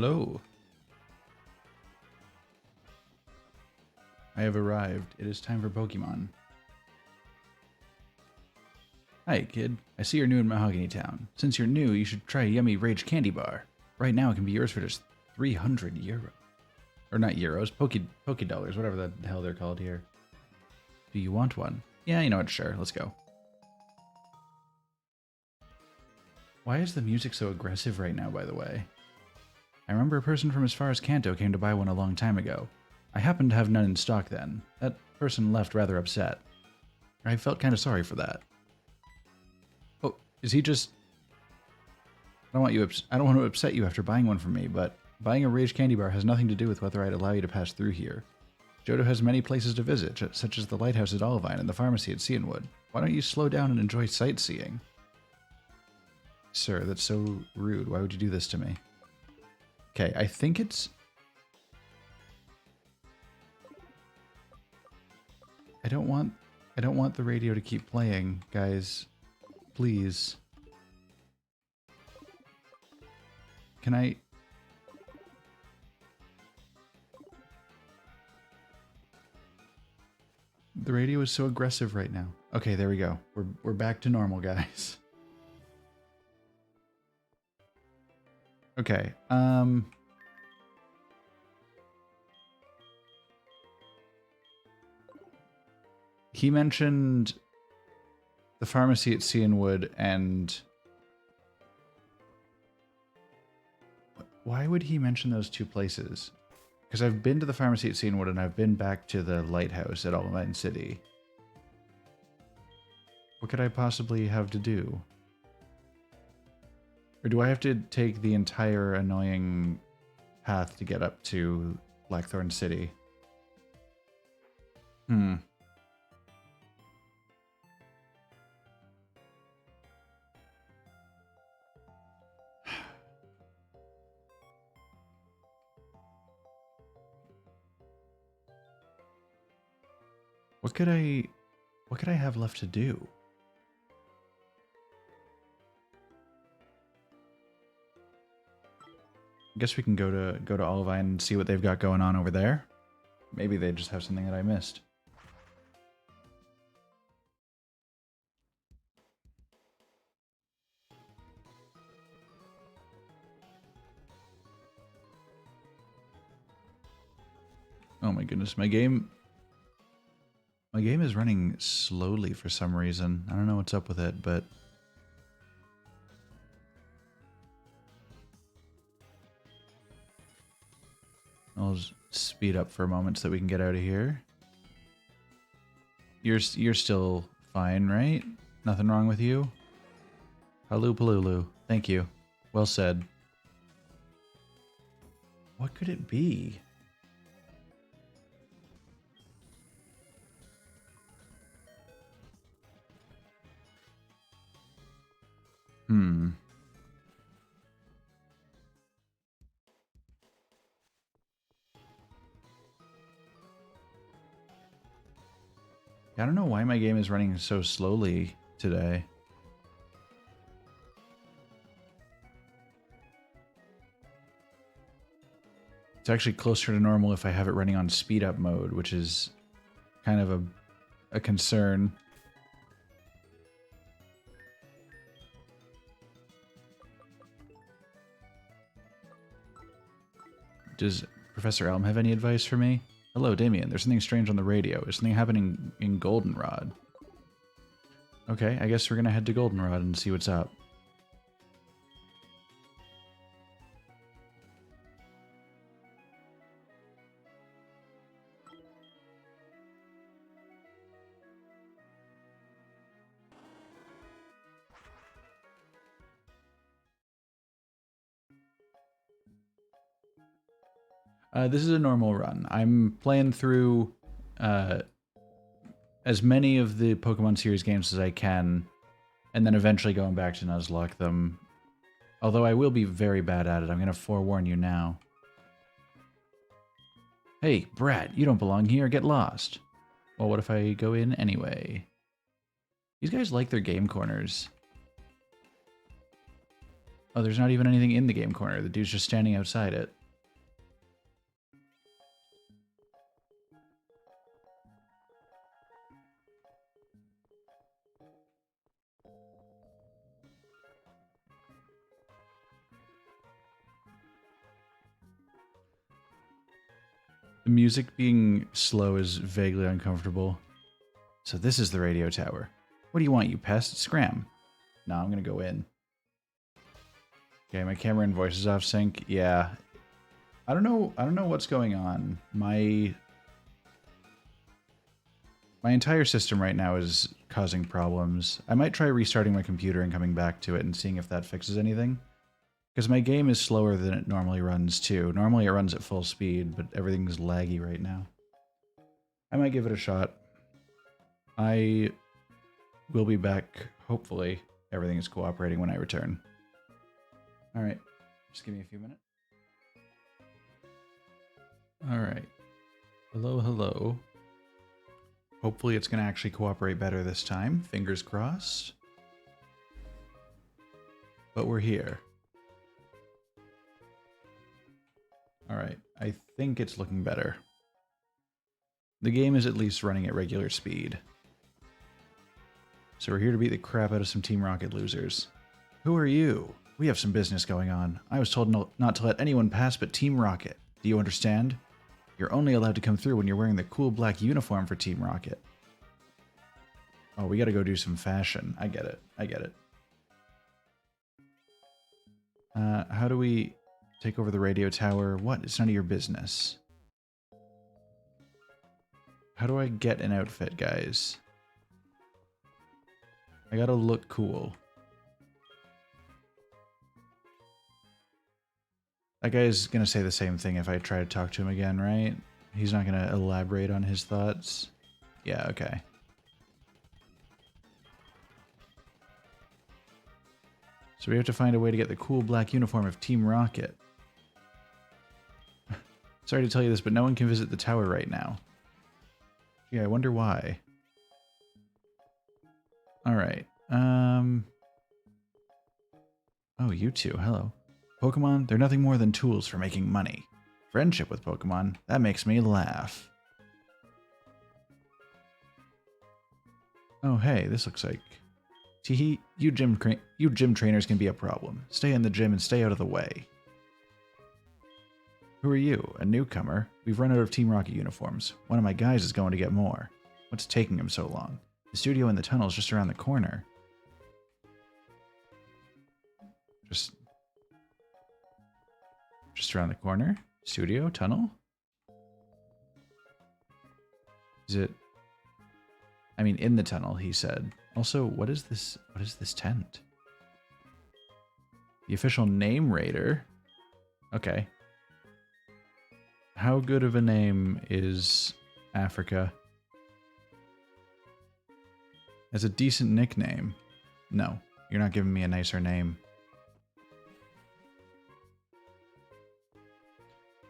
Hello. I have arrived. It is time for Pokemon. Hi, kid. I see you're new in Mahogany Town. Since you're new, you should try a yummy Rage Candy Bar. Right now, it can be yours for just 300 euros. Or not euros, Poke Dollars, whatever the hell they're called here. Do you want one? Yeah, you know what, sure, let's go. Why is the music so aggressive right now, by the way? I remember a person from as far as Kanto came to buy one a long time ago. I happened to have none in stock then. That person left rather upset. I felt kind of sorry for that. Oh, is he just... I don't want to upset you after buying one from me, but buying a Rage Candy Bar has nothing to do with whether I'd allow you to pass through here. Johto has many places to visit, such as the lighthouse at Olivine and the pharmacy at Cianwood. Why don't you slow down and enjoy sightseeing? Sir, that's so rude. Why would you do this to me? Okay, I think it's... I don't want the radio to keep playing, guys. Please. Can I... The radio is so aggressive right now. Okay, there we go. We're back to normal, guys. Okay, he mentioned the pharmacy at Cianwood and... Why would he mention those two places? Because I've been to the pharmacy at Cianwood and I've been back to the lighthouse at Olivine City. What could I possibly have to do? Or do I have to take the entire annoying path to get up to Blackthorn City? What could I have left to do? I guess we can go to Olivine and see what they've got going on over there. Maybe they just have something that I missed. Oh my goodness, my game is running slowly for some reason. I don't know what's up with it, but... I'll just speed up for a moment so that we can get out of here. You're still fine, right? Nothing wrong with you? Haloo-palulu. Thank you. Well said. What could it be? I don't know why my game is running so slowly today. It's actually closer to normal if I have it running on speed up mode, which is kind of a concern. Does Professor Elm have any advice for me? Hello, Damien. There's something strange on the radio. Is something happening in Goldenrod? Okay, I guess we're gonna head to Goldenrod and see what's up. This is a normal run. I'm playing through as many of the Pokemon series games as I can, and then eventually going back to Nuzlocke them. Although I will be very bad at it, I'm going to forewarn you now. Hey, brat, you don't belong here, get lost. Well, what if I go in anyway? These guys like their game corners. Oh, there's not even anything in the game corner. The dude's just standing outside it. The music being slow is vaguely uncomfortable. So this is the radio tower. What do you want, you pest? Scram. No, I'm gonna go in. Okay, my camera and voice is off sync. Yeah. I don't know what's going on. My entire system right now is causing problems. I might try restarting my computer and coming back to it and seeing if that fixes anything. Because my game is slower than it normally runs too. Normally it runs at full speed, but everything's laggy right now. I might give it a shot. I will be back, hopefully. Everything is cooperating when I return. Alright, just give me a few minutes. Alright. Hello, hello. Hopefully it's going to actually cooperate better this time. Fingers crossed. But we're here. Alright, I think it's looking better. The game is at least running at regular speed. So we're here to beat the crap out of some Team Rocket losers. Who are you? We have some business going on. I was told not to let anyone pass but Team Rocket. Do you understand? You're only allowed to come through when you're wearing the cool black uniform for Team Rocket. Oh, we gotta go do some fashion. I get it. I get it. How do we take over the radio tower? What? It's none of your business. How do I get an outfit, guys? I gotta look cool. That guy's gonna say the same thing if I try to talk to him again, right? He's not gonna elaborate on his thoughts. Yeah, okay. So we have to find a way to get the cool black uniform of Team Rocket. Sorry to tell you this, but no one can visit the tower right now. Yeah, I wonder why. Alright. Oh, you two, hello. Pokemon, they're nothing more than tools for making money. Friendship with Pokemon, that makes me laugh. Oh, hey, this looks like... Teehee, you gym trainers can be a problem. Stay in the gym and stay out of the way. Who are you? A newcomer? We've run out of Team Rocket uniforms. One of my guys is going to get more. What's taking him so long? The studio in the tunnel is just around the corner. Just around the corner? Studio? Tunnel? Is it... I mean, in the tunnel, he said. Also, what is this? What is this tent? The official name raider? Okay. How good of a name is Africa? As a decent nickname. No, you're not giving me a nicer name.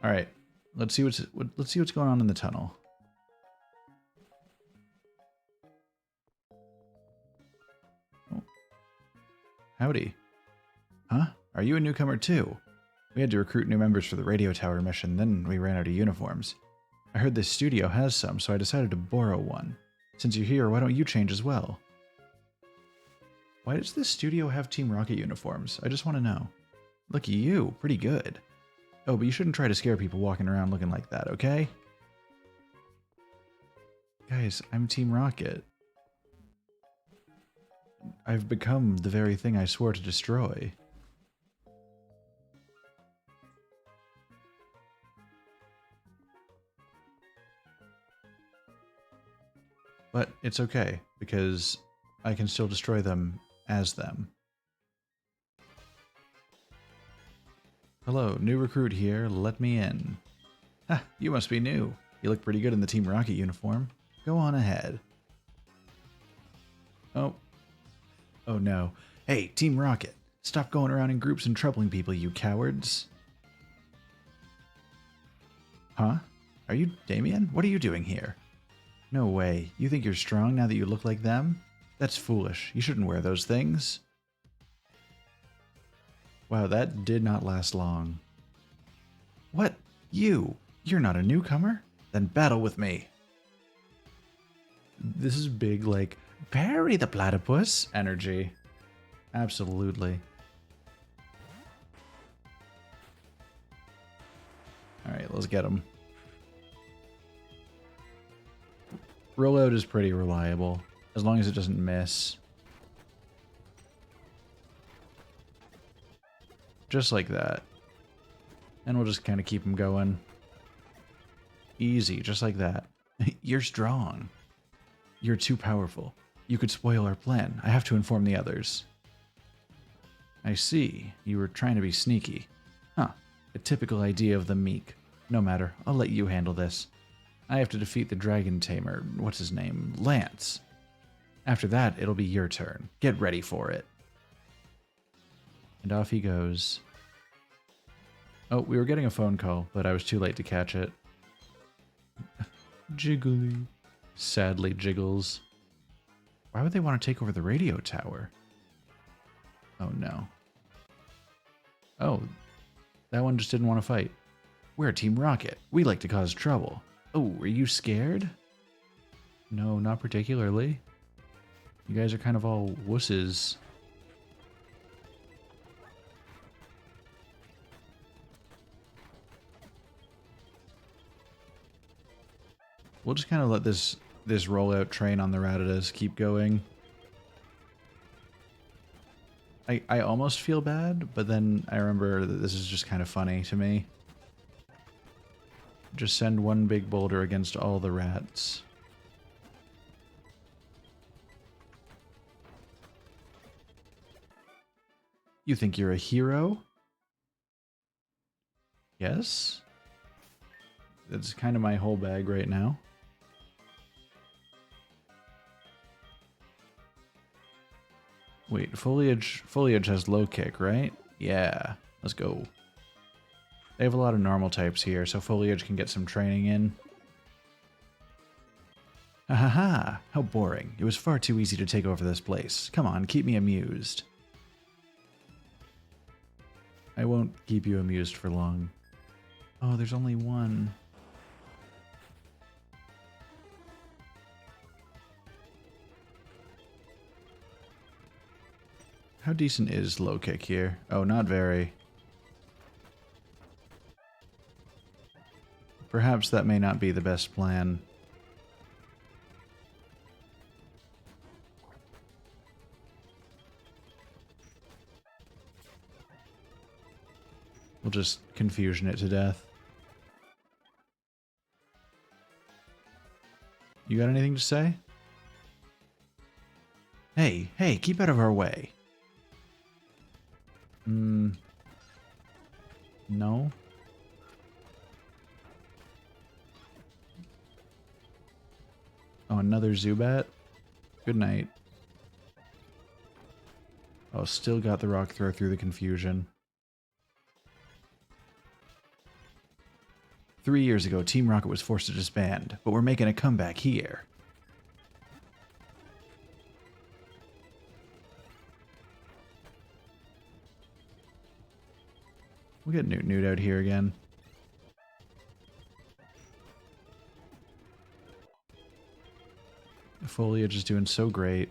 All right, let's see what's going on in the tunnel. Oh. Howdy. Huh? Are you a newcomer too? We had to recruit new members for the radio tower mission, then we ran out of uniforms. I heard this studio has some, so I decided to borrow one. Since you're here, why don't you change as well? Why does this studio have Team Rocket uniforms? I just want to know. Look at you, pretty good. Oh, but you shouldn't try to scare people walking around looking like that, okay? Guys, I'm Team Rocket. I've become the very thing I swore to destroy. But it's okay, because I can still destroy them as them. Hello, new recruit here. Let me in. Ha, you must be new. You look pretty good in the Team Rocket uniform. Go on ahead. Oh. Oh no. Hey, Team Rocket. Stop going around in groups and troubling people, you cowards. Huh? Are you Damien? What are you doing here? No way. You think you're strong now that you look like them? That's foolish. You shouldn't wear those things. Wow, that did not last long. What? You? You're not a newcomer? Then battle with me. This is big, like, parry the platypus energy. Absolutely. Alright, let's get him. Rollout is pretty reliable, as long as it doesn't miss. Just like that. And we'll just kind of keep him going. Easy, just like that. You're strong. You're too powerful. You could spoil our plan. I have to inform the others. I see. You were trying to be sneaky. Huh. A typical idea of the meek. No matter. I'll let you handle this. I have to defeat the dragon tamer. What's his name? Lance. After that, it'll be your turn. Get ready for it. And off he goes. Oh, we were getting a phone call, but I was too late to catch it. Jiggly. Sadly jiggles. Why would they want to take over the radio tower? Oh no. Oh, that one just didn't want to fight. We're Team Rocket. We like to cause trouble. Oh, are you scared? No, not particularly. You guys are kind of all wusses. We'll just kind of let this rollout train on the Rattatas keep going. I almost feel bad, but then I remember that this is just kind of funny to me. Just send one big boulder against all the rats. You think you're a hero? Yes? That's kind of my whole bag right now. Wait, foliage has low kick, right? Yeah, let's go. They have a lot of normal types here, so foliage can get some training in. Ha ha ha! How boring. It was far too easy to take over this place. Come on, keep me amused. I won't keep you amused for long. Oh, there's only one. How decent is low kick here? Oh, not very. Perhaps that may not be the best plan. We'll just confusion it to death. You got anything to say? Hey, hey, keep out of our way. No. Oh, another Zubat? Good night. Oh, still got the rock throw through the confusion. 3 years ago, Team Rocket was forced to disband, but we're making a comeback here. We'll get Newt out here again. The foliage is doing so great.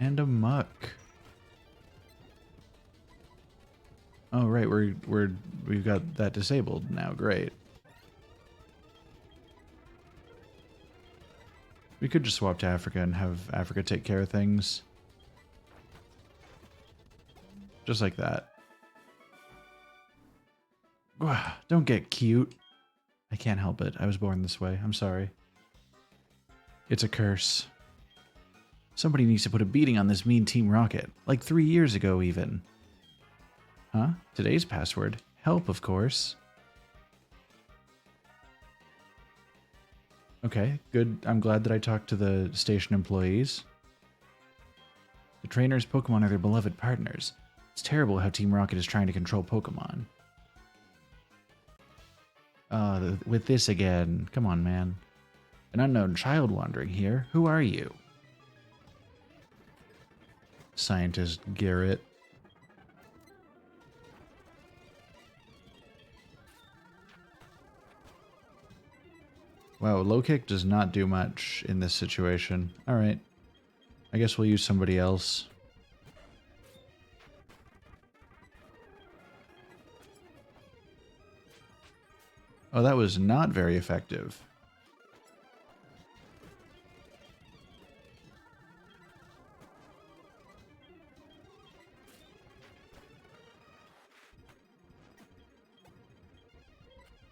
And a muck. Oh right, we've got that disabled now. Great. We could just swap to Africa and have Africa take care of things. Just like that. Don't get cute. I can't help it. I was born this way. I'm sorry. It's a curse. Somebody needs to put a beating on this mean Team Rocket. Like 3 years ago, even. Huh? Today's password? Help, of course. Okay, good. I'm glad that I talked to the station employees. The trainers' Pokemon are their beloved partners. It's terrible how Team Rocket is trying to control Pokemon. With this again. Come on, man. An unknown child wandering here. Who are you? Scientist Garrett. Wow, low kick does not do much in this situation. Alright. I guess we'll use somebody else. Oh, that was not very effective.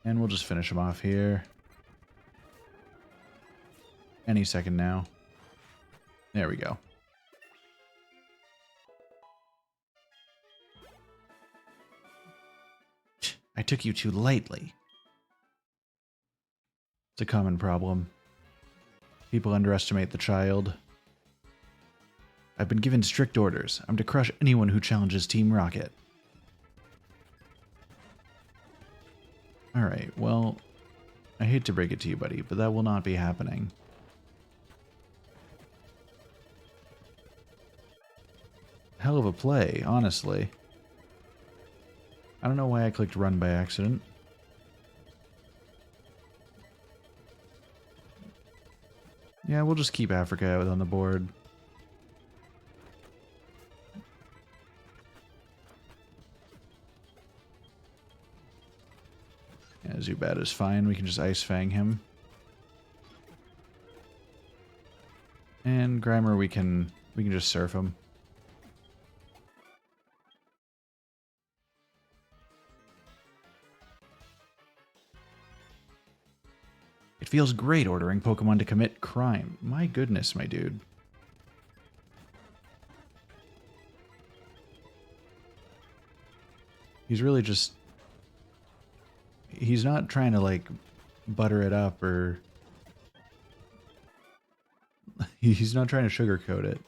And we'll just finish him off here. Any second now. There we go. I took you too lightly. It's a common problem. People underestimate the child. I've been given strict orders. I'm to crush anyone who challenges Team Rocket. Alright, well, I hate to break it to you, buddy, but that will not be happening. Hell of a play, honestly. I don't know why I clicked run by accident. Yeah, we'll just keep Africa out on the board. Yeah, Zubat is fine. We can just Ice Fang him. And Grimer, we can just surf him. It feels great ordering Pokemon to commit crime. My goodness, my dude. He's really just... He's not trying to, like, butter it up or... He's not trying to sugarcoat it.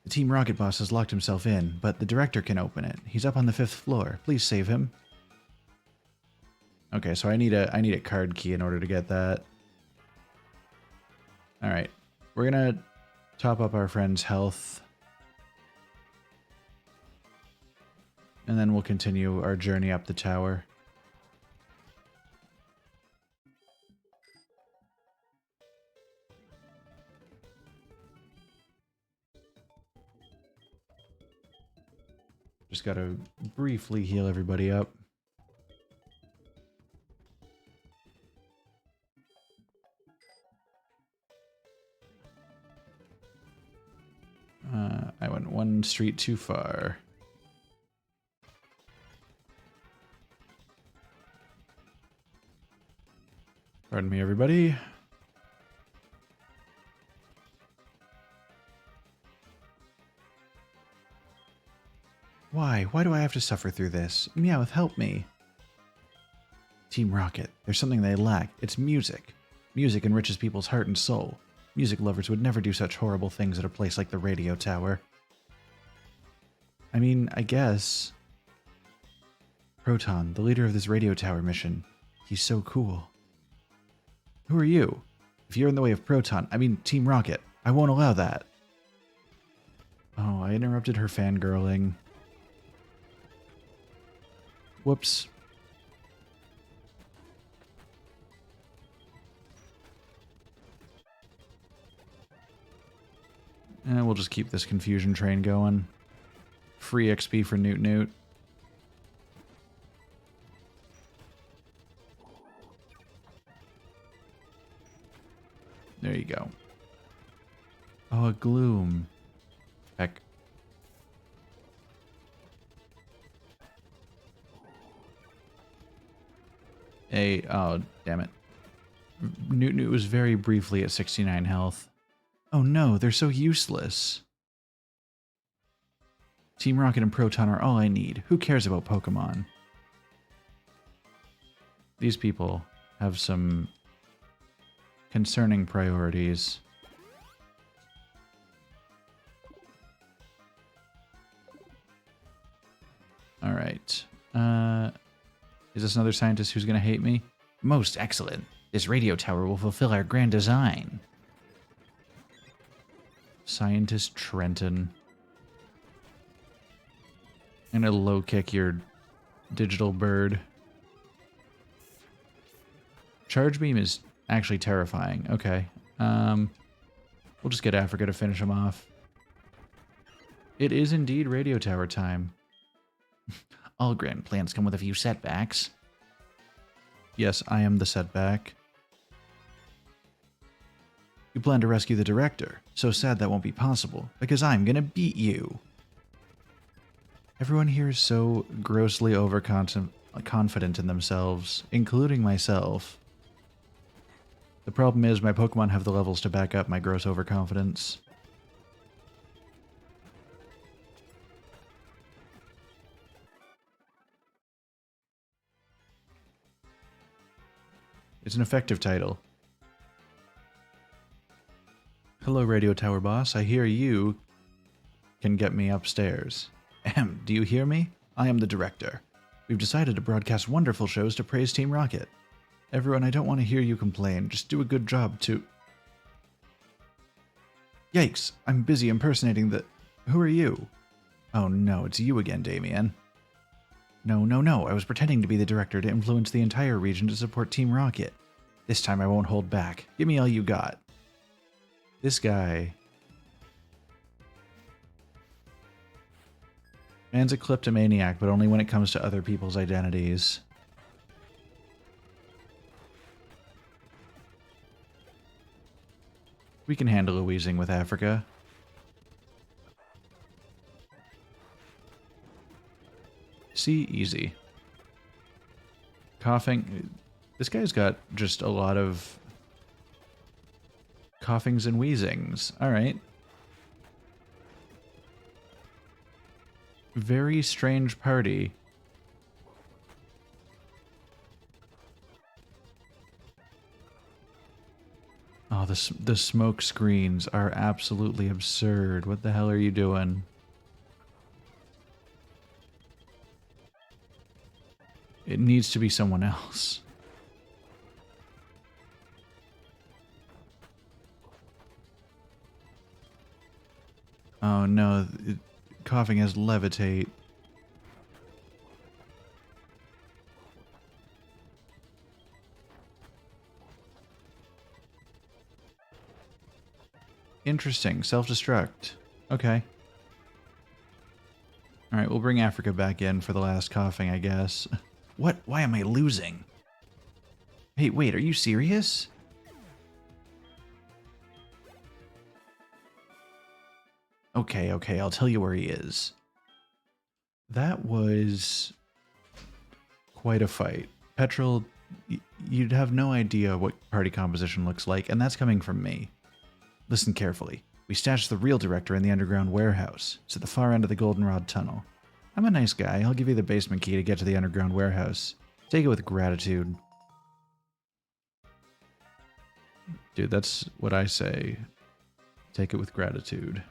The Team Rocket boss has locked himself in, but the director can open it. He's up on the 5th floor. Please save him. Okay, so I need a card key in order to get that. Alright. We're gonna top up our friend's health. And then we'll continue our journey up the tower. Just gotta briefly heal everybody up. I went one street too far. Pardon me, everybody. Why? Why do I have to suffer through this? Meowth, help me. Team Rocket. There's something they lack. It's music. Music enriches people's heart and soul. Music lovers would never do such horrible things at a place like the radio tower. I mean, I guess. Proton, the leader of this radio tower mission. He's so cool. Who are you? If you're in the way of Proton, I mean Team Rocket, I won't allow that. Oh, I interrupted her fangirling. Whoops. And we'll just keep this confusion train going. Free XP for Newt Newt. There you go. Oh, a Gloom. Heck. Oh, damn it. Newt Newt was very briefly at 69 health. Oh no, they're so useless. Team Rocket and Proton are all I need. Who cares about Pokemon? These people have some concerning priorities. Alright. Is this another scientist who's going to hate me? Most excellent. This radio tower will fulfill our grand design. Scientist Trenton. I'm gonna low kick your digital bird. Charge beam is actually terrifying. Okay. We'll just get Africa to finish him off. It is indeed radio tower time. All grand plans come with a few setbacks. Yes, I am the setback. You plan to rescue the director. So sad that won't be possible, because I'm gonna beat you. Everyone here is so grossly overconfident in themselves, including myself. The problem is my Pokemon have the levels to back up my gross overconfidence. It's an effective title. Hello, Radio Tower Boss. I hear you can get me upstairs. Ahem, do you hear me? I am the director. We've decided to broadcast wonderful shows to praise Team Rocket. Everyone, I don't want to hear you complain. Just do a good job to... Yikes, I'm busy impersonating the... Who are you? Oh no, it's you again, Damien. No, I was pretending to be the director to influence the entire region to support Team Rocket. This time I won't hold back. Give me all you got. This guy... Man's a kleptomaniac, but only when it comes to other people's identities. We can handle a wheezing with Africa. See, easy. Coughing. This guy's got just a lot of coughings and wheezings. Alright. Very strange party. Oh, the smoke screens are absolutely absurd. What the hell are you doing? It needs to be someone else. Oh no, coughing has levitate. Interesting. Self-destruct. Okay. Alright, we'll bring Africa back in for the last coughing, I guess. What? Why am I losing? Hey, wait, are you serious? Okay, I'll tell you where he is. That was quite a fight. Petrol, you'd have no idea what party composition looks like, and that's coming from me. Listen carefully. We stashed the real director in the underground warehouse. It's at the far end of the Goldenrod Tunnel. I'm a nice guy. I'll give you the basement key to get to the underground warehouse. Take it with gratitude. Dude, that's what I say. Take it with gratitude.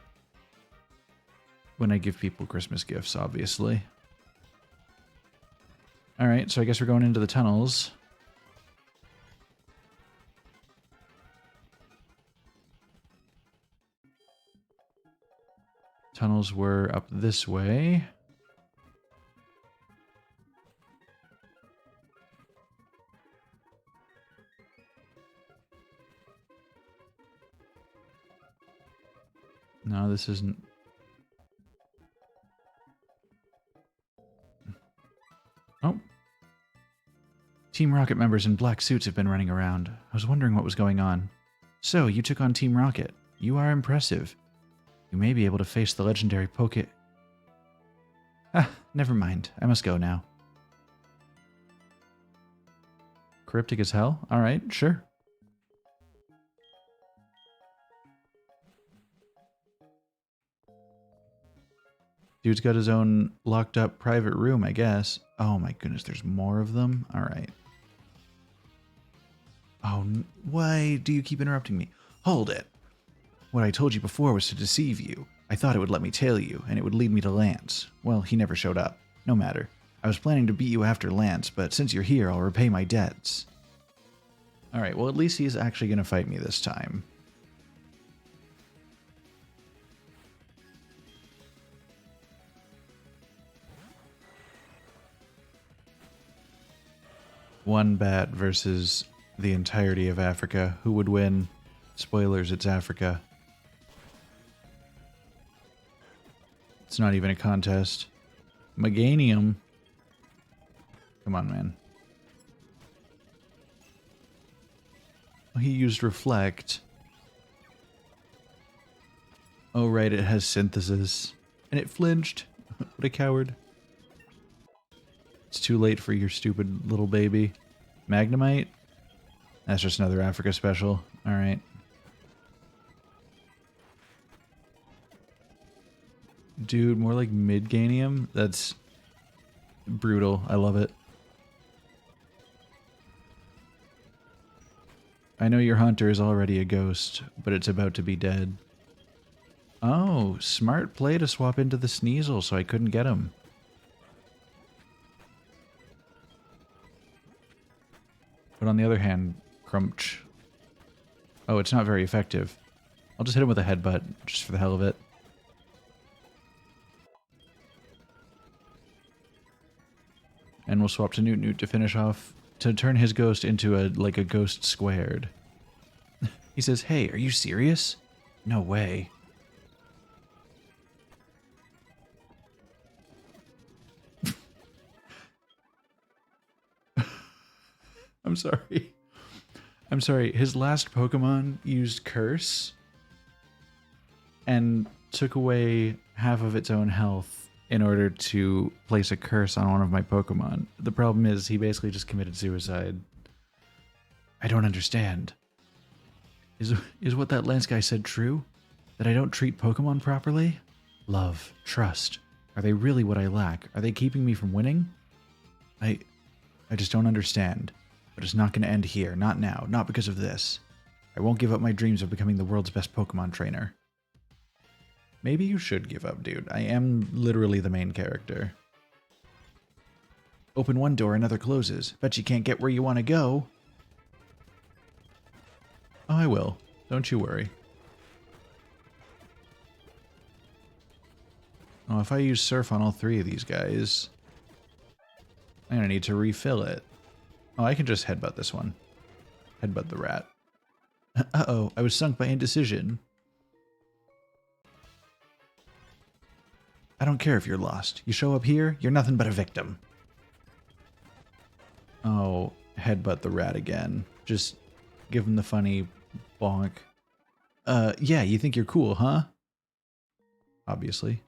When I give people Christmas gifts, obviously. Alright, so I guess we're going into the tunnels. Tunnels were up this way. No, this isn't... Oh. Team Rocket members in black suits have been running around. I was wondering what was going on. So, you took on Team Rocket. You are impressive. You may be able to face the legendary Ah, never mind. I must go now. Cryptic as hell? Alright, sure. Dude's got his own locked up private room, I guess. Oh my goodness, there's more of them? Alright. Oh, why do you keep interrupting me? Hold it! What I told you before was to deceive you. I thought it would let me tail you, and it would lead me to Lance. Well, he never showed up. No matter. I was planning to beat you after Lance, but since you're here, I'll repay my debts. Alright, well at least he's actually going to fight me this time. One bat versus the entirety of Africa. Who would win? Spoilers, it's Africa. It's not even a contest. Meganium. Come on, man. He used Reflect. Oh, right, it has Synthesis. And it flinched. What a coward. It's too late for your stupid little baby. Magnemite? That's just another Africa special. Alright. Dude, more like Midganium? That's brutal. I love it. I know your hunter is already a ghost, but it's about to be dead. Oh, smart play to swap into the Sneasel so I couldn't get him. But on the other hand, Crunch. Oh, it's not very effective. I'll just hit him with a headbutt, just for the hell of it. And we'll swap to Newt Newt to finish off, to turn his ghost into a ghost squared. He says, hey, are you serious? No way. I'm sorry. I'm sorry. His last Pokemon used Curse and took away half of its own health in order to place a curse on one of my Pokemon. The problem is he basically just committed suicide. I don't understand. Is what that Lance guy said true? That I don't treat Pokemon properly? Love, trust. Are they really what I lack? Are they keeping me from winning? I just don't understand. But it's not going to end here. Not now. Not because of this. I won't give up my dreams of becoming the world's best Pokemon trainer. Maybe you should give up, dude. I am literally the main character. Open one door, another closes. Bet you can't get where you want to go. Oh, I will. Don't you worry. Oh, if I use Surf on all three of these guys, I'm going to need to refill it. Oh, I can just headbutt this one. Headbutt the rat. Uh-oh, I was sunk by indecision. I don't care if you're lost. You show up here, you're nothing but a victim. Oh, headbutt the rat again. Just give him the funny bonk. Yeah, you think you're cool, huh? Obviously.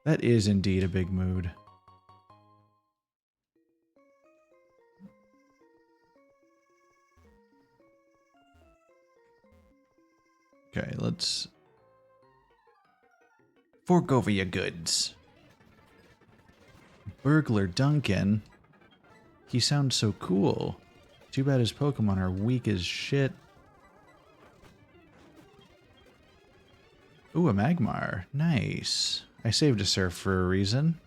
That is indeed a big mood. Okay, let's fork over your goods. Burglar Duncan? He sounds so cool. Too bad his Pokemon are weak as shit. Ooh, a Magmar. Nice. I saved a Surf for a reason.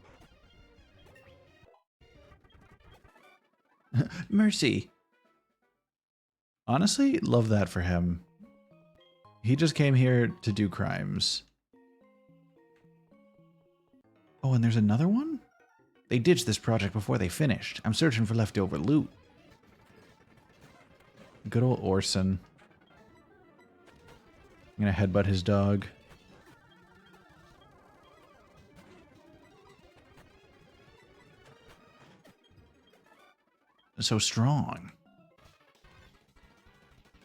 Mercy. Honestly, love that for him. He just came here to do crimes. Oh, and there's another one? They ditched this project before they finished. I'm searching for leftover loot. Good old Orson. I'm gonna headbutt his dog. So strong.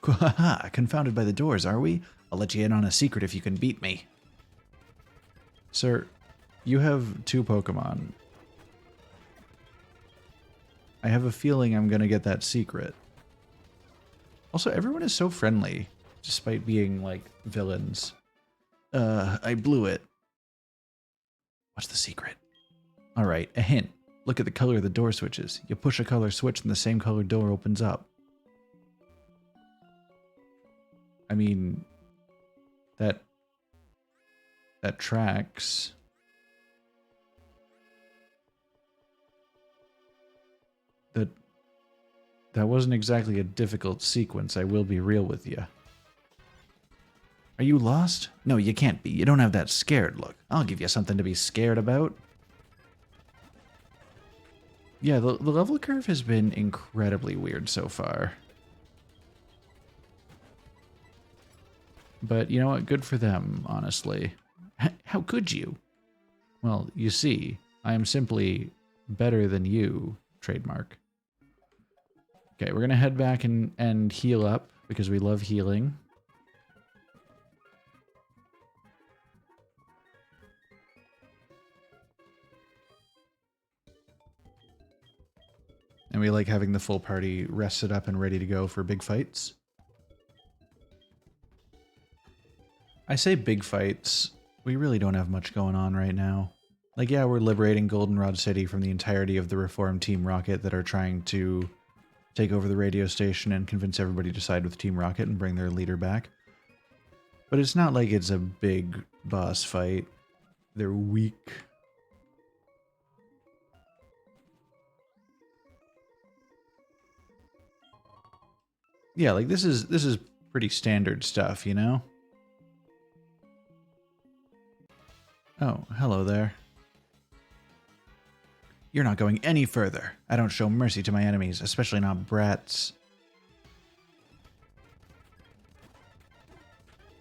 Haha, confounded by the doors, are we? I'll let you in on a secret if you can beat me. Sir, you have 2 Pokemon. I have a feeling I'm gonna get that secret. Also, everyone is so friendly, despite being, like, villains. I blew it. What's the secret? Alright, a hint. Look at the color of the door switches. You push a color switch and the same color door opens up. I mean, that tracks. That wasn't exactly a difficult sequence, I will be real with you. Are you lost? No, you can't be. You don't have that scared look. I'll give you something to be scared about. Yeah, the level curve has been incredibly weird so far. But you know what? Good for them, honestly. How could you? Well, you see, I am simply better than you, trademark. Okay, we're going to head back and heal up, because we love healing. And we like having the full party rested up and ready to go for big fights. I say big fights. We really don't have much going on right now. Like, yeah, we're liberating Goldenrod City from the entirety of the reformed Team Rocket that are trying to take over the radio station and convince everybody to side with Team Rocket and bring their leader back. But it's not like it's a big boss fight. They're weak. Yeah, like this is pretty standard stuff, you know? Oh, hello there. You're not going any further. I don't show mercy to my enemies, especially not brats.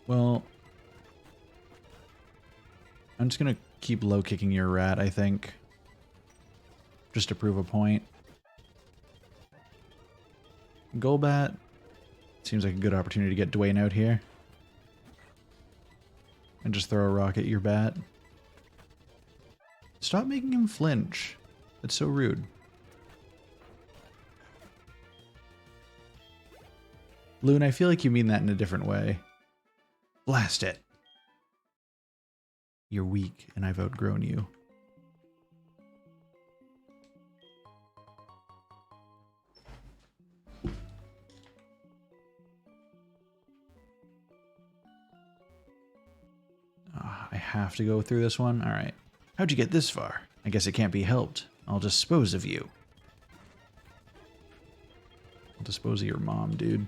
Well, I'm just gonna keep low kicking your rat, I think. Just to prove a point. Golbat. Seems like a good opportunity to get Dwayne out here. And just throw a rock at your bat. Stop making him flinch. That's so rude. Loon, I feel like you mean that in a different way. Blast it. You're weak, and I've outgrown you. I have to go through this one? Alright. How'd you get this far? I guess it can't be helped. I'll dispose of you. I'll dispose of your mom, dude.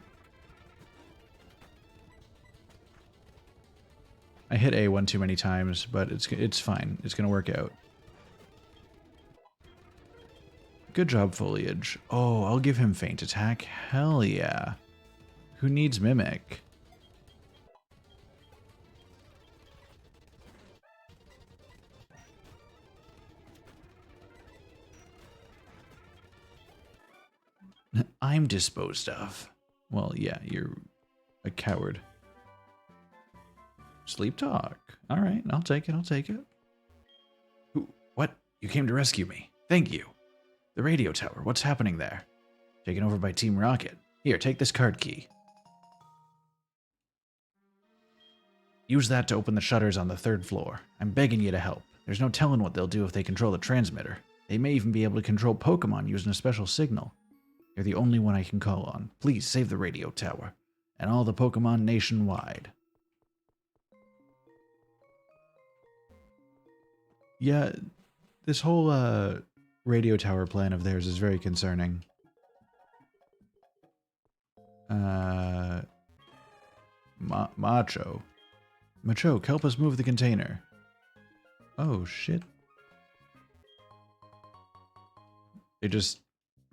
I hit A one too many times, but it's fine. It's gonna work out. Good job, Foliage. Oh, I'll give him Feint Attack. Hell yeah. Who needs Mimic? I'm disposed of. Well, yeah, you're a coward. Sleep talk. All right, I'll take it. I'll take it. What? You came to rescue me. Thank you. The radio tower. What's happening there? Taken over by Team Rocket. Here, take this card key. Use that to open the shutters on the 3rd floor. I'm begging you to help. There's no telling what they'll do if they control the transmitter. They may even be able to control Pokemon using a special signal. You're the only one I can call on. Please save the radio tower. And all the Pokemon nationwide. Yeah, this whole radio tower plan of theirs is very concerning. Machoke, help us move the container. Oh, shit. They just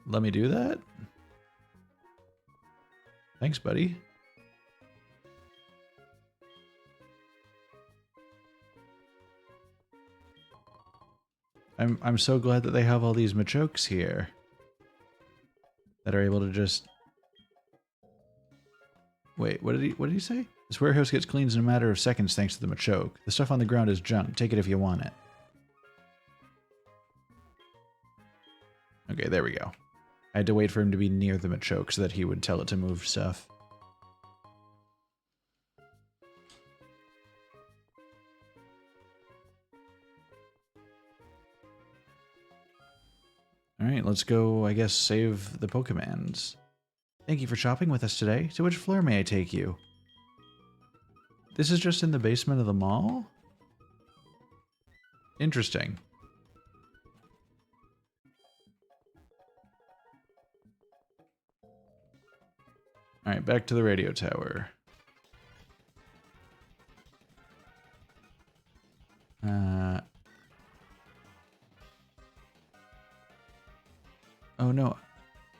let me do that? Thanks, buddy. I'm so glad that they have all these Machokes here that are able to just... Wait, what did he say? This warehouse gets cleaned in a matter of seconds thanks to the Machoke. The stuff on the ground is junk. Take it if you want it. Okay, there we go. I had to wait for him to be near the Machoke so that he would tell it to move stuff. Alright, let's go, I guess, save the Pokemans. Thank you for shopping with us today. To which floor may I take you? This is just in the basement of the mall? Interesting. Alright, back to the radio tower. Oh no.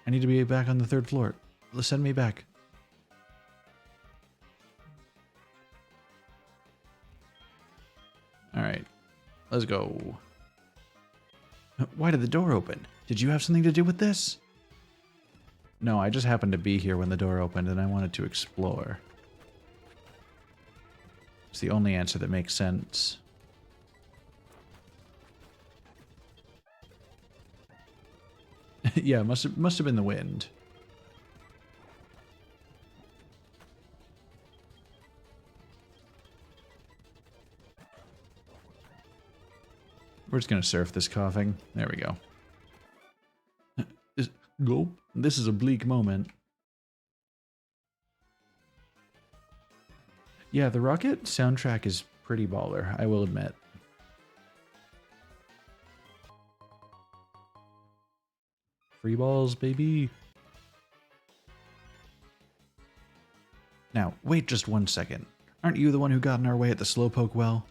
I need to be back on the 3rd floor. Send me back. Alright. Let's go. Why did the door open? Did you have something to do with this? No, I just happened to be here when the door opened and I wanted to explore. It's the only answer that makes sense. Yeah, must have been the wind. We're just gonna surf this coughing. There we go. Gulp. This is a bleak moment. Yeah, the Rocket soundtrack is pretty baller, I will admit. Free balls, baby. Now, wait just 1 second. Aren't you the one who got in our way at the Slowpoke well?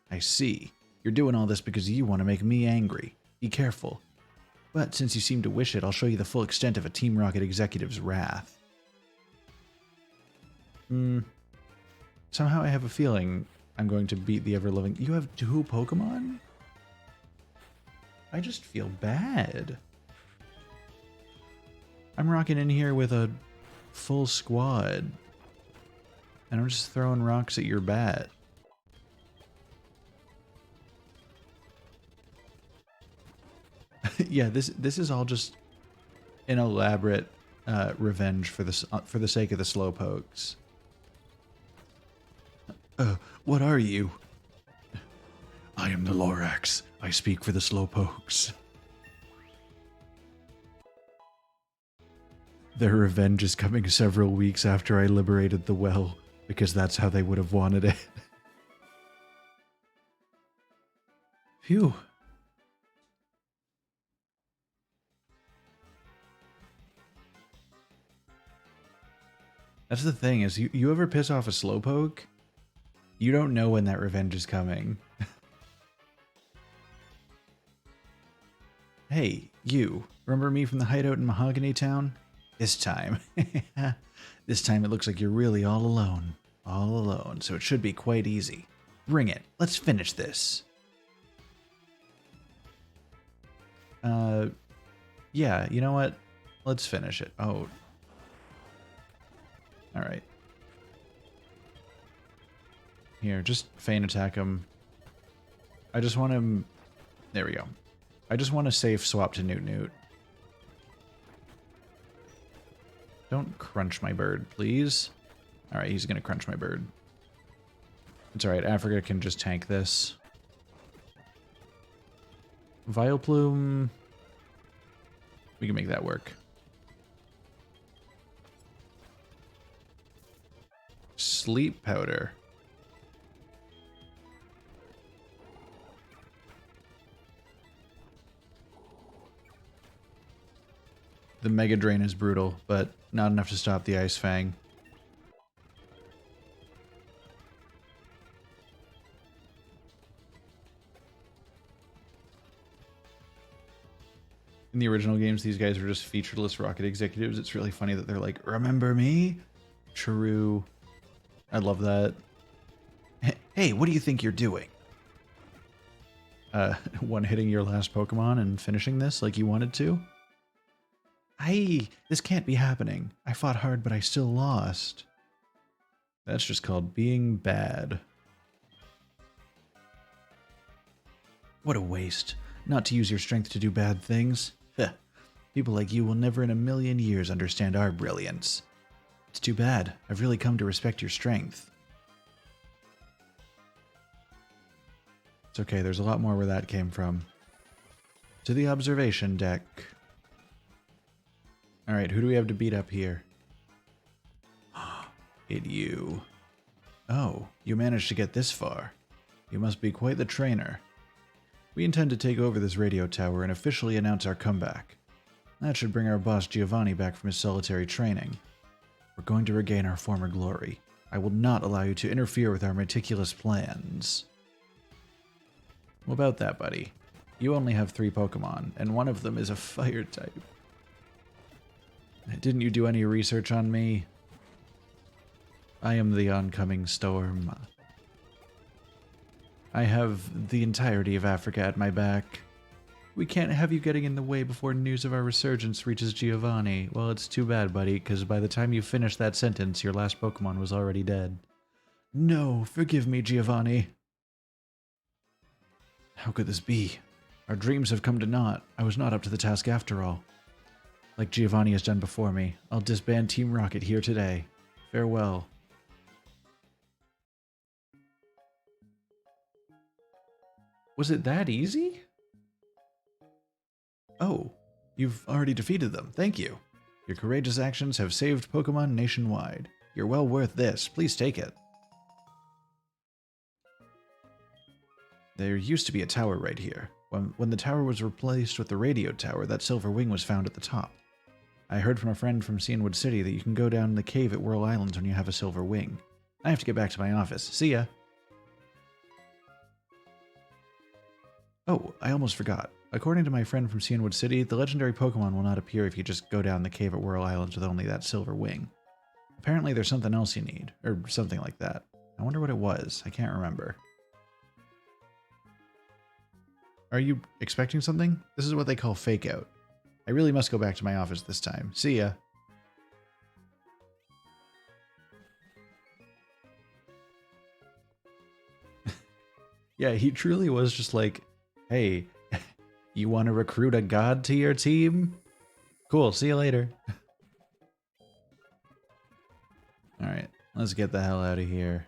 I see. You're doing all this because you want to make me angry. Be careful. But since you seem to wish it, I'll show you the full extent of a Team Rocket executive's wrath. Somehow I have a feeling I'm going to beat the ever-loving... You have 2 Pokemon? I just feel bad. I'm rocking in here with a full squad. And I'm just throwing rocks at your bat. Yeah, this is all just an elaborate revenge for the sake of the Slowpokes. What are you? I am the Lorax. I speak for the Slowpokes. Their revenge is coming several weeks after I liberated the well, because that's how they would have wanted it. Phew. That's the thing, is you ever piss off a Slowpoke? You don't know when that revenge is coming. Hey, you. Remember me from the hideout in Mahogany Town? This time. This time it looks like you're really all alone. All alone, so it should be quite easy. Bring it. Let's finish this. Yeah, you know what? Let's finish it. Oh. Alright. Here, just feint attack him. I just want him... There we go. I just want to safe swap to Newt Newt. Don't crunch my bird, please. Alright, he's gonna crunch my bird. It's alright, Africa can just tank this. Vileplume... We can make that work. Sleep powder. The Mega Drain is brutal, but not enough to stop the Ice Fang. In the original games, these guys were just featureless rocket executives. It's really funny that they're like, remember me? True. I love that. Hey, what do you think you're doing? One-hitting your last Pokemon and finishing this like you wanted to? This can't be happening. I fought hard, but I still lost. That's just called being bad. What a waste. Not to use your strength to do bad things. People like you will never in a million years understand our brilliance. It's too bad. I've really come to respect your strength. It's okay, there's a lot more where that came from. To the observation deck. Alright, who do we have to beat up here? It you. Oh, you managed to get this far. You must be quite the trainer. We intend to take over this radio tower and officially announce our comeback. That should bring our boss Giovanni back from his solitary training. We're going to regain our former glory. I will not allow you to interfere with our meticulous plans. What about that, buddy? You only have 3 Pokemon, and one of them is a fire type. Didn't you do any research on me? I am the oncoming storm. I have the entirety of Africa at my back. We can't have you getting in the way before news of our resurgence reaches Giovanni. Well, it's too bad, buddy, because by the time you finished that sentence, your last Pokemon was already dead. No, forgive me, Giovanni. How could this be? Our dreams have come to naught. I was not up to the task after all. Like Giovanni has done before me, I'll disband Team Rocket here today. Farewell. Was it that easy? Oh, you've already defeated them. Thank you. Your courageous actions have saved Pokemon nationwide. You're well worth this. Please take it. There used to be a tower right here. When the tower was replaced with the radio tower, that silver wing was found at the top. I heard from a friend from Cianwood City that you can go down the cave at Whirl Islands when you have a silver wing. I have to get back to my office. See ya. Oh, I almost forgot. According to my friend from Cianwood City, the legendary Pokemon will not appear if you just go down the cave at Whirl Islands with only that silver wing. Apparently there's something else you need, or something like that. I wonder what it was. I can't remember. Are you expecting something? This is what they call fake out. I really must go back to my office this time. See ya. Yeah, he truly was just like, hey, you want to recruit a god to your team? Cool, see you later. Alright, let's get the hell out of here.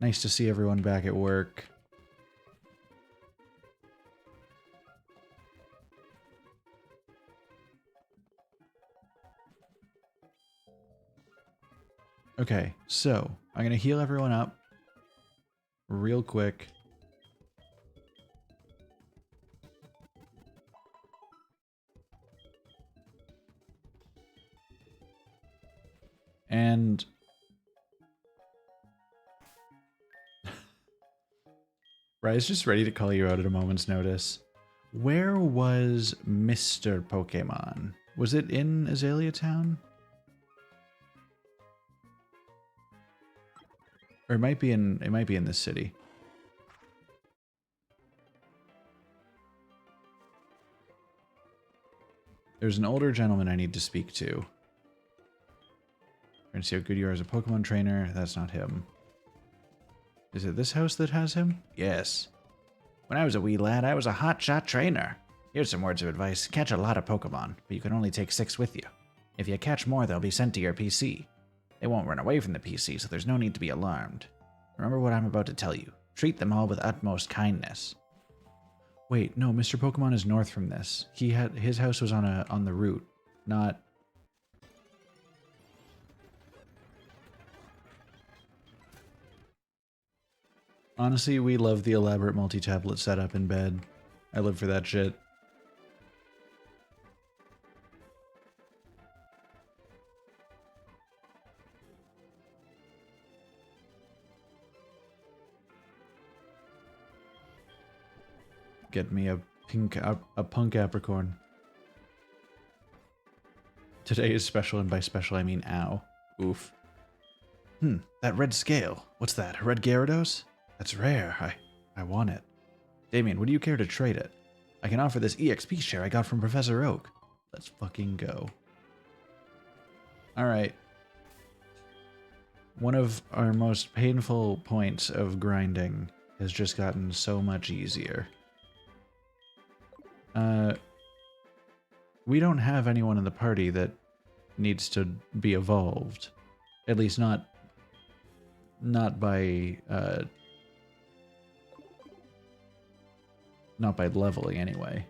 Nice to see everyone back at work. Okay, so I'm going to heal everyone up real quick. And Rye's just ready to call you out at a moment's notice. Where was Mr. Pokemon? Was it in Azalea Town? Or it might be in this city. There's an older gentleman I need to speak to. We're gonna see how good you are as a Pokemon trainer. That's not him. Is it this house that has him? Yes. When I was a wee lad, I was a hotshot trainer. Here's some words of advice. Catch a lot of Pokemon, but you can only take 6 with you. If you catch more, they'll be sent to your PC. They won't run away from the PC, so there's no need to be alarmed. Remember what I'm about to tell you. Treat them all with utmost kindness. Wait, no, Mr. Pokemon is north from this. His house was on the route, not... Honestly, we love the elaborate multi-tablet setup in bed. I live for that shit. Get me a punk apricorn. Today is special, and by special I mean ow. Oof. That red scale. What's that, a red Gyarados? That's rare. I want it. Damien, would you care to trade it? I can offer this EXP share I got from Professor Oak. Let's fucking go. Alright. One of our most painful points of grinding has just gotten so much easier. We don't have anyone in the party that needs to be evolved. At least not by leveling anyway.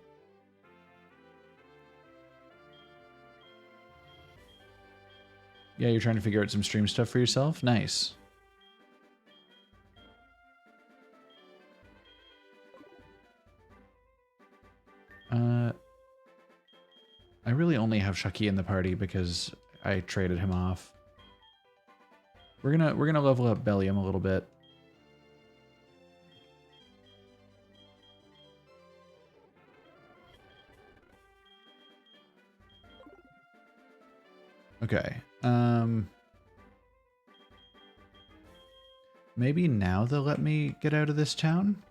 Yeah, you're trying to figure out some stream stuff for yourself? Nice. I really only have Shaki in the party because I traded him off. We're gonna level up Bellium a little bit. Okay. Maybe now they'll let me get out of this town?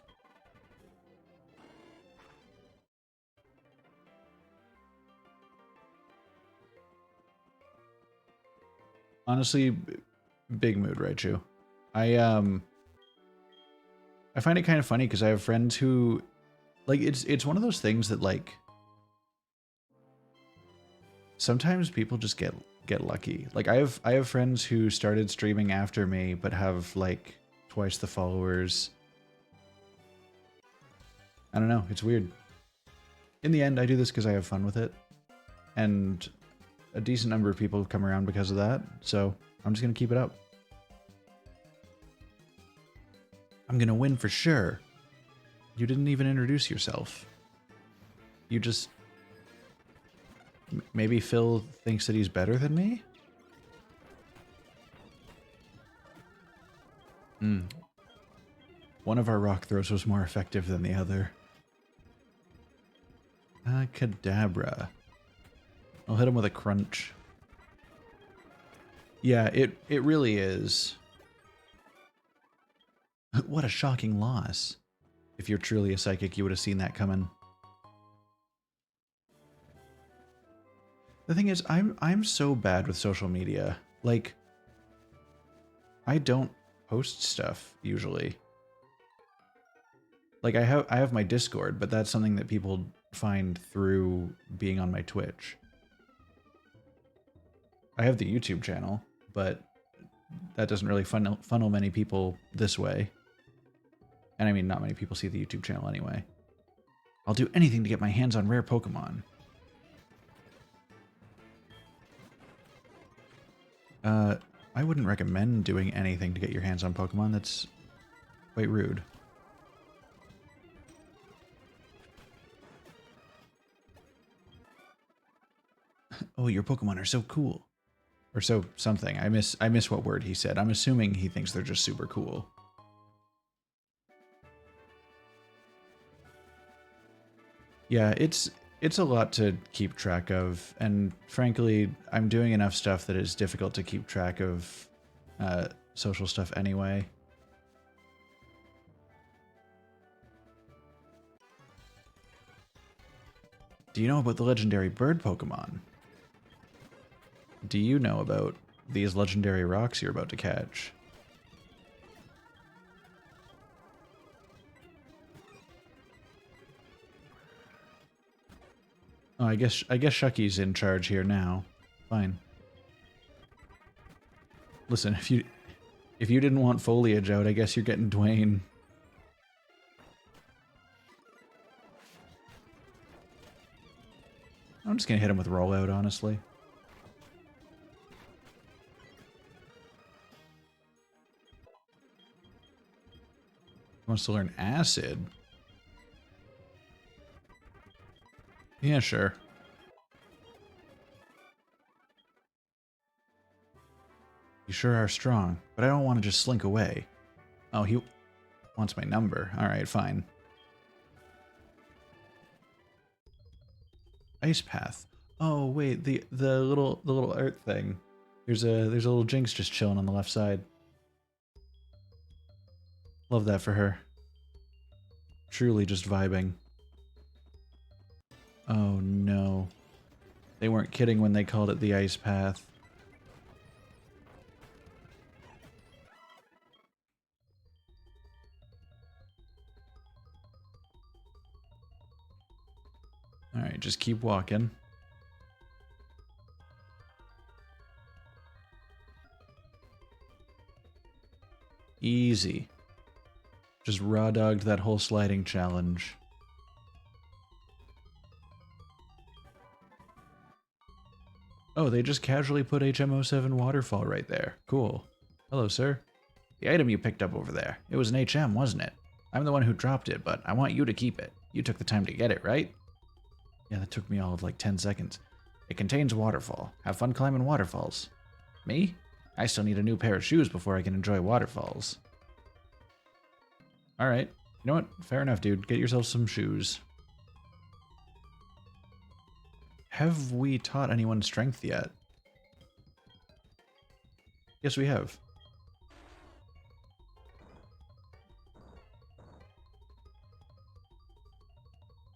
Honestly, big mood, Raichu. I find it kind of funny because I have friends who, like, it's one of those things that, like, sometimes people just get lucky. Like, I have friends who started streaming after me but have like twice the followers. I don't know, it's weird. In the end, I do this because I have fun with it, and a decent number of people have come around because of that, so I'm just gonna keep it up. I'm gonna win for sure. You didn't even introduce yourself. You just... Maybe Phil thinks that he's better than me? One of our rock throws was more effective than the other. Kadabra. I'll hit him with a crunch. Yeah, it really is. What a shocking loss. If you're truly a psychic, you would have seen that coming. The thing is, I'm so bad with social media. Like, I don't post stuff usually. Like, I have my Discord, but that's something that people find through being on my Twitch. I have the YouTube channel, but that doesn't really funnel many people this way. And I mean, not many people see the YouTube channel anyway. I'll do anything to get my hands on rare Pokemon. I wouldn't recommend doing anything to get your hands on Pokemon. That's quite rude. Oh, your Pokemon are so cool. Or so something. I miss what word he said. I'm assuming he thinks they're just super cool. Yeah, it's a lot to keep track of, and frankly, I'm doing enough stuff that it's difficult to keep track of social stuff anyway. Do you know about the legendary bird Pokemon? Do you know about these legendary rocks you're about to catch? Oh, I guess Shucky's in charge here now. Fine. Listen, if you didn't want foliage out, I guess you're getting Dwayne. I'm just gonna hit him with rollout, honestly. He wants to learn acid. Yeah, sure. You sure are strong, but I don't want to just slink away. Oh, he wants my number. Alright, fine. Ice path. Oh wait, the little art thing. There's a little Jinx just chilling on the left side. Love that for her. Truly just vibing. Oh no. They weren't kidding when they called it the ice path. Alright, just keep walking. Easy. Just raw dogged that whole sliding challenge. Oh, they just casually put HM07 Waterfall right there. Cool. Hello, sir. The item you picked up over there. It was an HM, wasn't it? I'm the one who dropped it, but I want you to keep it. You took the time to get it, right? Yeah, that took me all of like 10 seconds. It contains a waterfall. Have fun climbing waterfalls. Me? I still need a new pair of shoes before I can enjoy waterfalls. Alright. You know what? Fair enough, dude. Get yourself some shoes. Have we taught anyone strength yet? Yes, we have.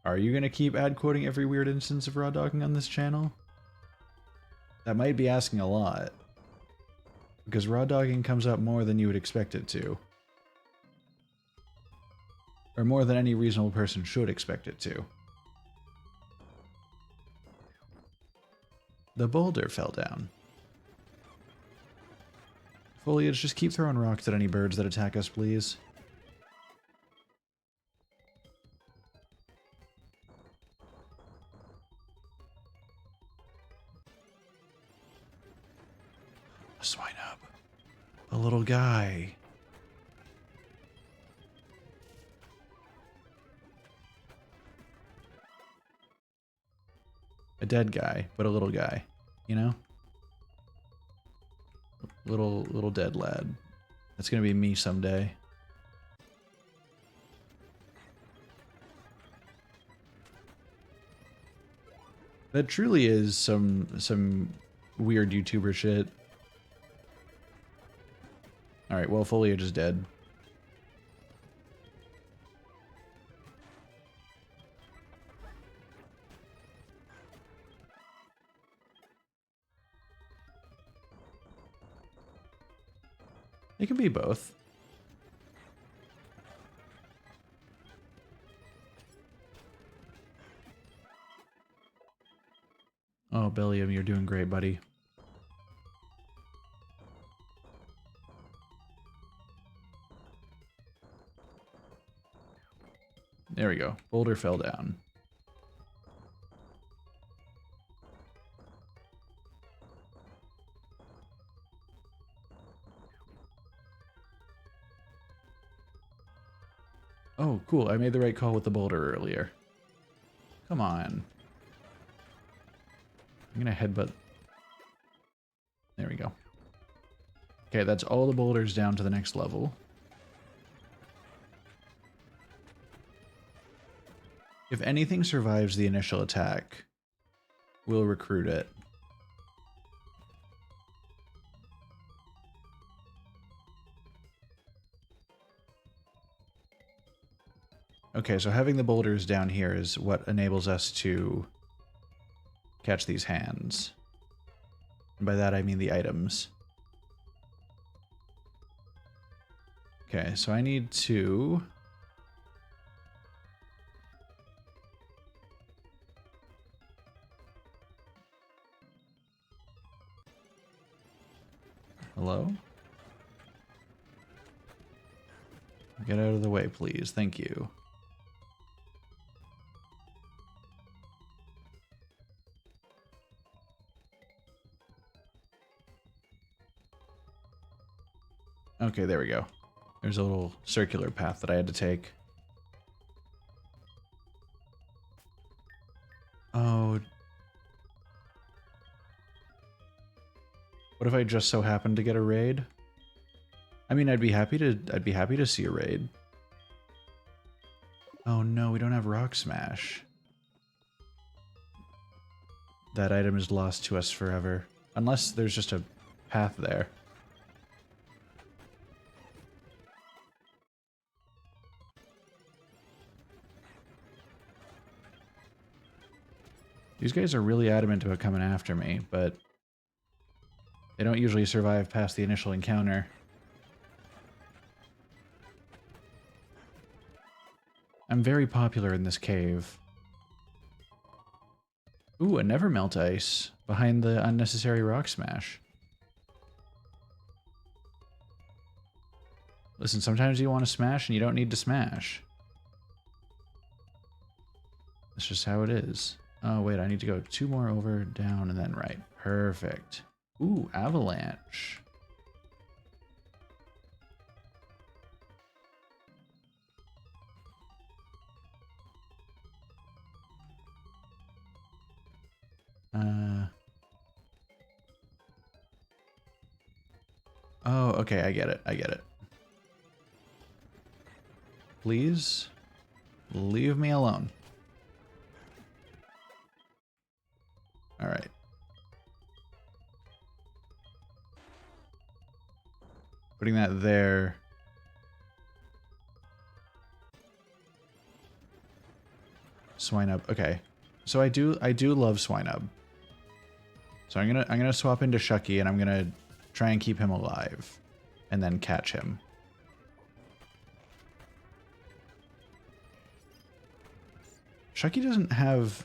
Are you going to keep ad quoting every weird instance of raw dogging on this channel? That might be asking a lot. Because raw dogging comes up more than you would expect it to. Or more than any reasonable person should expect it to. The boulder fell down. Foliage, just keep throwing rocks at any birds that attack us, please. A swine up. A little guy. A dead guy, but a little guy, you know? Little dead lad. That's gonna be me someday. That truly is some weird YouTuber shit. Alright, well, foliage is dead. It can be both. Oh, Bellium, you're doing great, buddy. There we go. Boulder fell down. Oh, cool. I made the right call with the boulder earlier. Come on. I'm gonna headbutt. There we go. Okay, that's all the boulders down to the next level. If anything survives the initial attack, we'll recruit it. Okay, so having the boulders down here is what enables us to catch these hands. And by that I mean the items. Okay, so I need to... Hello? Get out of the way, please. Thank you. Okay, there we go. There's a little circular path that I had to take. Oh. What if I just so happened to get a raid? I mean, I'd be happy to see a raid. Oh no, we don't have Rock Smash. That item is lost to us forever. Unless there's just a path there. These guys are really adamant about coming after me, but they don't usually survive past the initial encounter. I'm very popular in this cave. Ooh, a never melt ice behind the unnecessary rock smash. Listen, sometimes you want to smash and you don't need to smash. That's just how it is. Oh, wait, I need to go 2 more over, down, and then right. Perfect. Ooh, avalanche. Oh, okay, I get it. I get it. Please leave me alone. All right. Putting that there. Swinub. Okay. So I do love Swinub. So I'm gonna swap into Shucky and I'm gonna try and keep him alive. And then catch him. Shucky doesn't have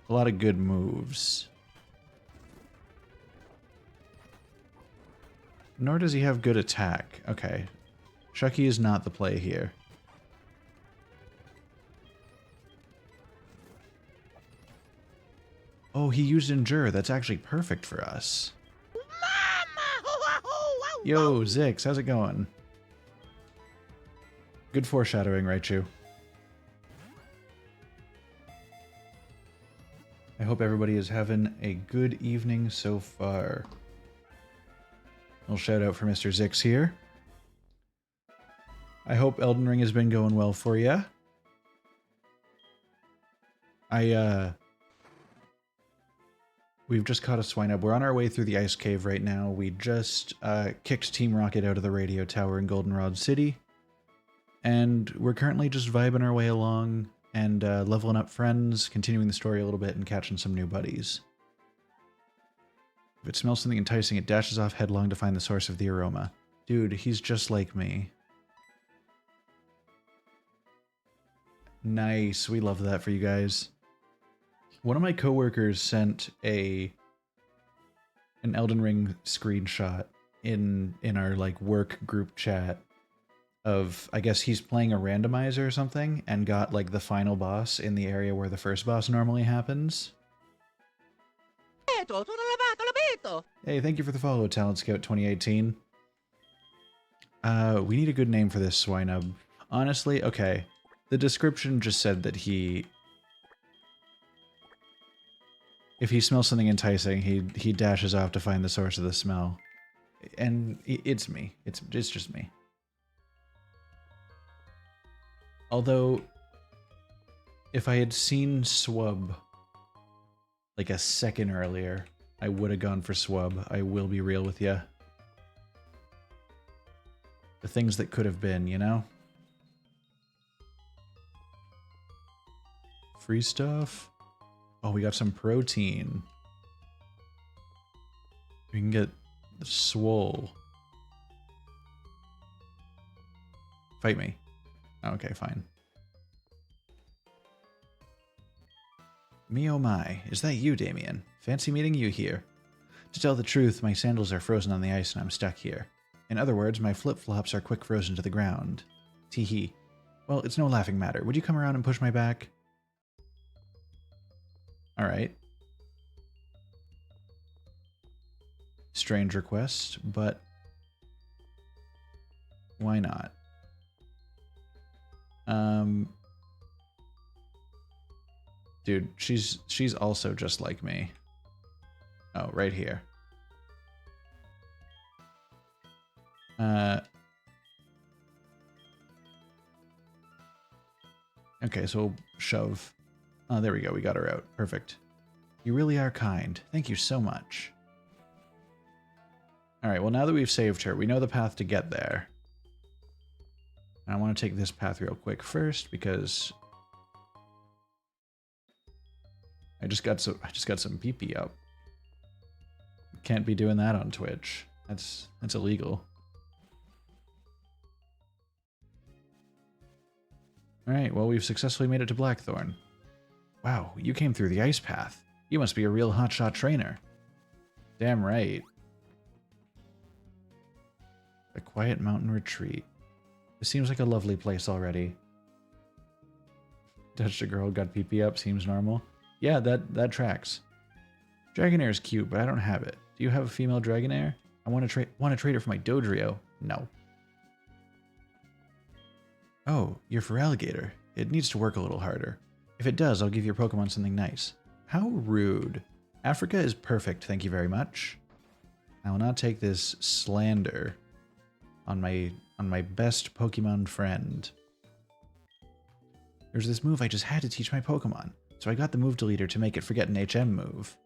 a lot of good moves. Nor does he have good attack. Okay. Shucky is not the play here. Oh, he used Endure. That's actually perfect for us. Yo, Zix, how's it going? Good foreshadowing, Raichu. I hope everybody is having a good evening so far. A little shout out for Mr. Zix here. I hope Elden Ring has been going well for you. We've just caught a Swinub. We're on our way through the Ice Cave right now. We just kicked Team Rocket out of the radio tower in Goldenrod City. And we're currently just vibing our way along and leveling up friends, continuing the story a little bit, and catching some new buddies. If it smells something enticing, it dashes off headlong to find the source of the aroma. Dude, he's just like me. Nice, we love that for you guys. One of my coworkers sent an Elden Ring screenshot in our like work group chat of, I guess he's playing a randomizer or something and got like the final boss in the area where the first boss normally happens. Hey, thank you for the follow, Talent Scout 2018. We need a good name for this Swinub. Honestly, okay. The description just said that if he smells something enticing, he dashes off to find the source of the smell. And it's me. It's just me. Although, if I had seen Swub like a second earlier, I would have gone for Swub. I will be real with you. The things that could have been, you know? Free stuff. Oh, we got some protein. We can get the swole. Fight me. Okay, fine. Me oh my, is that you, Damien? Fancy meeting you here. To tell the truth, my sandals are frozen on the ice and I'm stuck here. In other words, my flip-flops are quick frozen to the ground. Tee-hee. Well, it's no laughing matter. Would you come around and push my back? Alright. Strange request, but why not? Dude, she's also just like me. Oh, right here. Okay, so we'll shove. Oh, there we go. We got her out. Perfect. You really are kind. Thank you so much. Alright, well now that we've saved her, we know the path to get there. And I want to take this path real quick first because I just got some pee-pee up. Can't be doing that on Twitch. That's illegal. Alright, well we've successfully made it to Blackthorn. Wow, you came through the ice path. You must be a real hotshot trainer. Damn right. A quiet mountain retreat. This seems like a lovely place already. Touched a girl, got pee-pee up, seems normal. Yeah, that tracks. Dragonair is cute, but I don't have it. Do you have a female Dragonair? I want to trade her for my Dodrio. No. Oh, you're for Alligator. It needs to work a little harder. If it does, I'll give your Pokemon something nice. How rude. Africa is perfect, thank you very much. I will not take this slander on my best Pokemon friend. There's this move I just had to teach my Pokemon, so I got the move deleter to make it forget an HM move.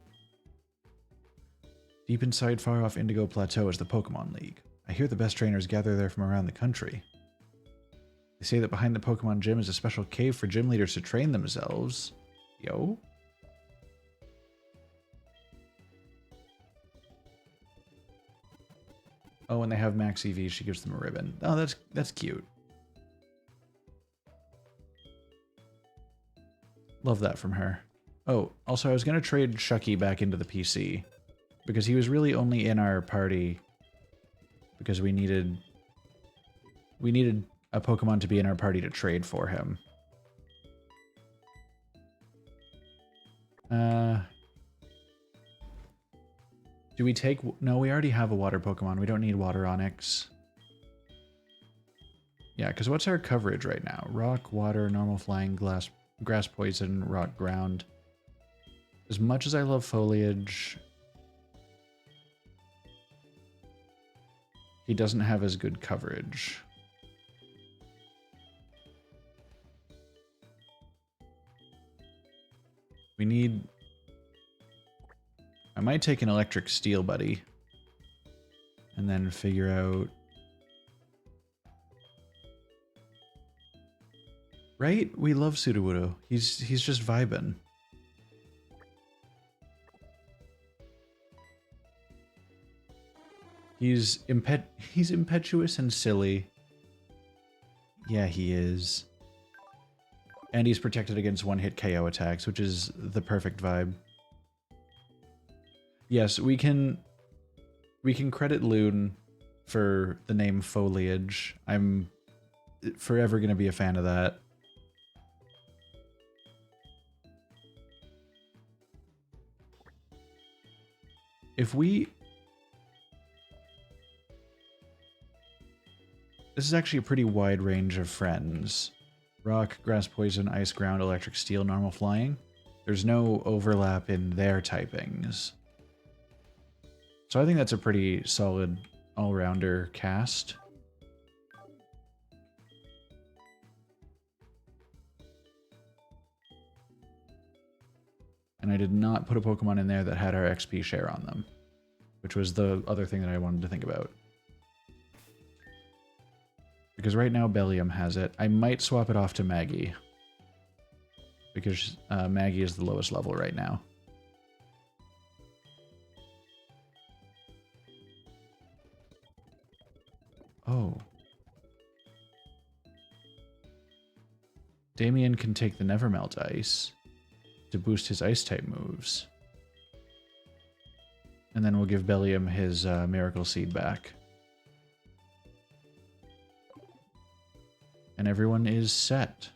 Deep inside far off Indigo Plateau is the Pokemon League. I hear the best trainers gather there from around the country. They say that behind the Pokemon gym is a special cave for gym leaders to train themselves. Yo? Oh, when they have Max EV, she gives them a ribbon. Oh, that's cute. Love that from her. Oh, also I was going to trade Shucky back into the PC. Because he was really only in our party because we needed a Pokemon to be in our party to trade for him. Do we take... No, we already have a water Pokemon. We don't need Water Onix. Yeah, because what's our coverage right now? Rock, water, normal flying, grass poison, rock ground. As much as I love foliage, he doesn't have as good coverage. We need... I might take an electric steel buddy. And then figure out... Right? We love Sudowoodo. He's just vibing. He's impetuous and silly. Yeah, he is. And he's protected against one-hit KO attacks, which is the perfect vibe. Yes, we can credit Loon for the name Foliage. I'm forever going to be a fan of that. If we... This is actually a pretty wide range of friends. Rock, grass poison, ice ground, electric steel, normal flying. There's no overlap in their typings. So I think that's a pretty solid all-rounder cast. And I did not put a Pokemon in there that had our XP share on them, which was the other thing that I wanted to think about. Because right now Bellium has it. I might swap it off to Maggie. Because Maggie is the lowest level right now. Oh. Damien can take the Nevermelt Ice to boost his Ice-type moves. And then we'll give Bellium his Miracle Seed back. And everyone is set.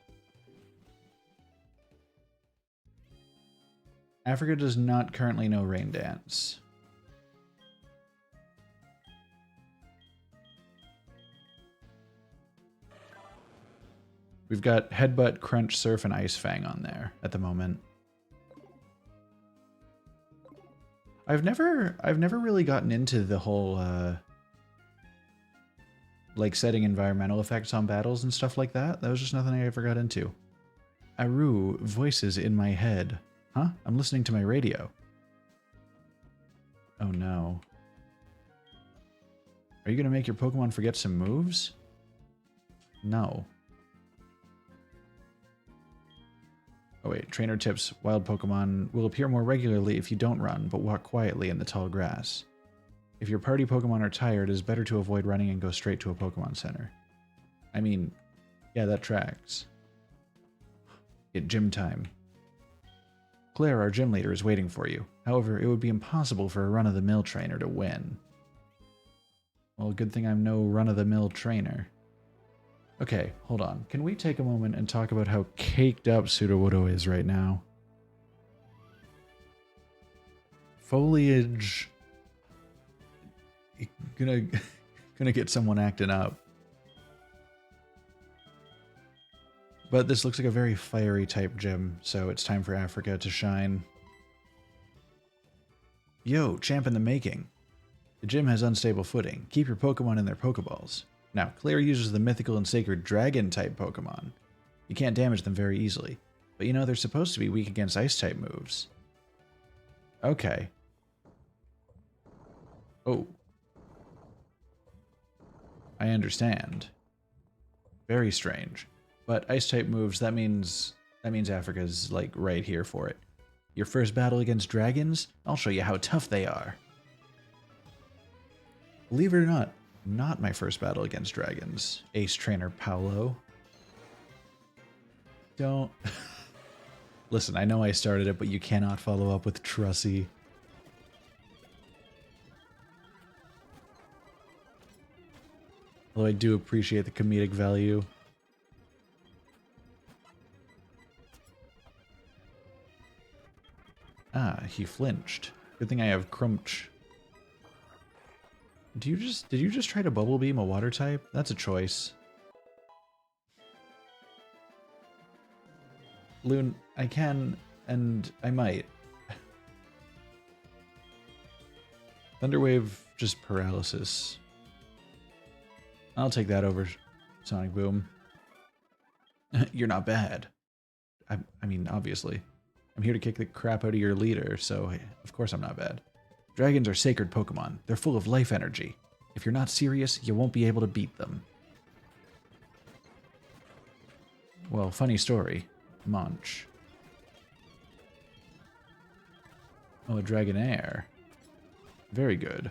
Africa does not currently know Rain Dance. We've got Headbutt, Crunch, Surf, and Ice Fang on there at the moment. I've never really gotten into the whole like setting environmental effects on battles and stuff like that. That was just nothing I ever got into. Aru, voices in my head. Huh? I'm listening to my radio. Oh no. Are you gonna make your Pokemon forget some moves? No. Oh wait, trainer tips. Wild Pokemon will appear more regularly if you don't run, but walk quietly in the tall grass. If your party Pokemon are tired, it is better to avoid running and go straight to a Pokemon Center. I mean, yeah, that tracks. It's gym time. Claire, our gym leader, is waiting for you. However, it would be impossible for a run-of-the-mill trainer to win. Well, good thing I'm no run-of-the-mill trainer. Okay, hold on. Can we take a moment and talk about how caked up Sudowoodo is right now? Foliage... Gonna get someone acting up. But this looks like a very fiery type gym, so it's time for Africa to shine. Yo, champ in the making. The gym has unstable footing. Keep your Pokemon in their Pokeballs. Now, Claire uses the mythical and sacred Dragon-type Pokemon. You can't damage them very easily. But you know, they're supposed to be weak against Ice-type moves. Okay. Oh. I understand. Very strange. But Ice-type moves, that means Africa's, like, right here for it. Your first battle against dragons? I'll show you how tough they are. Believe it or not my first battle against dragons. Ace Trainer Paolo. Don't... Listen, I know I started it, but you cannot follow up with Trussie. Although I do appreciate the comedic value. Ah, he flinched. Good thing I have Crunch. Did you just try to Bubble Beam a water type? That's a choice. Loon, I can, and I might. Thunderwave, just paralysis. I'll take that over Sonic Boom. You're not bad. I mean, obviously. I'm here to kick the crap out of your leader, so of course I'm not bad. Dragons are sacred Pokemon. They're full of life energy. If you're not serious, you won't be able to beat them. Well, funny story. Munch. Oh, a Dragonair. Very good.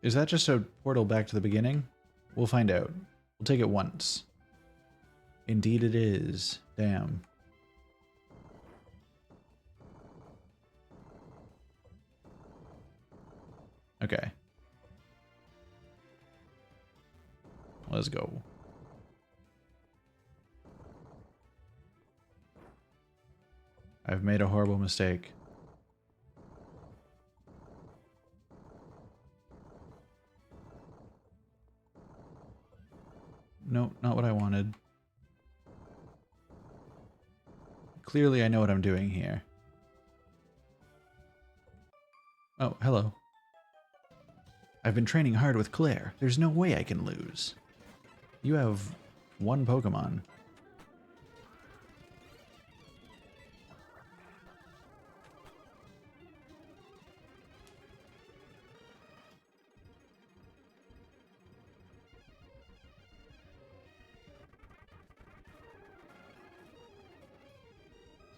Is that just a portal back to the beginning? We'll find out. We'll take it once. Indeed it is. Damn. Okay. Let's go. I've made a horrible mistake. No, not what I wanted. Clearly I know what I'm doing here. Oh, hello. I've been training hard with Claire. There's no way I can lose. You have one Pokemon.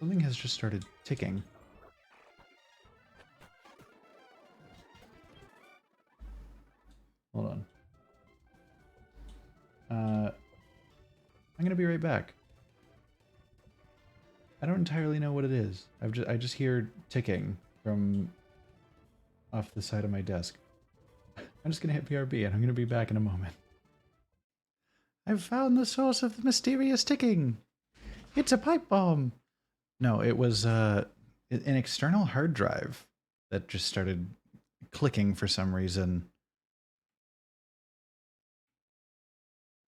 Something has just started ticking. Hold on. I'm gonna be right back. I don't entirely know what it is. I just hear ticking from off the side of my desk. I'm just gonna hit PRB and I'm gonna be back in a moment. I've found the source of the mysterious ticking. It's a pipe bomb. No, it was an external hard drive that just started clicking for some reason.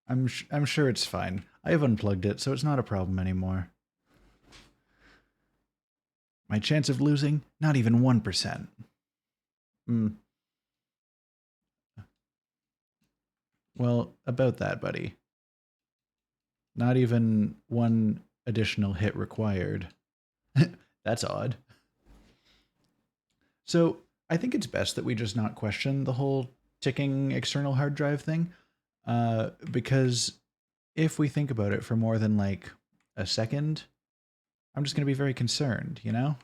I'm sure it's fine. I have unplugged it, so it's not a problem anymore. My chance of losing? Not even 1%. Well, about that, buddy. Not even one additional hit required. That's odd. So, I think it's best that we just not question the whole ticking external hard drive thing. Because if we think about it for more than like a second, I'm just going to be very concerned, you know?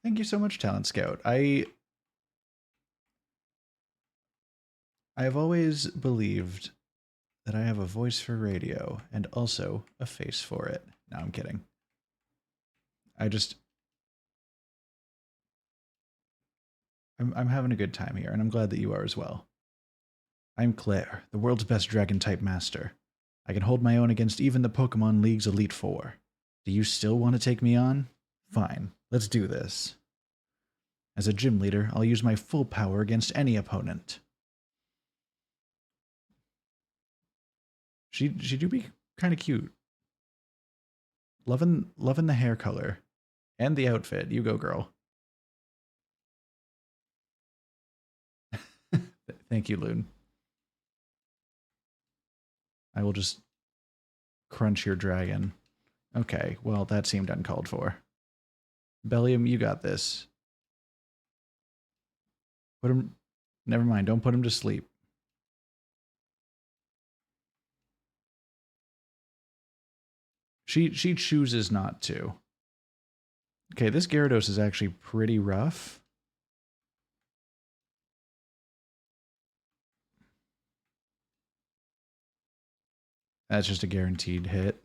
Thank you so much, Talent Scout. I've always believed that I have a voice for radio and also a face for it. No, I'm kidding. I'm having a good time here, and I'm glad that you are as well. I'm Claire, the world's best Dragon-type master. I can hold my own against even the Pokemon League's Elite Four. Do you still want to take me on? Fine, let's do this. As a gym leader, I'll use my full power against any opponent. She do be kind of cute. Loving the hair color and the outfit. You go, girl. Thank you, Loon. I will just crunch your dragon. Okay, well, that seemed uncalled for. Bellium, you got this. Put him... Never mind, don't put him to sleep. She chooses not to. Okay, this Gyarados is actually pretty rough. That's just a guaranteed hit.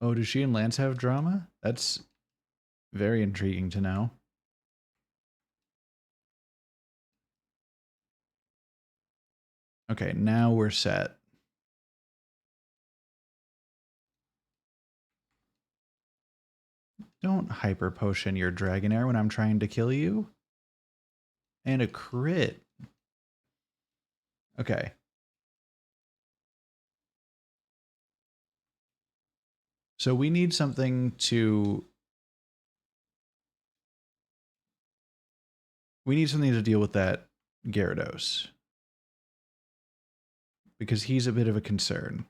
Oh, does she and Lance have drama? That's very intriguing to know. Okay, now we're set. Don't hyper potion your Dragonair when I'm trying to kill you. And a crit. Okay. So we need something to... We need something to deal with that Gyarados. Because he's a bit of a concern.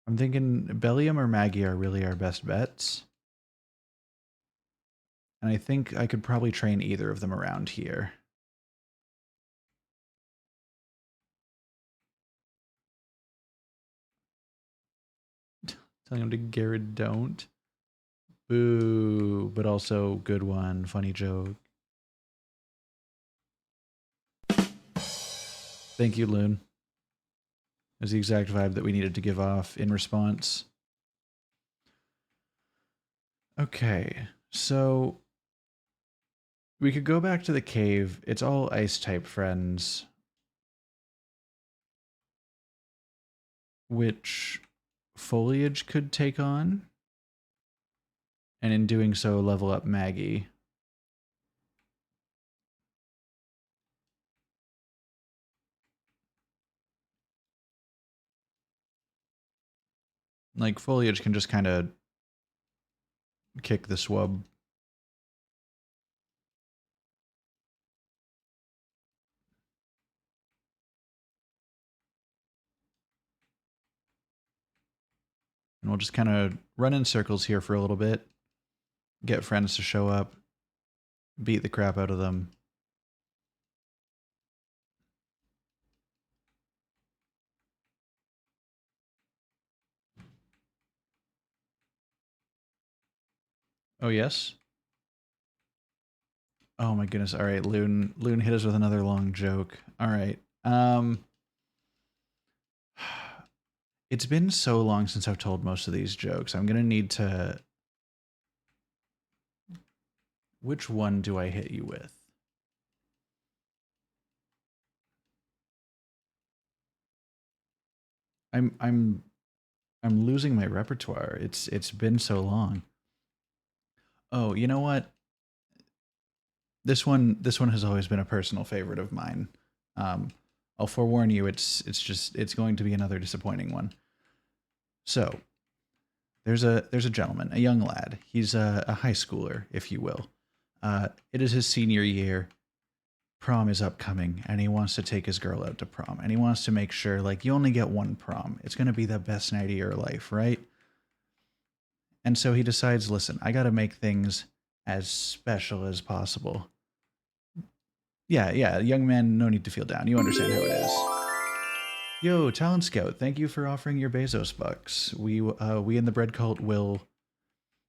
I'm thinking Bellium or Maggie are really our best bets. And I think I could probably train either of them around here. Telling him to Garrett don't. Boo, but also good one, funny joke. Thank you, Loon. It was the exact vibe that we needed to give off in response. Okay, so we could go back to the cave. It's all ice type friends. Which Foliage could take on. And in doing so, level up Maggie. Like, Foliage can just kind of kick the swab. And we'll just kind of run in circles here for a little bit. Get friends to show up. Beat the crap out of them. Oh, yes? Oh my goodness. All right, Loon hit us with another long joke. All right. It's been so long since I've told most of these jokes. I'm going to need to... Which one do I hit you with? I'm losing my repertoire. It's been so long. Oh, you know what? This one has always been a personal favorite of mine. I'll forewarn you, it's going to be another disappointing one. So, there's a gentleman, a young lad. He's a high schooler, if you will. It is his senior year. Prom is upcoming, and he wants to take his girl out to prom. And he wants to make sure, like, you only get one prom. It's going to be the best night of your life, right? And so he decides, listen, I got to make things as special as possible. Yeah, young man, no need to feel down. You understand how it is. Yo, Talent Scout, thank you for offering your Bezos bucks. We in the bread cult will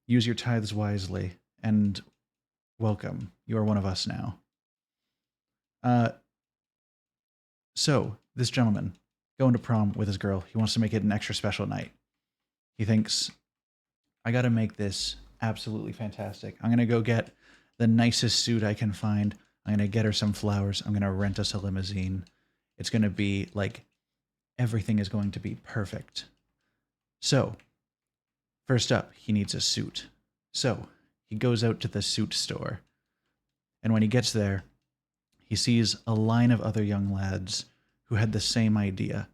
use your tithes wisely, and welcome. You are one of us now. So, this gentleman, going to prom with his girl, he wants to make it an extra special night. He thinks, I gotta make this absolutely fantastic. I'm gonna go get the nicest suit I can find. I'm going to get her some flowers. I'm going to rent us a limousine. It's going to be like everything is going to be perfect. So, first up, he needs a suit. So, he goes out to the suit store. And when he gets there, he sees a line of other young lads who had the same idea.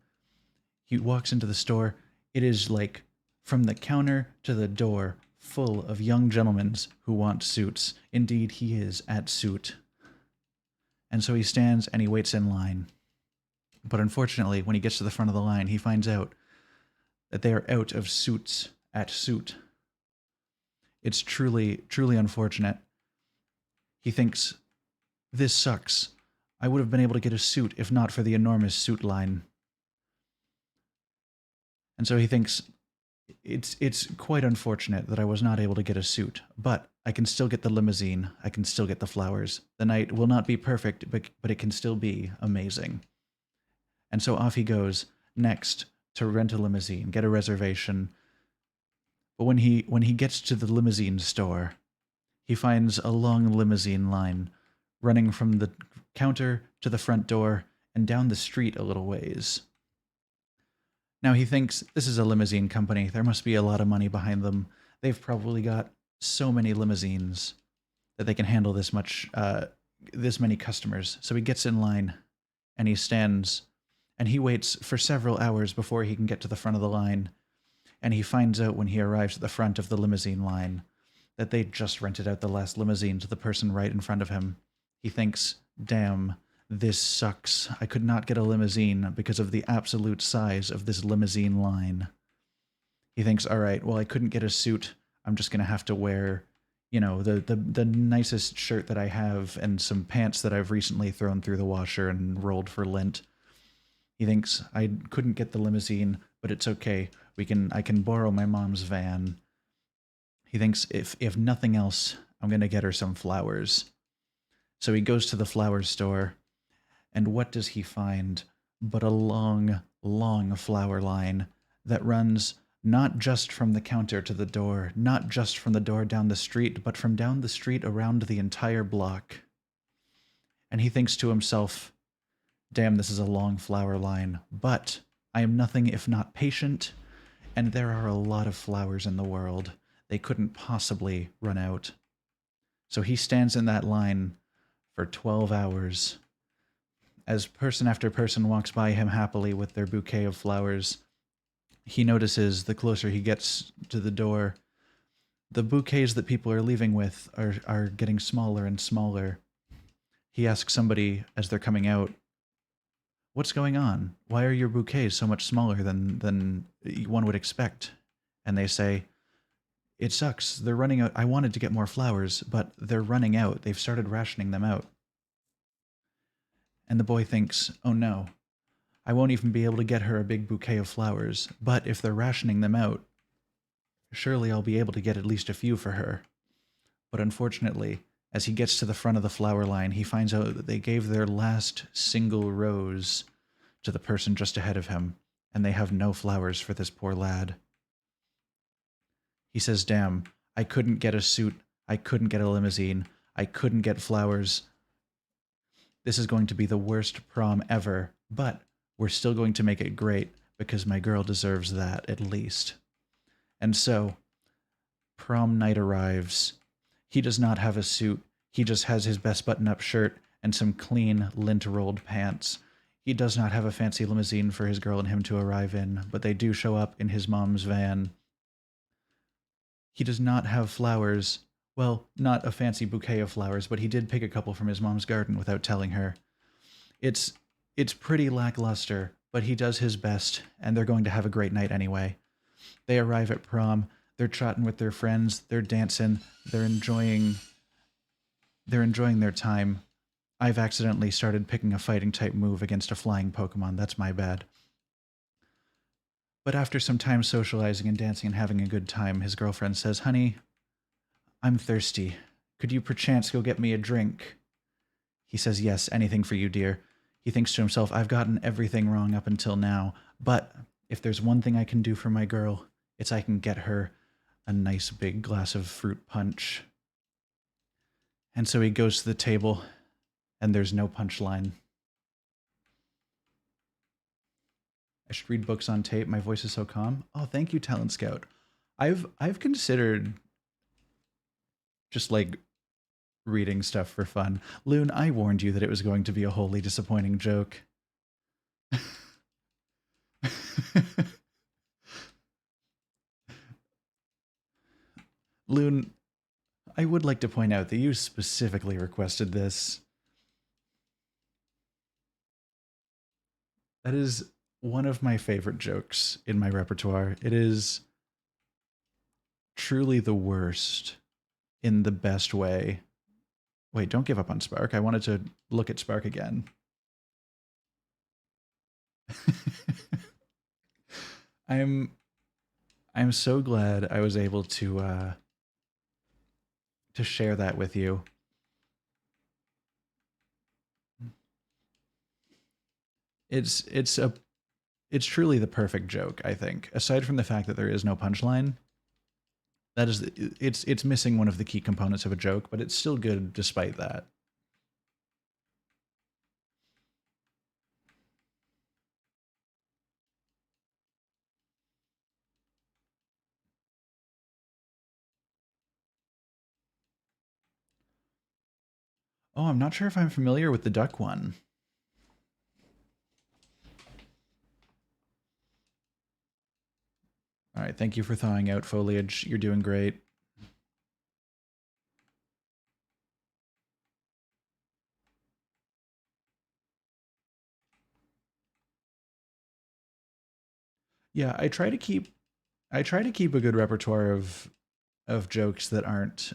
He walks into the store. It is like from the counter to the door, full of young gentlemen who want suits. Indeed, he is at suit. And so he stands and he waits in line. But unfortunately, when he gets to the front of the line, he finds out that they are out of suits at suit. It's truly, truly unfortunate. He thinks, this sucks. I would have been able to get a suit if not for the enormous suit line. And so he thinks, it's quite unfortunate that I was not able to get a suit, but I can still get the limousine. I can still get the flowers. The night will not be perfect, but it can still be amazing. And so off he goes next to rent a limousine, get a reservation. But when he gets to the limousine store, he finds a long limousine line running from the counter to the front door and down the street a little ways. Now he thinks, this is a limousine company. There must be a lot of money behind them. They've probably got so many limousines that they can handle this many customers. So he gets in line and he stands and he waits for several hours before he can get to the front of the line. And he finds out when he arrives at the front of the limousine line that they just rented out the last limousine to the person right in front of him. He thinks, damn, this sucks. I could not get a limousine because of the absolute size of this limousine line. He thinks, all right, well, I couldn't get a suit. I'm just going to have to wear, the nicest shirt that I have and some pants that I've recently thrown through the washer and rolled for lint. He thinks, I couldn't get the limousine, but it's okay. I can borrow my mom's van. He thinks, if nothing else, I'm going to get her some flowers. So he goes to the flower store. And what does he find but a long, long flower line that runs not just from the counter to the door, not just from the door down the street, but from down the street around the entire block. And he thinks to himself, damn, this is a long flower line, but I am nothing if not patient, and there are a lot of flowers in the world. They couldn't possibly run out. So he stands in that line for 12 hours. As person after person walks by him happily with their bouquet of flowers, he notices the closer he gets to the door, the bouquets that people are leaving with are getting smaller and smaller. He asks somebody as they're coming out, what's going on? Why are your bouquets so much smaller than one would expect? And they say, it sucks. They're running out. I wanted to get more flowers, but they're running out. They've started rationing them out. And the boy thinks, oh no, I won't even be able to get her a big bouquet of flowers, but if they're rationing them out, surely I'll be able to get at least a few for her. But unfortunately, as he gets to the front of the flower line, he finds out that they gave their last single rose to the person just ahead of him, and they have no flowers for this poor lad. He says, damn, I couldn't get a suit, I couldn't get a limousine, I couldn't get flowers. This is going to be the worst prom ever, but we're still going to make it great because my girl deserves that at least. And so, prom night arrives. He does not have a suit. He just has his best button-up shirt and some clean lint-rolled pants. He does not have a fancy limousine for his girl and him to arrive in, but they do show up in his mom's van. He does not have flowers. Well, not a fancy bouquet of flowers, but he did pick a couple from his mom's garden without telling her. It's pretty lackluster, but he does his best, and they're going to have a great night anyway. They arrive at prom, they're chatting with their friends, they're dancing, they're enjoying their time. I've accidentally started picking a fighting type move against a flying Pokemon, that's my bad. But after some time socializing and dancing and having a good time, his girlfriend says, honey, I'm thirsty. Could you perchance go get me a drink? He says, yes, anything for you, dear. He thinks to himself, I've gotten everything wrong up until now, but if there's one thing I can do for my girl, it's I can get her a nice big glass of fruit punch. And so he goes to the table, and there's no punchline. I should read books on tape. My voice is so calm. Oh, thank you, Talent Scout. I've considered just like reading stuff for fun. Loon, I warned you that it was going to be a wholly disappointing joke. Loon, I would like to point out that you specifically requested this. That is one of my favorite jokes in my repertoire. It is truly the worst in the best way. Wait, don't give up on Spark. I wanted to look at Spark again. I'm so glad I was able to share that with you. It's truly the perfect joke, I think. Aside from the fact that there is no punchline, that is it's missing one of the key components of a joke, but it's still good despite that. Oh, I'm not sure if I'm familiar with the duck one. All right, thank you for thawing out foliage. You're doing great. Yeah, I try to keep a good repertoire of jokes that aren't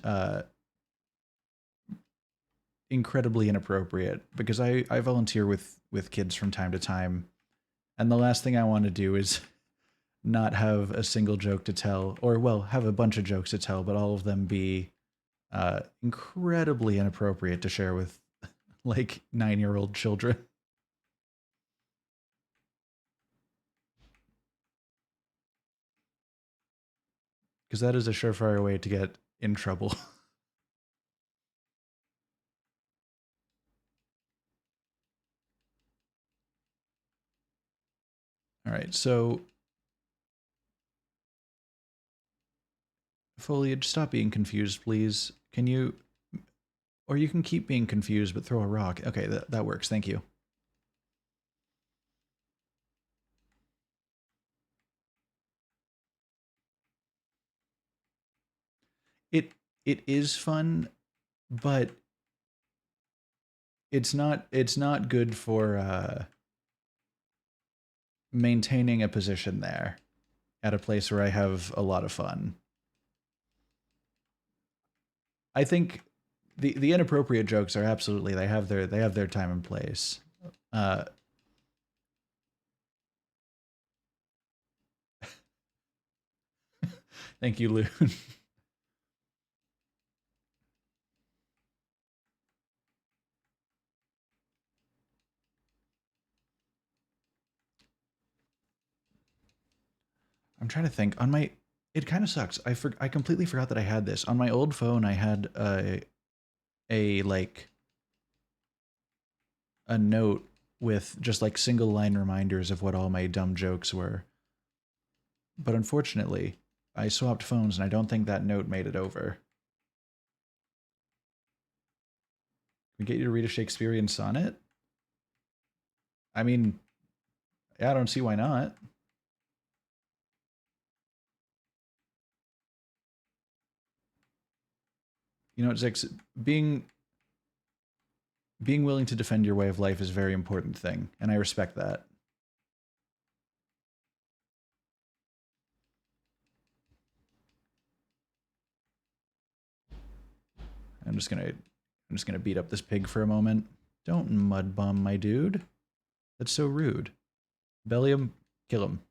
incredibly inappropriate because I volunteer with kids from time to time, and the last thing I want to do is not have a single joke to tell, or well, have a bunch of jokes to tell, but all of them be incredibly inappropriate to share with like 9-year-old children. Because that is a surefire way to get in trouble. All right, so Foliage, stop being confused, please. Can you, or you can keep being confused, but throw a rock. Okay, that works. Thank you. It it is fun, but it's not good for maintaining a position there at a place where I have a lot of fun. I think the inappropriate jokes are absolutely they have their time and place. Uh, thank you, Loon. I'm trying to think on my. It kind of sucks. I completely forgot that I had this on my old phone. I had a like a note with just like single line reminders of what all my dumb jokes were. But unfortunately, I swapped phones and I don't think that note made it over. Can we get you to read a Shakespearean sonnet? I mean, yeah, I don't see why not. You know, Zix, being being willing to defend your way of life is a very important thing, and I respect that. I'm just gonna beat up this pig for a moment. Don't mud bomb my dude. That's so rude. Bellium, kill him.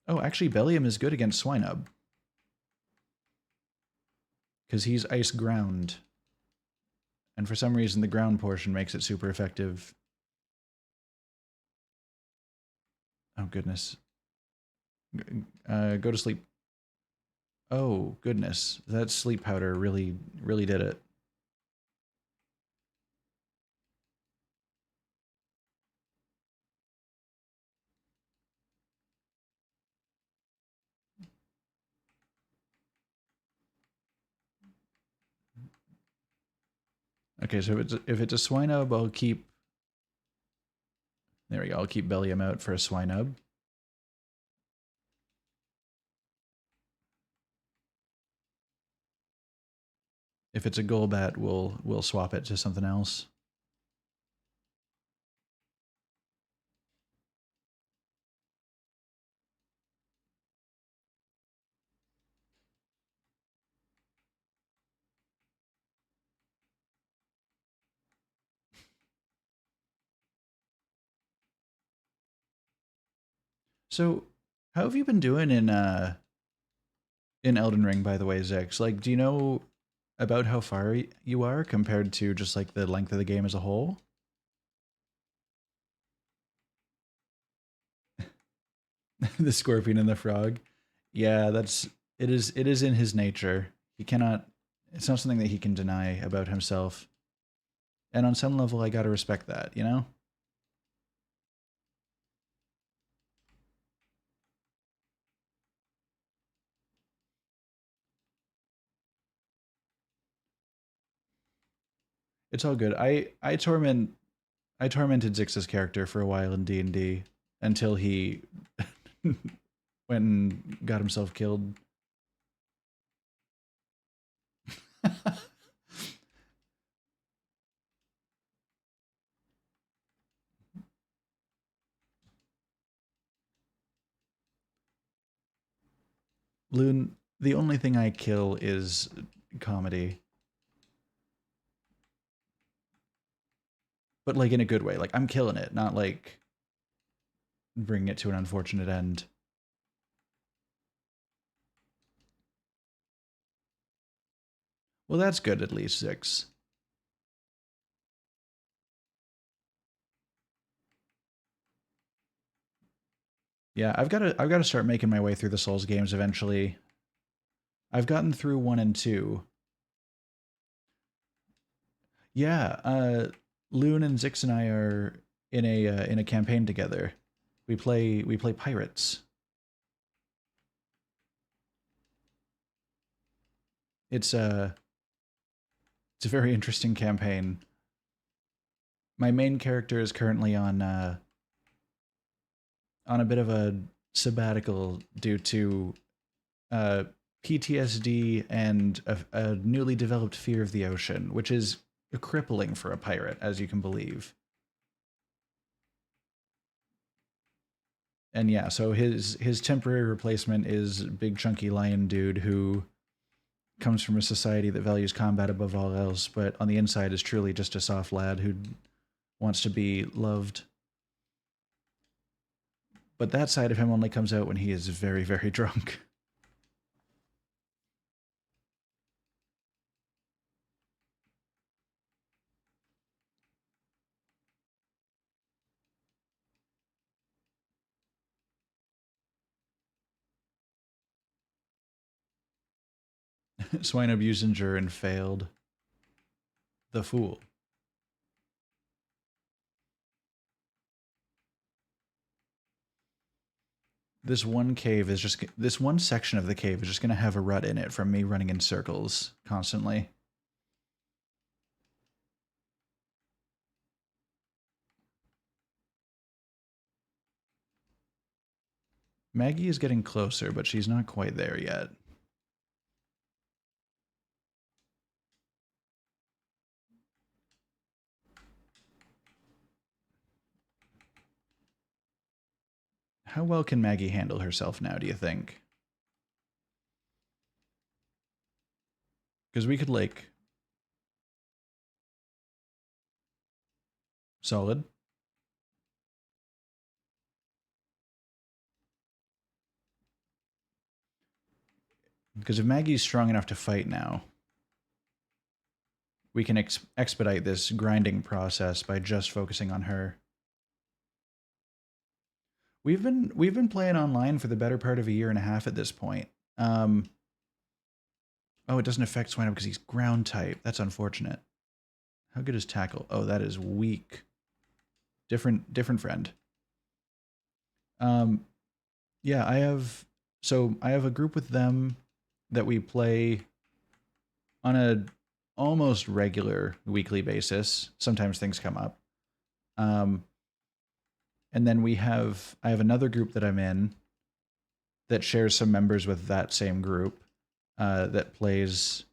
Oh, actually, Bellium is good against Swinub because he's ice ground, and for some reason the ground portion makes it super effective. Oh goodness. Go to sleep. Oh, goodness. That sleep powder really did it. Okay, so if it's a Swinub, I'll keep... There we go. I'll keep Bellium out for a Swinub. If it's a Golbat, we'll swap it to something else. So, how have you been doing in Elden Ring, by the way, Zix? Like, do you know about how far you are compared to just like the length of the game as a whole? The scorpion and the frog. Yeah, it is in his nature. He cannot it's not something that he can deny about himself. And on some level I gotta respect that, you know? It's all good. I tormented Zix's character for a while in D&D until he went and got himself killed. Loon, the only thing I kill is comedy, but like in a good way. Like I'm killing it, not like bringing it to an unfortunate end. Well, that's good at least, Zix. Yeah, I've got to start making my way through the Souls games eventually. I've gotten through 1 and 2. Yeah, Loon and Zix and I are in a campaign together. We play pirates. It's a it's a very interesting campaign. My main character is currently on a bit of a sabbatical due to uh, PTSD and a newly developed fear of the ocean, which is crippling for a pirate, as you can believe. And yeah, so his temporary replacement is big chunky lion dude who comes from a society that values combat above all else, but on the inside is truly just a soft lad who wants to be loved. But that side of him only comes out when he is very, very drunk. Swine Abusinger and failed. The fool. This one section of the cave is just going to have a rut in it from me running in circles constantly. Maggie is getting closer, but she's not quite there yet. How well can Maggie handle herself now, do you think? Because we could, like, solid. Because if Maggie's strong enough to fight now, we can expedite this grinding process by just focusing on her. We've been playing online for the better part of a year and a half at this point. Oh, it doesn't affect Swinub because he's ground type. That's unfortunate. How good is Tackle? Oh, that is weak. Different friend. Um, yeah, I have a group with them that we play on a almost regular weekly basis. Sometimes things come up. Um, and then I have another group that I'm in that shares some members with that same group that plays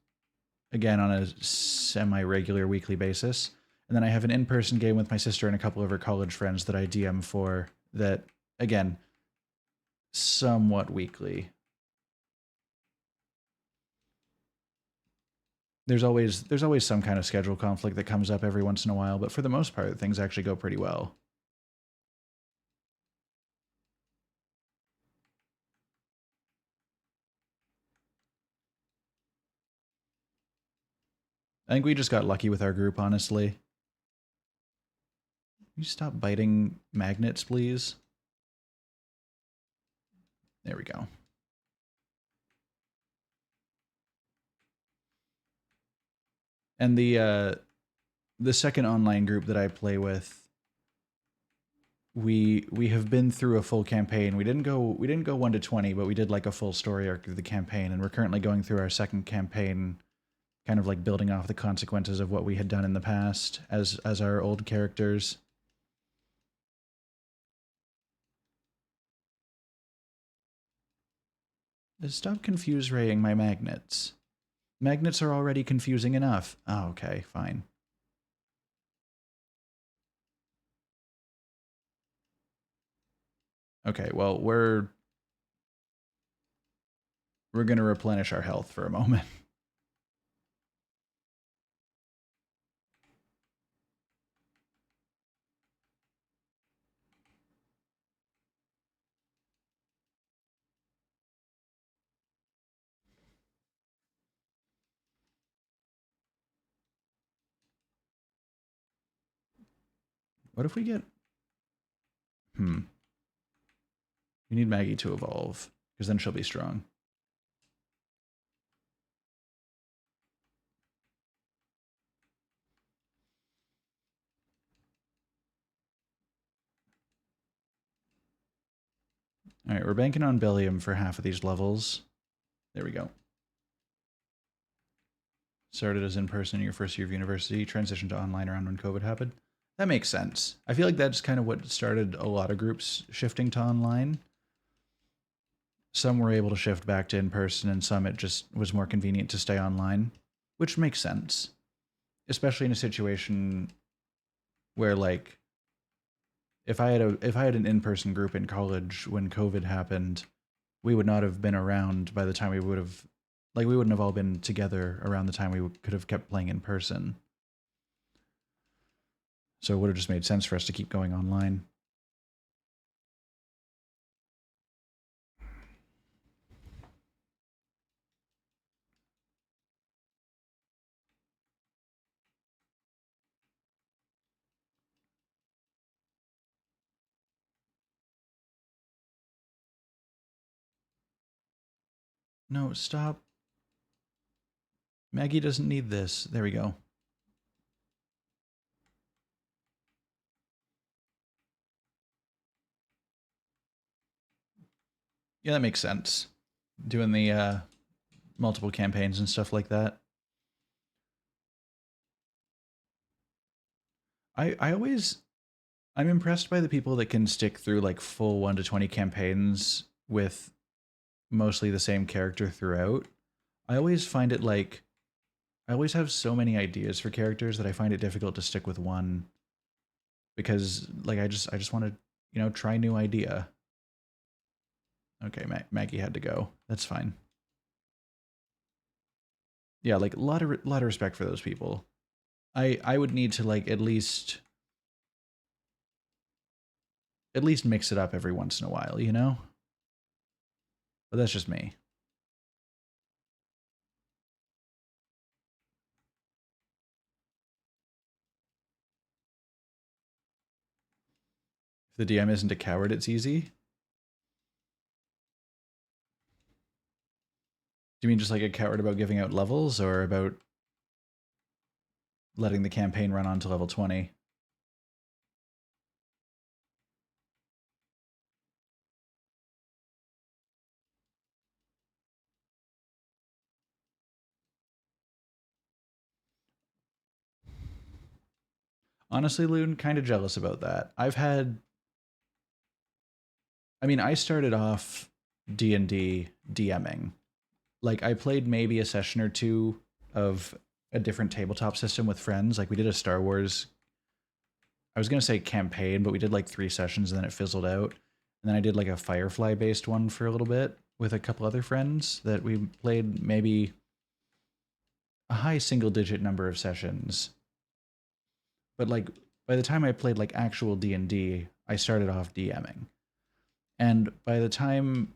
again on a semi-regular weekly basis. And then I have an in-person game with my sister and a couple of her college friends that I DM for that again somewhat weekly. There's always some kind of schedule conflict that comes up every once in a while, but for the most part things actually go pretty well. I think we just got lucky with our group, honestly. Can you stop biting magnets, please? There we go. And the second online group that I play with, we have been through a full campaign. We didn't go 1 to 20, but we did like a full story arc of the campaign, and we're currently going through our second campaign, kind of like building off the consequences of what we had done in the past as our old characters. Stop confuse raying my magnets. Magnets are already confusing enough. Oh, okay, fine. Okay, well, we're going to replenish our health for a moment. What if we get... We need Maggie to evolve, because then she'll be strong. Alright, we're banking on Bellium for half of these levels. There we go. Started as in-person in your first year of university, transitioned to online around when COVID happened. That makes sense. I feel like that's kind of what started a lot of groups shifting to online. Some were able to shift back to in-person, and some it just was more convenient to stay online, which makes sense. Especially in a situation where, like, if I had an in-person group in college when COVID happened, we would not have been around by the time we wouldn't have all been together around the time we could have kept playing in person. So it would have just made sense for us to keep going online. No, stop. Maggie doesn't need this. There we go. Yeah, that makes sense. Doing the multiple campaigns and stuff like that. I'm impressed by the people that can stick through like full 1 to 20 campaigns with mostly the same character throughout. I always find it like I always have so many ideas for characters that I find it difficult to stick with one because like I just want to, try new idea. Okay, Maggie had to go. That's fine. Yeah, like a lot of respect for those people. I would need to like at least mix it up every once in a while, you know? But that's just me. If the DM isn't a coward, it's easy. Do you mean just like a coward about giving out levels, or about letting the campaign run on to level 20? Honestly, Loon, kind of jealous about that. I mean, I started off D&D DMing. Like, I played maybe a session or two of a different tabletop system with friends. Like, we did a Star Wars, I was going to say campaign, but we did like 3 sessions and then it fizzled out. And then I did like a Firefly based one for a little bit with a couple other friends that we played maybe a high single digit number of sessions. But like by the time I played like actual D&D, I started off DMing. And by the time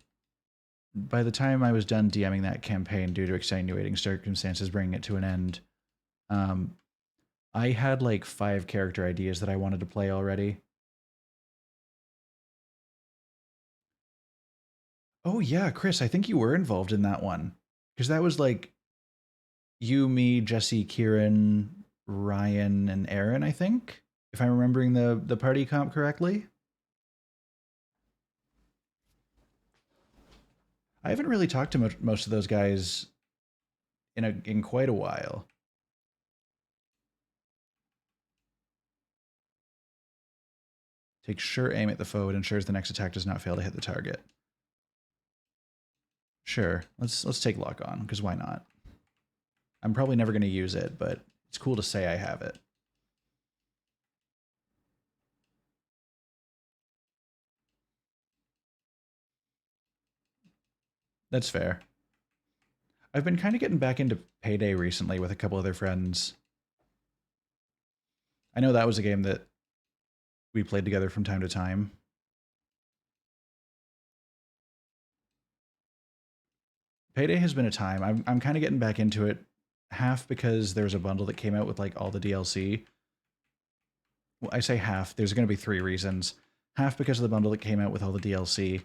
I was done DMing that campaign due to extenuating circumstances bringing it to an end, um, I had like 5 character ideas that I wanted to play already. Oh yeah, Chris, I think you were involved in that one. Because that was like you, me, Jesse, Kieran, Ryan, and Aaron, I think. If I'm remembering the party comp correctly. I haven't really talked to most of those guys in quite a while. Take sure aim at the foe. It ensures the next attack does not fail to hit the target. Sure, let's take lock on, because why not? I'm probably never going to use it, but it's cool to say I have it. That's fair. I've been kind of getting back into Payday recently with a couple other friends. I know that was a game that we played together from time to time. Payday has been a time. I'm kind of getting back into it, half because there's a bundle that came out with like all the DLC. Well, I say half. There's going to be 3 reasons. Half because of the bundle that came out with all the DLC.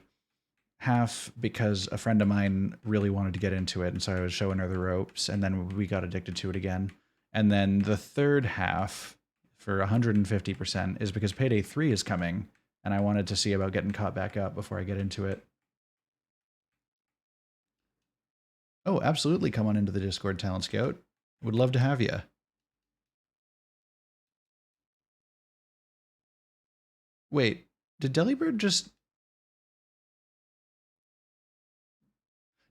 Half because a friend of mine really wanted to get into it, and so I was showing her the ropes, and then we got addicted to it again. And then the third half, for 150%, is because Payday 3 is coming, and I wanted to see about getting caught back up before I get into it. Oh, absolutely. Come on into the Discord, Talent Scout. Would love to have you. Wait, did Delibird just...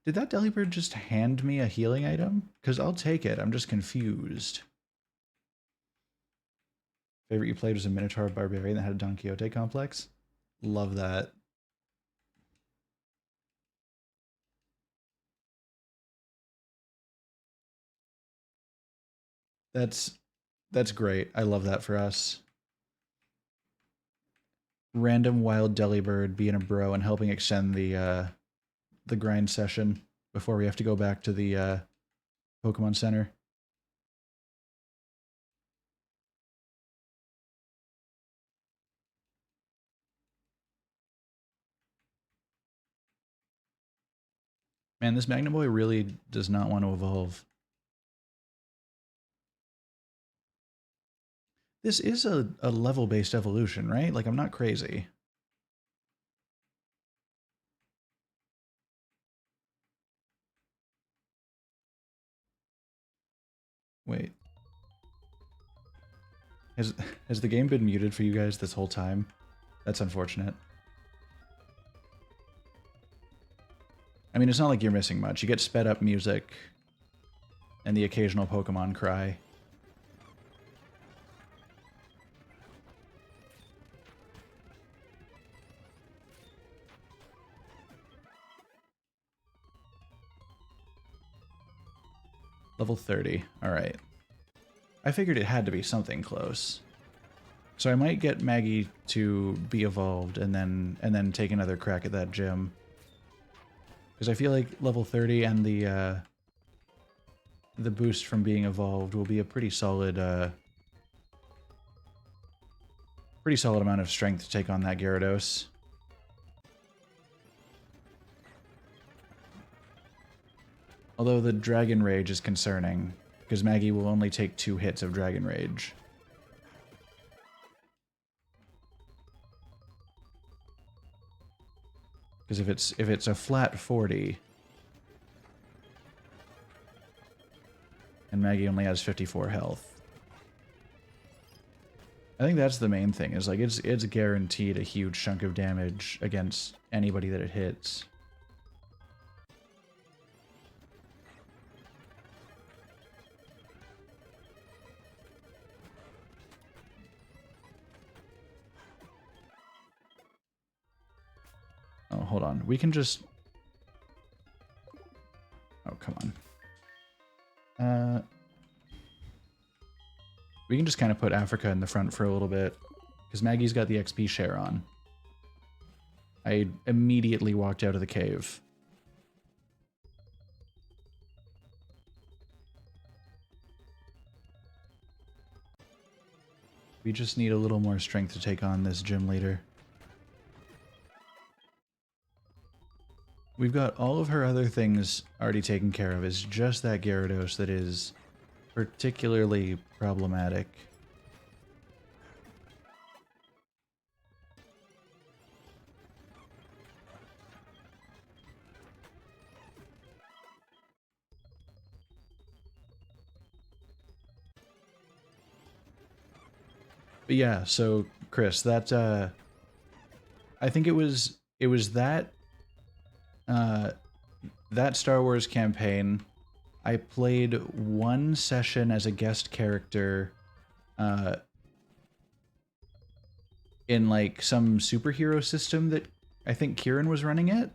Did that Delibird just hand me a healing item? Because I'll take it. I'm just confused. Favorite you played was a Minotaur Barbarian that had a Don Quixote complex? Love that. That's that's great. I love that for us. Random wild Delibird being a bro and helping extend the grind session before we have to go back to the Pokemon Center. Man, this Magnet Boy really does not want to evolve. This is a level-based evolution, right? Like, I'm not crazy. Wait. Has has the game been muted for you guys this whole time? That's unfortunate. I mean, it's not like you're missing much. You get sped up music and the occasional Pokemon cry. Level 30. Alright. I figured it had to be something close. So I might get Maggie to be evolved and then take another crack at that gym. Because I feel like level 30 and the boost from being evolved will be a pretty solid amount of strength to take on that Gyarados. Although the Dragon Rage is concerning, because Maggie will only take 2 hits of Dragon Rage. Because if it's a flat 40, and Maggie only has 54 health. I think that's the main thing, is like it's guaranteed a huge chunk of damage against anybody that it hits. Oh, hold on. We can just... Oh, come on. We can just kind of put Africa in the front for a little bit, because Maggie's got the XP share on. I immediately walked out of the cave. We just need a little more strength to take on this gym leader. We've got all of her other things already taken care of. It's just that Gyarados that is particularly problematic. But yeah, so Chris, that I think it was that that Star Wars campaign. I played 1 session as a guest character in like some superhero system that I think Kieran was running it.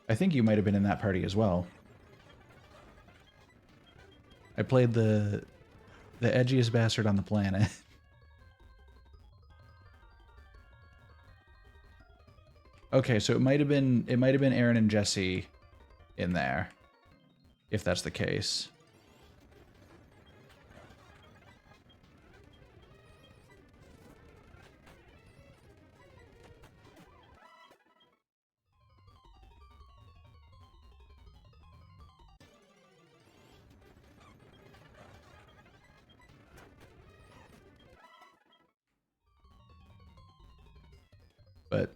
I think you might have been in that party as well. I played the edgiest bastard on the planet. Okay, so it might have been Aaron and Jesse in there, if that's the case. But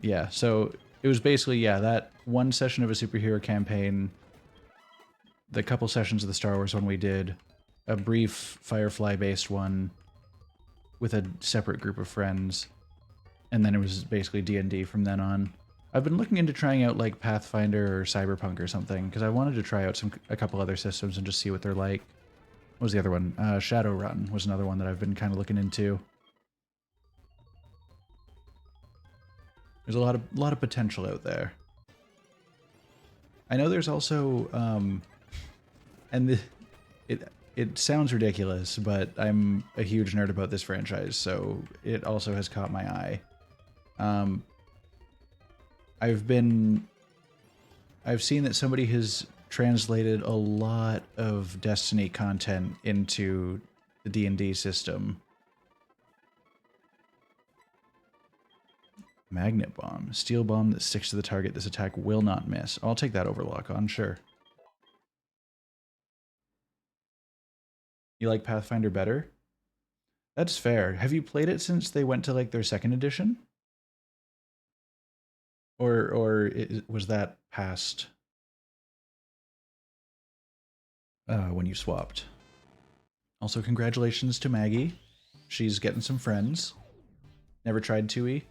yeah, so it was basically, yeah, that 1 session of a superhero campaign, the couple sessions of the Star Wars one we did, a brief Firefly-based one with a separate group of friends, and then it was basically D&D from then on. I've been looking into trying out like Pathfinder or Cyberpunk or something, because I wanted to try out a couple other systems and just see what they're like. What was the other one? Shadowrun was another one that I've been kind of looking into. There's a lot of potential out there. I know there's also, and it sounds ridiculous, but I'm a huge nerd about this franchise, so it also has caught my eye. I've seen that somebody has translated a lot of Destiny content into the D&D system. Magnet Bomb. Steel Bomb that sticks to the target. This attack will not miss. I'll take that over Lock-On, sure. You like Pathfinder better? That's fair. Have you played it since they went to like their 2nd edition? Or was that past when you swapped? Also, congratulations to Maggie. She's getting some friends. Never tried 2E?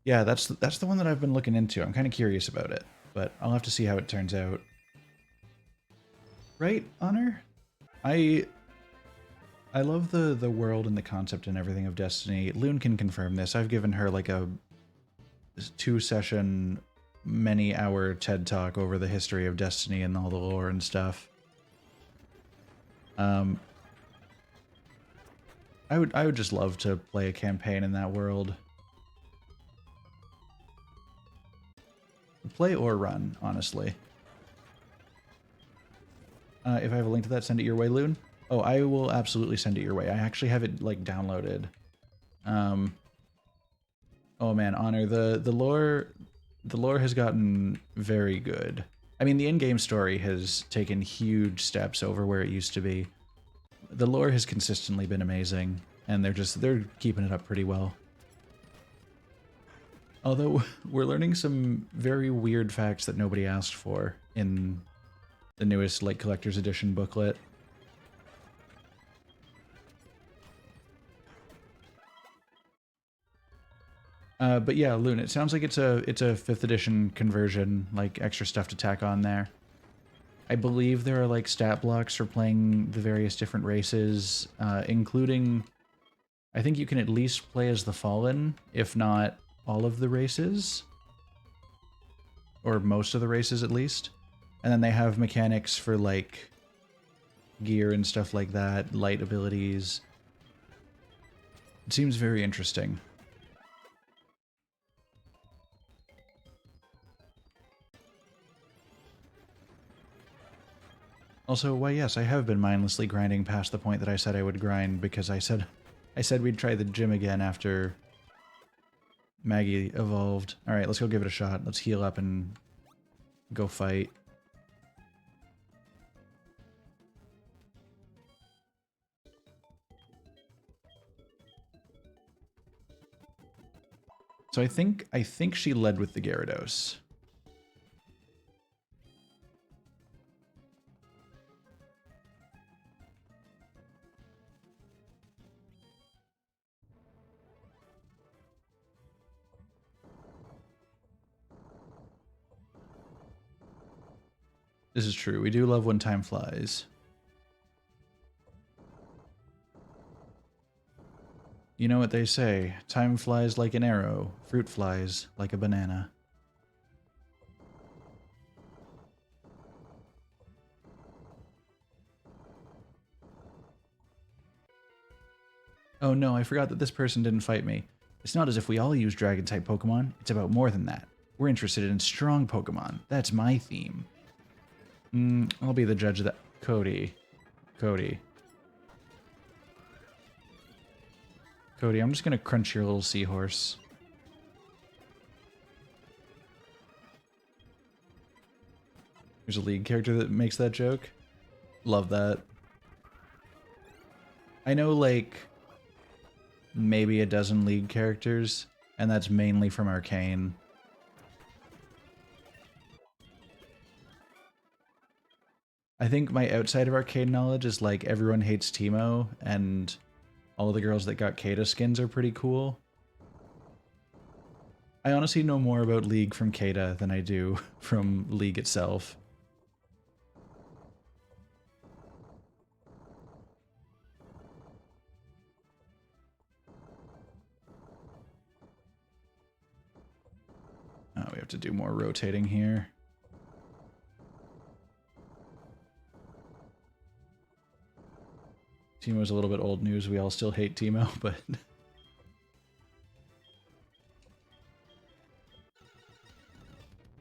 Yeah, that's the one that I've been looking into. I'm kind of curious about it, but I'll have to see how it turns out. Right, Honor? I love the world and the concept and everything of Destiny. Loon can confirm this. I've given her like a 2-session, many-hour TED Talk over the history of Destiny and all the lore and stuff. I would just love to play a campaign in that world. Play or run, honestly. If I have a link to that, send it your way, Loon. Oh, I will absolutely send it your way. I actually have it, like, downloaded. Oh man, Honor, the lore has gotten very good. I mean, the in-game story has taken huge steps over where it used to be. The lore has consistently been amazing, and they're keeping it up pretty well. Although we're learning some very weird facts that nobody asked for in the newest like collector's edition booklet. But yeah, Loon, it sounds like it's a 5th edition conversion, like extra stuff to tack on there. I believe there are like stat blocks for playing the various different races, including I think you can at least play as the Fallen, if not all of the races. Or most of the races at least. And then they have mechanics for like gear and stuff like that, light abilities. It seems very interesting. Also, why yes, I have been mindlessly grinding past the point that I said I would grind because I said we'd try the gym again after Maggie evolved. Alright, let's go give it a shot. Let's heal up and go fight. So I think she led with the Gyarados. This is true. We do love when time flies. You know what they say, time flies like an arrow, fruit flies like a banana. Oh no, I forgot that this person didn't fight me. It's not as if we all use Dragon-type Pokemon, it's about more than that. We're interested in strong Pokemon. That's my theme. I'll be the judge of that. Cody. Cody, I'm just gonna crunch your little seahorse. There's a League character that makes that joke. Love that. I know, like, maybe a dozen League characters, and that's mainly from Arcane. I think my outside of Arcane knowledge is, like, everyone hates Teemo, and all the girls that got Kata skins are pretty cool. I honestly know more about League from Kata than I do from League itself. Oh, we have to do more rotating here. Teemo's a little bit old news. We all still hate Teemo, but...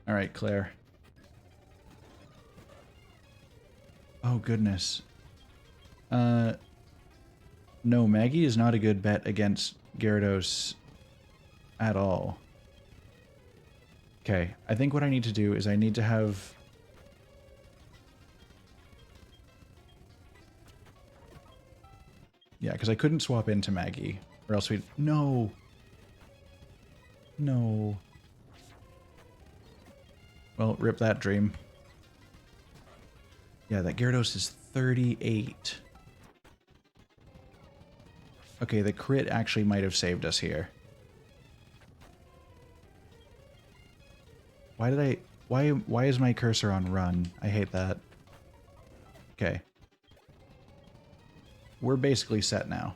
Alright, Claire. Oh, goodness. No, Maggie is not a good bet against Gyarados at all. Okay, I think what I need to do is I need to have... Yeah, because I couldn't swap into Maggie, or else we'd... No! No. Well, rip that dream. Yeah, that Gyarados is 38. Okay, the crit actually might have saved us here. Why did I... Why is my cursor on run? I hate that. Okay. We're basically set now.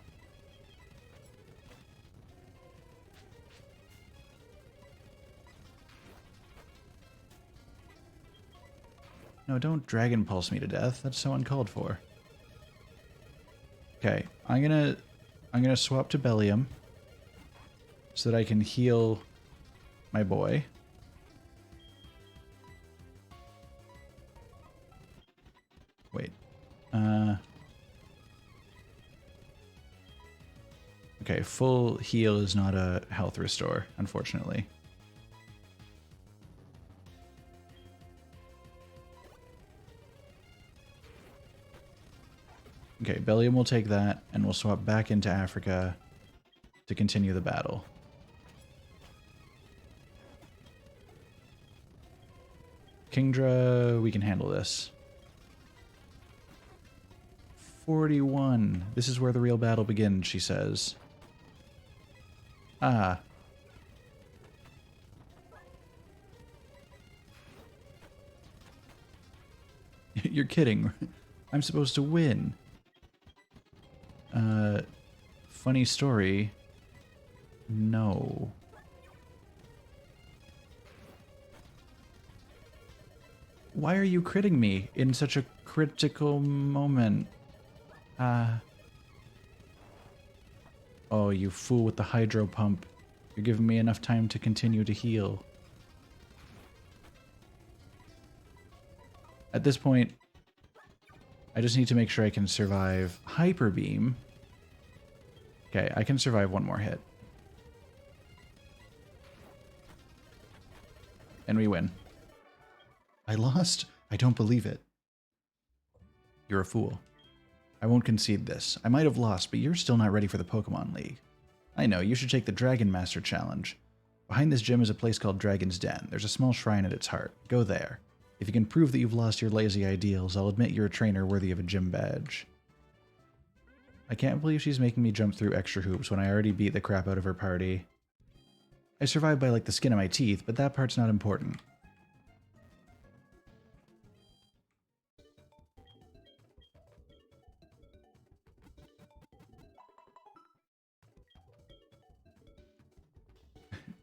No, don't Dragon Pulse me to death. That's so uncalled for. Okay, I'm gonna swap to Bellium so that I can heal my boy. Wait. Okay, full heal is not a health restore, unfortunately. Okay, Bellium will take that, and we'll swap back into Africa to continue the battle. Kingdra, we can handle this. 41. This is where the real battle begins, she says. Ah. You're kidding. I'm supposed to win. Funny story. No. Why are you critting me in such a critical moment? Oh, you fool with the hydro pump. You're giving me enough time to continue to heal. At this point, I just need to make sure I can survive Hyper Beam. Okay, I can survive one more hit. And we win. I lost? I don't believe it. You're a fool. I won't concede this. I might have lost, but you're still not ready for the Pokemon League. I know, you should take the Dragon Master Challenge. Behind this gym is a place called Dragon's Den. There's a small shrine at its heart. Go there. If you can prove that you've lost your lazy ideals, I'll admit you're a trainer worthy of a gym badge. I can't believe she's making me jump through extra hoops when I already beat the crap out of her party. I survived by like the skin of my teeth, but that part's not important.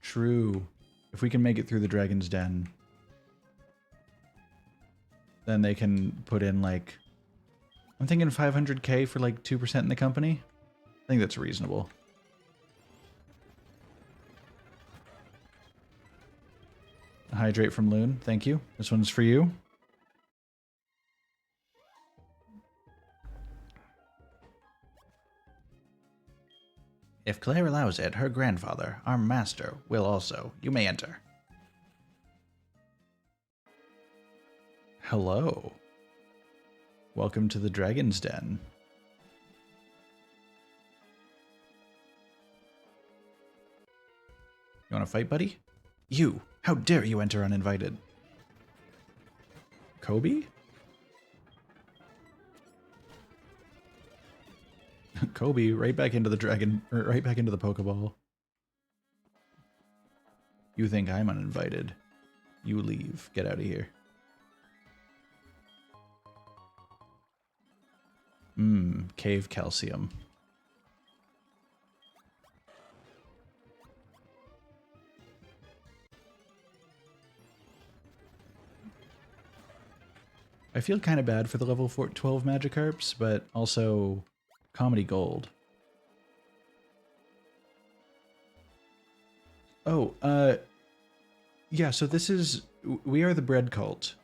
True. If we can make it through the Dragon's Den, then they can put in like... I'm thinking 500k for like 2% in the company. I think that's reasonable. Hydrate from Loon, thank you. This one's for you. If Claire allows it, her grandfather, our master, will also. You may enter. Hello. Welcome to the Dragon's Den. You want to fight, buddy? You! How dare you enter uninvited? Kobe? Kobe, right back into the dragon, or right back into the Pokeball. You think I'm uninvited? You leave. Get out of here. Cave calcium. I feel kind of bad for the level 12 Magikarps, but also comedy gold. Oh, yeah, so this is... We are the bread cult.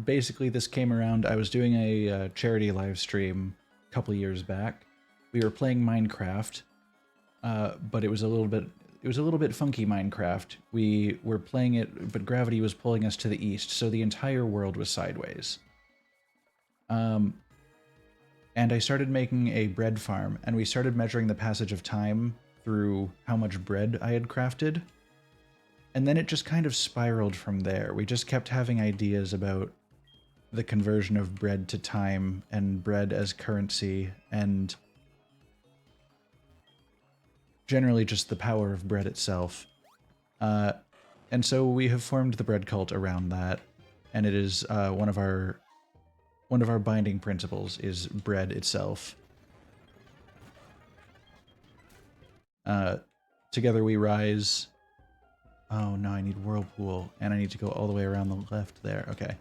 Basically, this came around... I was doing a charity live stream a couple years back. We were playing Minecraft, but it was a little bit funky Minecraft. We were playing it, but gravity was pulling us to the east, so the entire world was sideways. And I started making a bread farm, and we started measuring the passage of time through how much bread I had crafted. And then it just kind of spiraled from there. We just kept having ideas about the conversion of bread to time and bread as currency and generally just the power of bread itself. And so we have formed the bread cult around that, and it is one of our binding principles is bread itself. Together we rise. Oh no, I need Whirlpool, and I need to go all the way around the left there. Okay.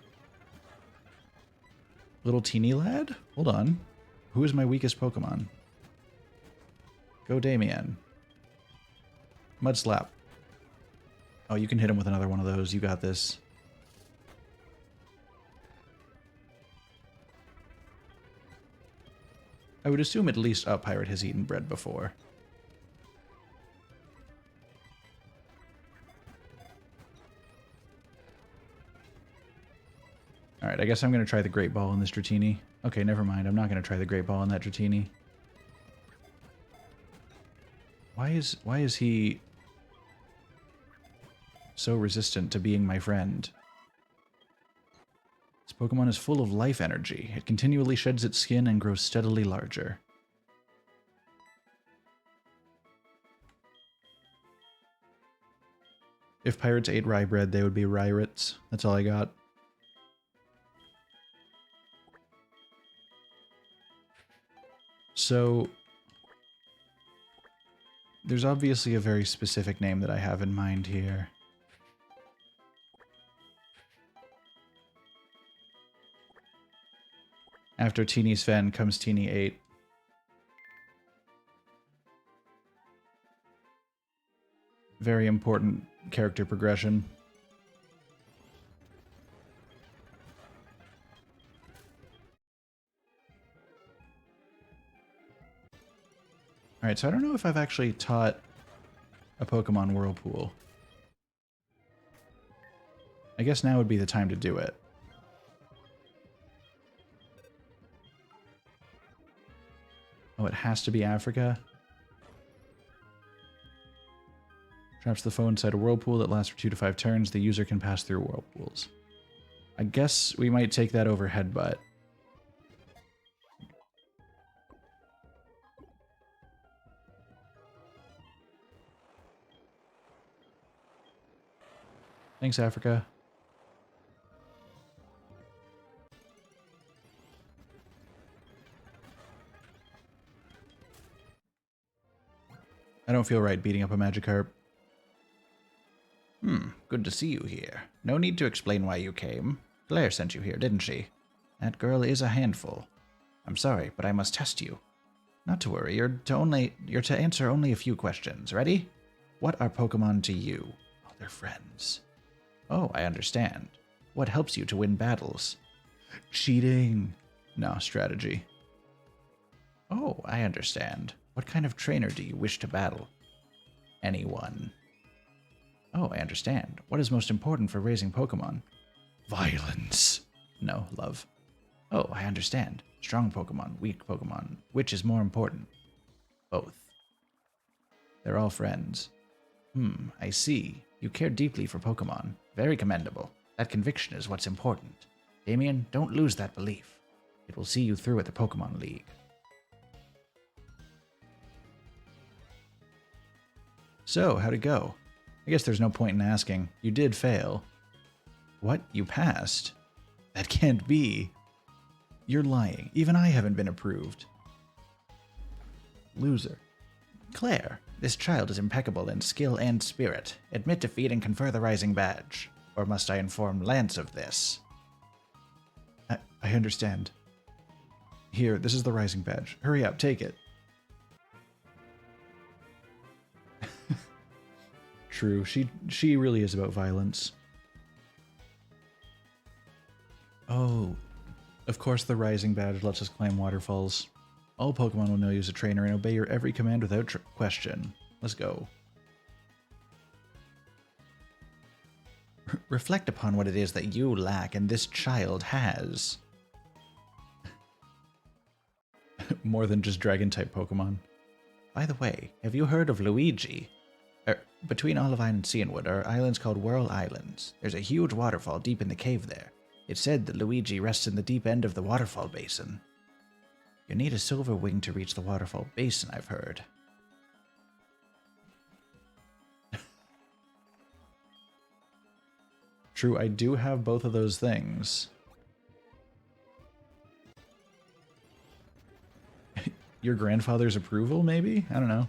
Little teeny lad? Hold on. Who is my weakest Pokemon? Go Damien. Mud Slap. Oh, you can hit him with another one of those. You got this. I would assume at least a pirate has eaten bread before. Alright, I guess I'm going to try the Great Ball in this Dratini. Okay, never mind. I'm not going to try the Great Ball in that Dratini. Why is he so resistant to being my friend? This Pokemon is full of life energy. It continually sheds its skin and grows steadily larger. If pirates ate rye bread, they would be Ryrits. That's all I got. So, there's obviously a very specific name that I have in mind here. After Teeny Sven comes Teeny 8. Very important character progression. Alright, so I don't know if I've actually taught a Pokemon Whirlpool. I guess now would be the time to do it. Oh, it has to be Africa? Traps the foe inside a whirlpool that lasts for 2 to 5 turns. The user can pass through whirlpools. I guess we might take that over Headbutt. Thanks, Africa. I don't feel right beating up a Magikarp. Good to see you here. No need to explain why you came. Claire sent you here, didn't she? That girl is a handful. I'm sorry, but I must test you. Not to worry, you're to answer only a few questions. Ready? What are Pokemon to you? Oh, they're friends. Oh, I understand. What helps you to win battles? Cheating. No, strategy. Oh, I understand. What kind of trainer do you wish to battle? Anyone. Oh, I understand. What is most important for raising Pokemon? Violence. No, love. Oh, I understand. Strong Pokemon, weak Pokemon. Which is more important? Both. They're all friends. I see. You care deeply for Pokemon. Very commendable. That conviction is what's important. Damien, don't lose that belief. It will see you through at the Pokemon League. So, how'd it go? I guess there's no point in asking. You did fail. What? You passed? That can't be. You're lying. Even I haven't been approved. Loser. Claire, this child is impeccable in skill and spirit. Admit defeat and confer the Rising Badge. Or must I inform Lance of this? I understand. Here, this is the Rising Badge. Hurry up, take it. True, she really is about violence. Oh, of course the Rising Badge lets us climb waterfalls. All Pokemon will know you as a trainer and obey your every command without question. Let's go. Reflect upon what it is that you lack and this child has. More than just Dragon-type Pokemon. By the way, have you heard of Luigi? Between Olivine and Cianwood are islands called Whirl Islands. There's a huge waterfall deep in the cave there. It's said that Luigi rests in the deep end of the waterfall basin. You need a silver wing to reach the waterfall basin, I've heard. True, I do have both of those things. Your grandfather's approval, maybe? I don't know.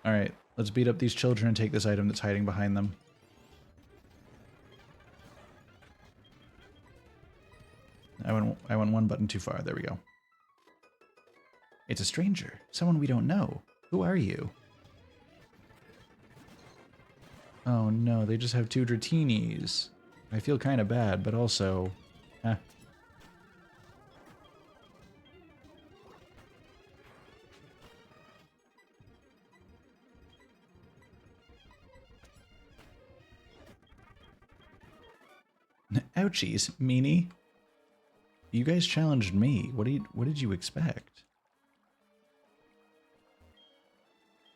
Alright, let's beat up these children and take this item that's hiding behind them. I went one button too far. There we go. It's a stranger. Someone we don't know. Who are you? Oh no, they just have 2 Dratinis. I feel kind of bad, but also... Ouchies, meanie. You guys challenged me. What did you expect?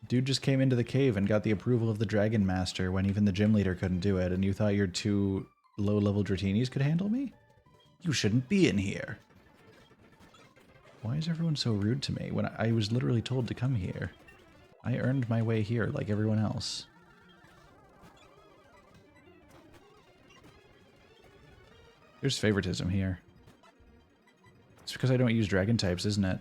Dude just came into the cave and got the approval of the Dragon Master when even the gym leader couldn't do it, and you thought your two low-level Dratinis could handle me? You shouldn't be in here. Why is everyone so rude to me when I was literally told to come here? I earned my way here like everyone else. There's favoritism here. It's because I don't use dragon types, isn't it?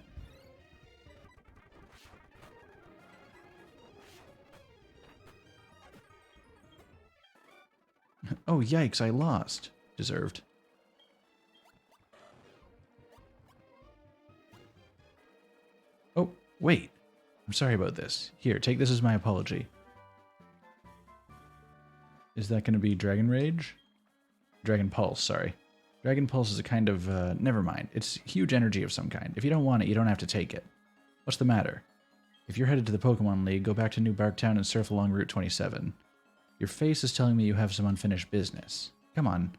Oh, yikes, I lost. Deserved. Oh, wait. I'm sorry about this. Here, take this as my apology. Is that going to be Dragon Rage? Dragon Pulse, sorry. Dragon Pulse is a kind of, never mind. It's huge energy of some kind. If you don't want it, you don't have to take it. What's the matter? If you're headed to the Pokemon League, go back to New Barktown and surf along Route 27. Your face is telling me you have some unfinished business. Come on.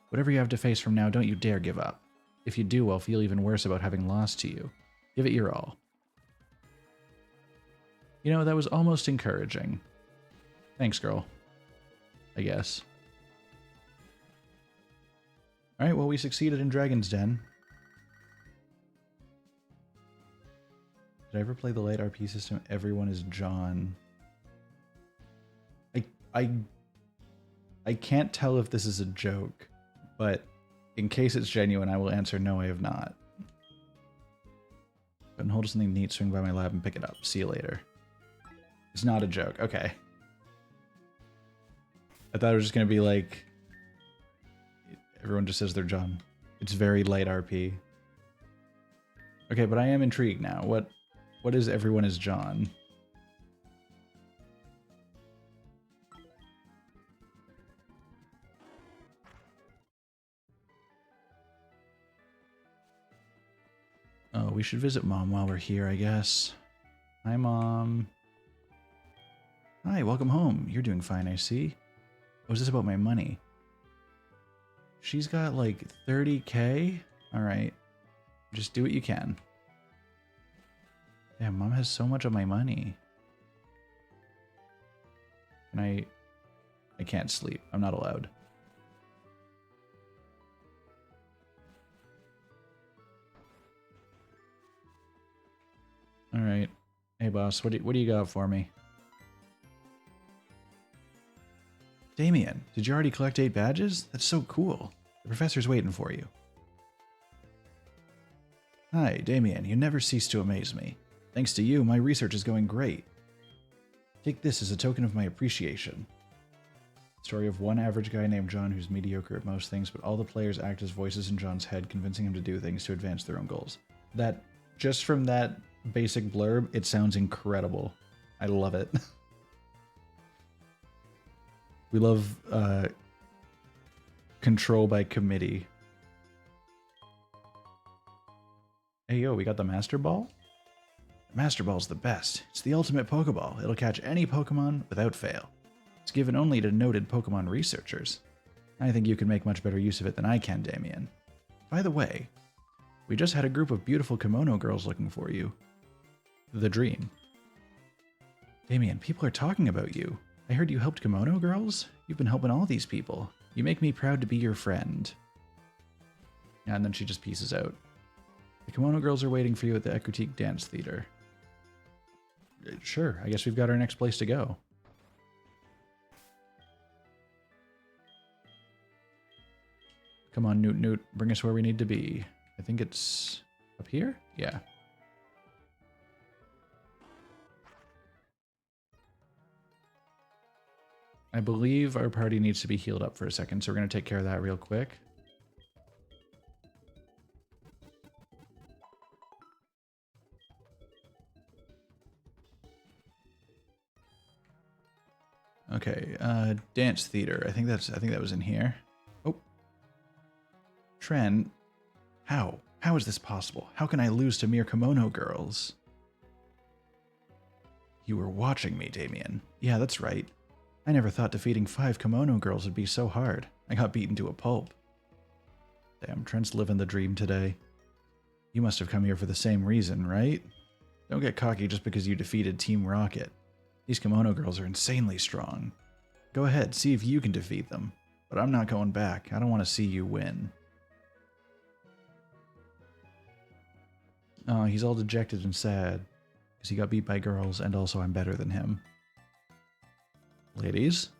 Whatever you have to face from now, don't you dare give up. If you do, I'll feel even worse about having lost to you. Give it your all. You know, that was almost encouraging. Thanks, girl. I guess. Alright, well, we succeeded in Dragon's Den. Did I ever play the light RP system? Everyone is John. I can't tell if this is a joke, but in case it's genuine, I will answer no, I have not. Go and hold something neat, swing by my lab and pick it up. See you later. It's not a joke. Okay. I thought it was just going to be like... Everyone just says they're John. It's very light RP. Okay, but I am intrigued now. What is everyone is John? Oh, we should visit Mom while we're here, I guess. Hi, Mom. Hi, welcome home. You're doing fine, I see. Oh, is this about my money? She's got like 30K? Alright. Just do what you can. Yeah, Mom has so much of my money. Can I can't sleep. I'm not allowed. Alright. Hey, boss, what do you got for me? Damien, did you already collect 8 badges? That's so cool. The professor's waiting for you. Hi, Damien, you never cease to amaze me. Thanks to you, my research is going great. Take this as a token of my appreciation. Story of one average guy named John who's mediocre at most things, but all the players act as voices in John's head, convincing him to do things to advance their own goals. That, just from that basic blurb, it sounds incredible. I love it. We love control by committee. Hey, yo, we got the Master Ball? The Master Ball's the best. It's the ultimate Pokeball. It'll catch any Pokemon without fail. It's given only to noted Pokemon researchers. I think you can make much better use of it than I can, Damien. By the way, we just had a group of beautiful kimono girls looking for you. The dream. Damien, people are talking about you. I heard you helped kimono girls? You've been helping all these people. You make me proud to be your friend. Yeah, and then she just pieces out. The kimono girls are waiting for you at the Ecruteak Dance Theater. Sure, I guess we've got our next place to go. Come on, Newt Newt, bring us where we need to be. I think it's up here? Yeah. I believe our party needs to be healed up for a second, so we're going to take care of that real quick. Okay, dance theater. I think that was in here. Oh. Tren, how? How is this possible? How can I lose to mere kimono girls? You were watching me, Damien. Yeah, that's right. I never thought defeating 5 kimono girls would be so hard. I got beaten to a pulp. Damn, Trent's living the dream today. You must have come here for the same reason, right? Don't get cocky just because you defeated Team Rocket. These kimono girls are insanely strong. Go ahead, see if you can defeat them. But I'm not going back. I don't want to see you win. Oh, he's all dejected and sad. Because he got beat by girls, and also I'm better than him. Ladies?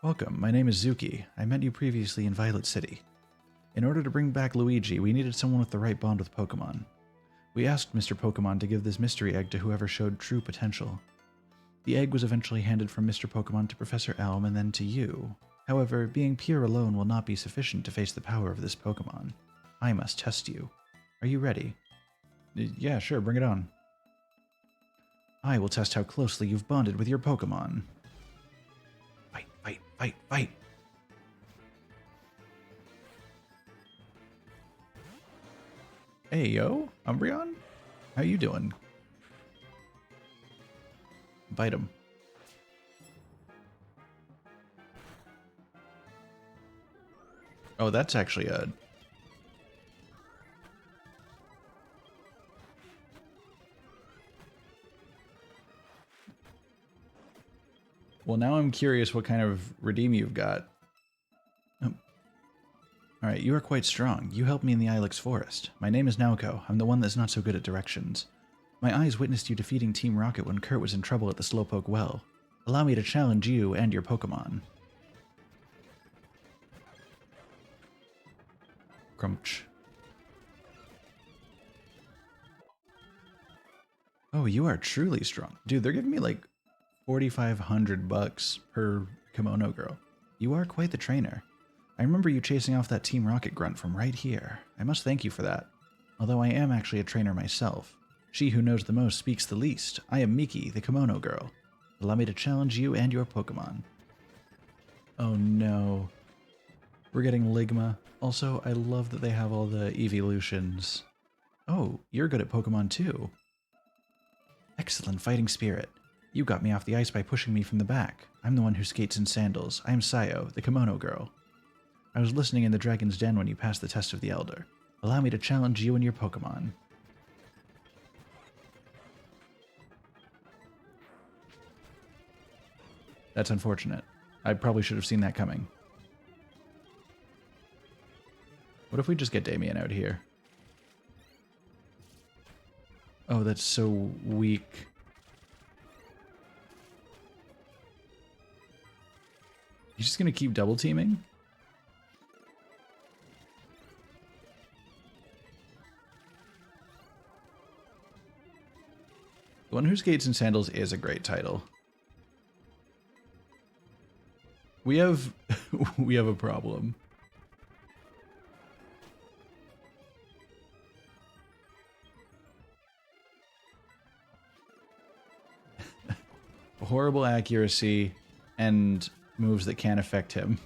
Welcome, my name is Zuki. I met you previously in Violet City. In order to bring back Luigi, we needed someone with the right bond with Pokemon. We asked Mr. Pokemon to give this mystery egg to whoever showed true potential. The egg was eventually handed from Mr. Pokemon to Professor Elm and then to you. However, being pure alone will not be sufficient to face the power of this Pokemon. I must test you. Are you ready? Yeah, sure, bring it on. I will test how closely you've bonded with your Pokemon. Fight, fight, fight, fight! Hey, yo, Umbreon? How you doing? Bite him. Oh, that's actually a... Well, now I'm curious what kind of redeem you've got. Oh. Alright, you are quite strong. You helped me in the Ilex Forest. My name is Naoko. I'm the one that's not so good at directions. My eyes witnessed you defeating Team Rocket when Kurt was in trouble at the Slowpoke Well. Allow me to challenge you and your Pokemon. Crunch. Oh, you are truly strong. Dude, they're giving me like 4,500 bucks per kimono girl. You are quite the trainer. I remember you chasing off that Team Rocket grunt from right here. I must thank you for that. Although I am actually a trainer myself. She who knows the most speaks the least. I am Miki, the kimono girl. Allow me to challenge you and your Pokemon. Oh no. We're getting Ligma. Also, I love that they have all the evolutions. Oh, you're good at Pokemon too. Excellent fighting spirit. You got me off the ice by pushing me from the back. I'm the one who skates in sandals. I am Sayo, the kimono girl. I was listening in the Dragon's Den when you passed the test of the Elder. Allow me to challenge you and your Pokemon. That's unfortunate. I probably should have seen that coming. What if we just get Damien out here? Oh, that's so weak. He's just gonna keep double teaming? The One Who Skates in Sandals is a great title. We have we have a problem. Horrible accuracy and moves that can't affect him.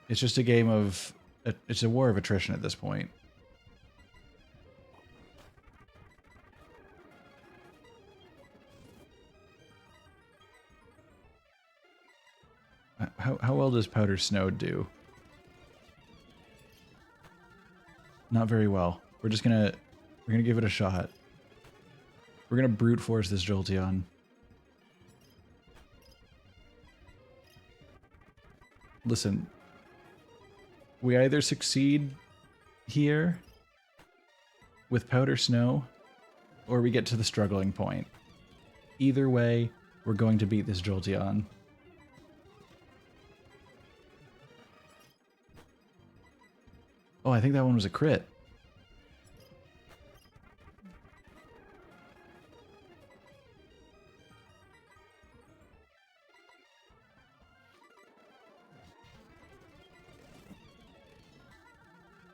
It's just a game of... It's a war of attrition at this point. How well does Powder Snow do? Not very well. We're gonna give it a shot. We're gonna brute force this Jolteon. Listen, we either succeed here with Powder Snow, or we get to the struggling point. Either way, we're going to beat this Jolteon. Oh, I think that one was a crit.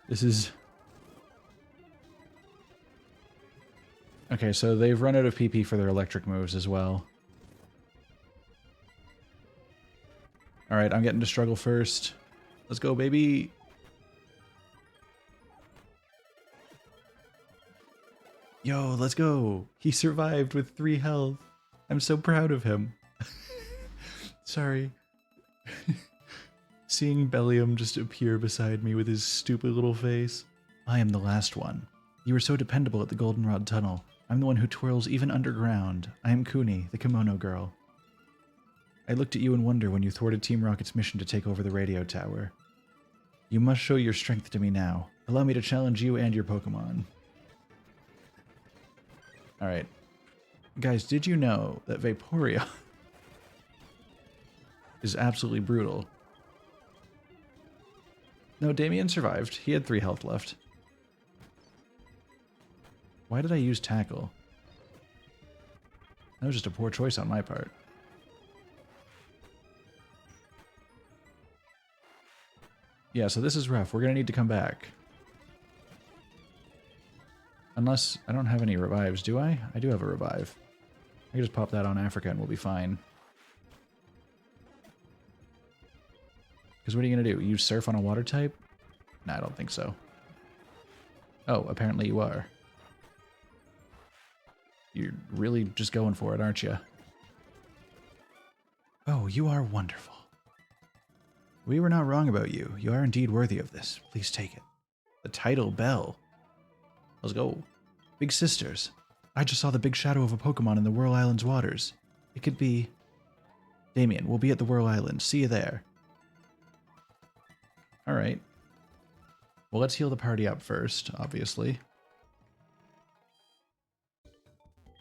This is... Okay, so they've run out of PP for their electric moves as well. Alright, I'm getting to struggle first. Let's go, baby! Yo, let's go! He survived with 3 health. I'm so proud of him. Sorry. Seeing Bellium just appear beside me with his stupid little face. I am the last one. You were so dependable at the Goldenrod Tunnel. I'm the one who twirls even underground. I am Kuni, the kimono girl. I looked at you in wonder when you thwarted Team Rocket's mission to take over the radio tower. You must show your strength to me now. Allow me to challenge you and your Pokemon. Alright. Guys, did you know that Vaporeon is absolutely brutal? No, Damien survived. He had 3 health left. Why did I use Tackle? That was just a poor choice on my part. Yeah, so this is rough. We're going to need to come back. Unless I don't have any revives, do I? I do have a revive. I can just pop that on Africa and we'll be fine. Because what are you going to do? Use Surf on a water type? Nah, I don't think so. Oh, apparently you are. You're really just going for it, aren't you? Oh, you are wonderful. We were not wrong about you. You are indeed worthy of this. Please take it. The title bell. Let's go. Big sisters. I just saw the big shadow of a Pokemon in the Whirl Island's waters. It could be... Damien, we'll be at the Whirl Island. See you there. Alright. Well, let's heal the party up first, obviously.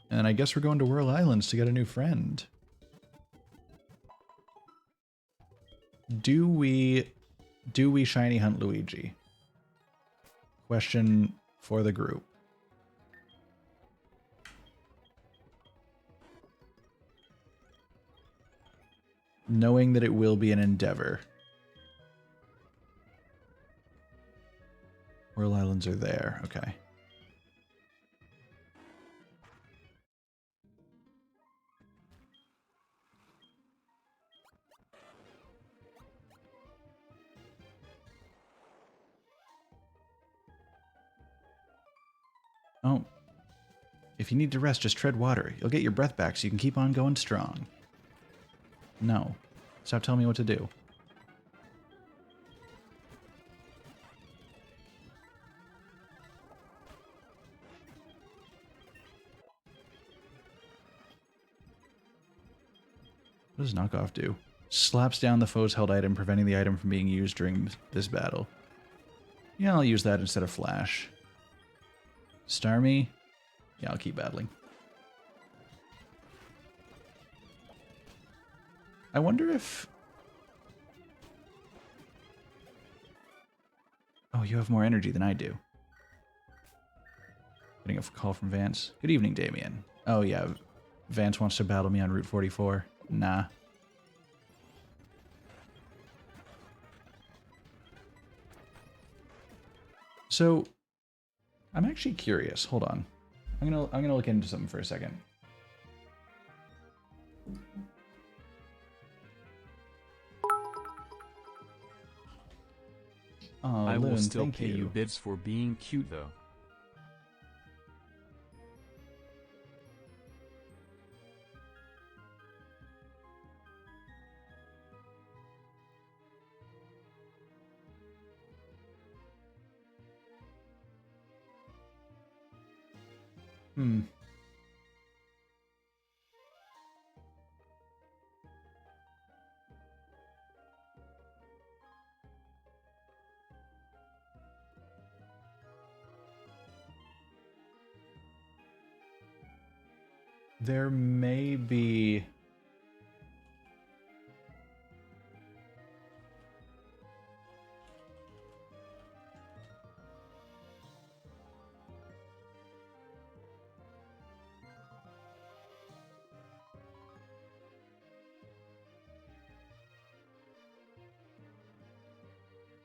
And I guess we're going to Whirl Islands to get a new friend. Do we shiny hunt Luigi? Question for the group. Knowing that it will be an endeavor. Whirl Islands are there, okay. Oh. If you need to rest, just tread water. You'll get your breath back so you can keep on going strong. No. Stop telling me what to do. What does knockoff do? Slaps down the foe's held item, preventing the item from being used during this battle. Yeah, I'll use that instead of Flash. Starmie? Yeah, I'll keep battling. I wonder if... Oh, you have more energy than I do. Getting a call from Vance. Good evening, Damien. Oh, yeah. Vance wants to battle me on Route 44. Nah. So, I'm actually curious. Hold on. I'm gonna look into something for a second. Oh, I Loon, will still thank pay you bits for being cute, though. Hmm. There may be...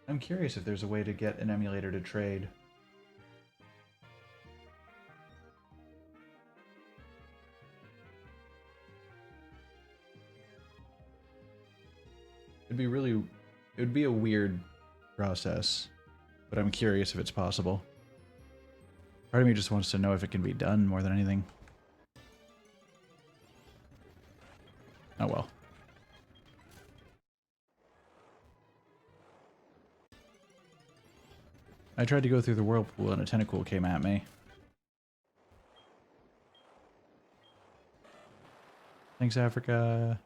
I'm curious if there's a way to get an emulator to trade. It would be a weird process, but I'm curious if it's possible. Part of me just wants to know if it can be done more than anything. Oh well. I tried to go through the whirlpool and a tentacle came at me. Thanks, Africa.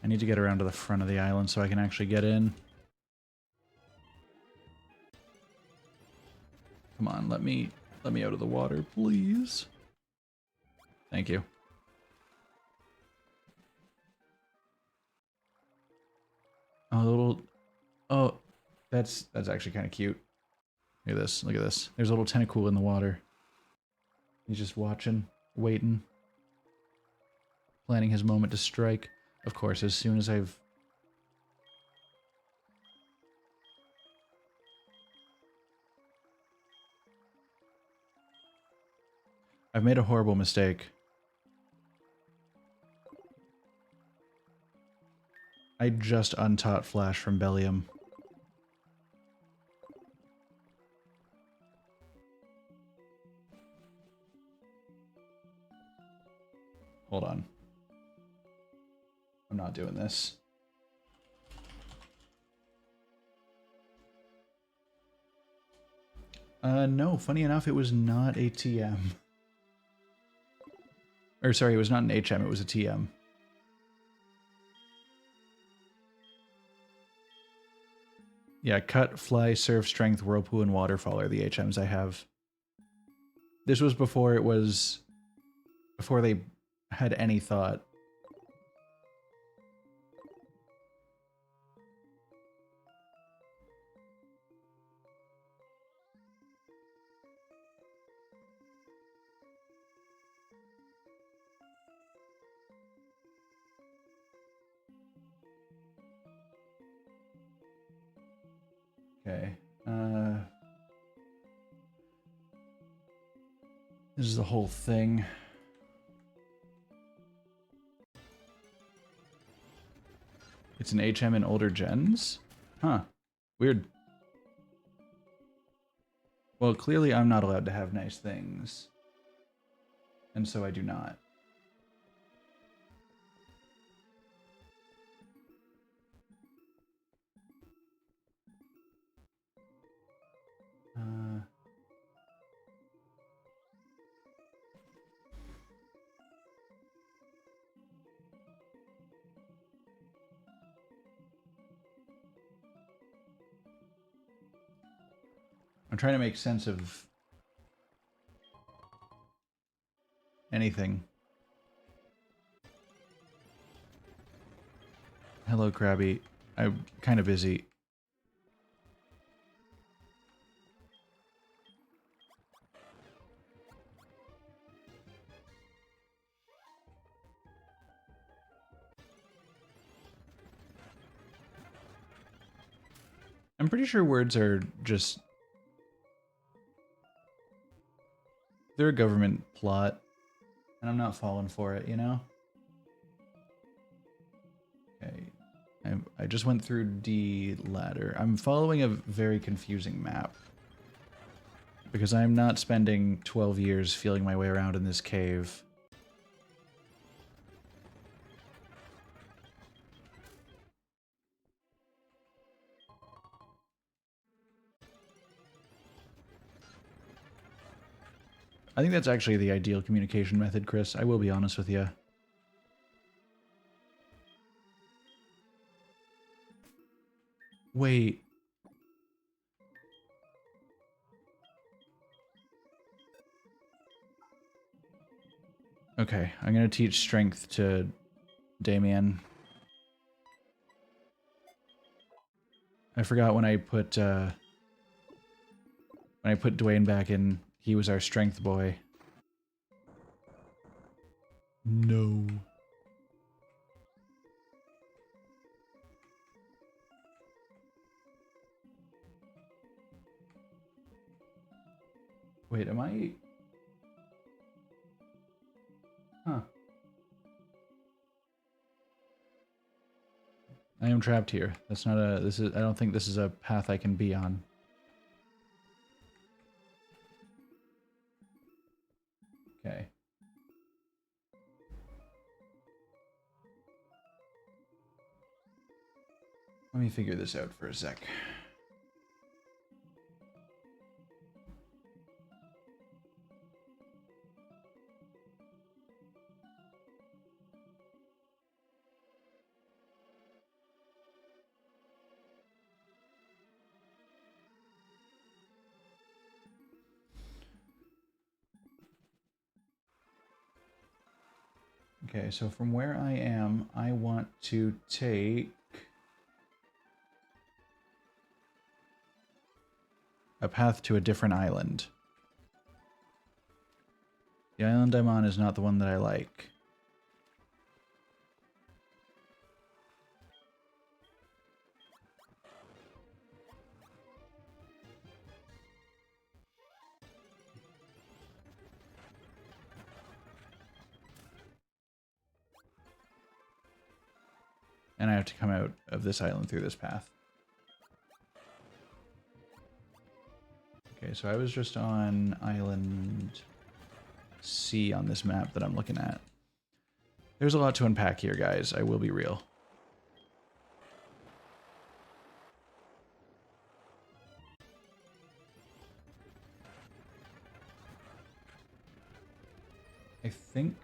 I need to get around to the front of the island so I can actually get in. Come on, let me out of the water, please. Thank you. Oh, the little... Oh, that's actually kind of cute. Look at this, look at this. There's a little tentacle in the water. He's just watching, waiting. Planning his moment to strike. Of course, as soon as I've... I've made a horrible mistake. I just untaught Flash from Bellium. Hold on. I'm not doing this. No, funny enough, it was not a TM. Or sorry, it was not an HM, it was a TM. Yeah, Cut, Fly, Surf, Strength, Whirlpool, and Waterfall are the HMs I have. This was before it was... before they had any thought. Okay. This is the whole thing. It's an HM in older gens? Huh. Weird. Well, clearly I'm not allowed to have nice things. And so I do not. I'm trying to make sense of anything. Hello, Krabby. I'm kind of busy. I'm pretty sure words are just... they're a government plot, and I'm not falling for it, you know? Okay. I just went through D ladder. I'm following a very confusing map. Because I'm not spending 12 years feeling my way around in this cave. I think that's actually the ideal communication method, Chris. I will be honest with you. Wait. Okay, I'm gonna teach strength to Damien. I forgot when I put Dwayne back in, he was our strength boy. No. Wait, am I... Huh. I am trapped here. That's not a... this is... I don't think this is a path I can be on. Okay. Let me figure this out for a sec. Okay, so from where I am, I want to take a path to a different island. The island I'm on is not the one that I like. And I have to come out of this island through this path. Okay, so I was just on island C on this map that I'm looking at. There's a lot to unpack here, guys. I will be real. I think...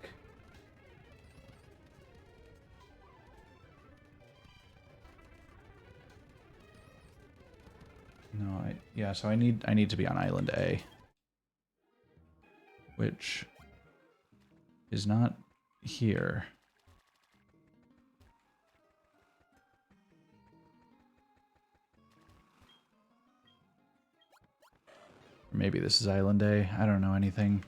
No, yeah, so I need to be on Island A. Which is not here. Or maybe this is Island A. I don't know anything.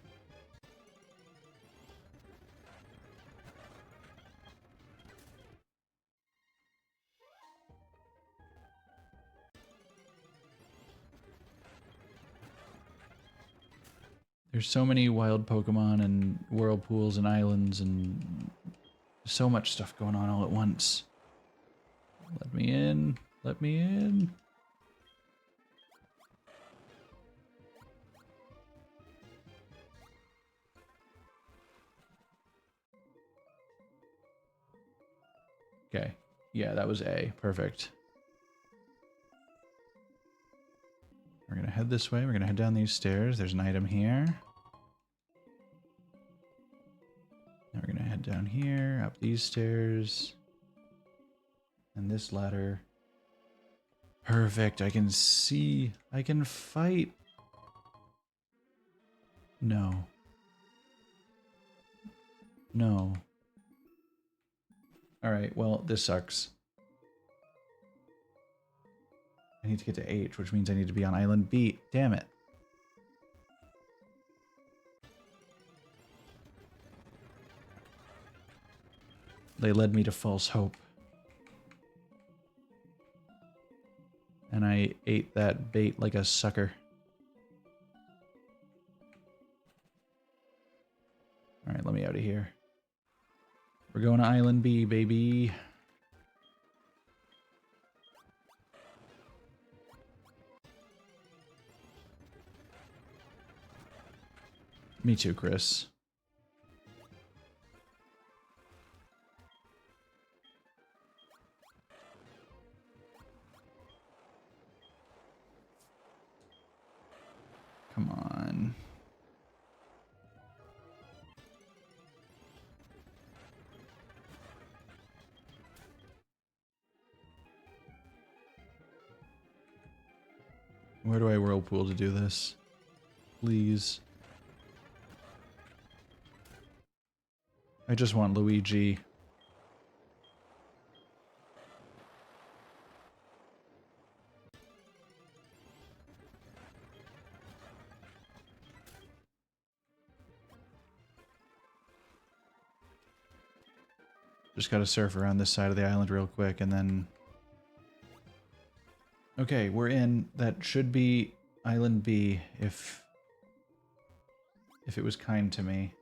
There's so many wild Pokemon and whirlpools and islands and so much stuff going on all at once. Let me in. Let me in. Okay. Yeah, that was A. Perfect. We're going to head this way. We're going to head down these stairs. There's an item here. Now we're going to head down here, up these stairs. And this ladder. Perfect. I can see. I can fight. No. No. Alright, well, this sucks. I need to get to H, which means I need to be on Island B. Damn it. They led me to false hope. And I ate that bait like a sucker. Alright, let me out of here. We're going to Island B, baby. Me too, Chris. Come on. Where do I whirlpool to do this? Please. I just want Luigi. Just gotta surf around this side of the island real quick and then... Okay, we're in. That should be Island B if it was kind to me.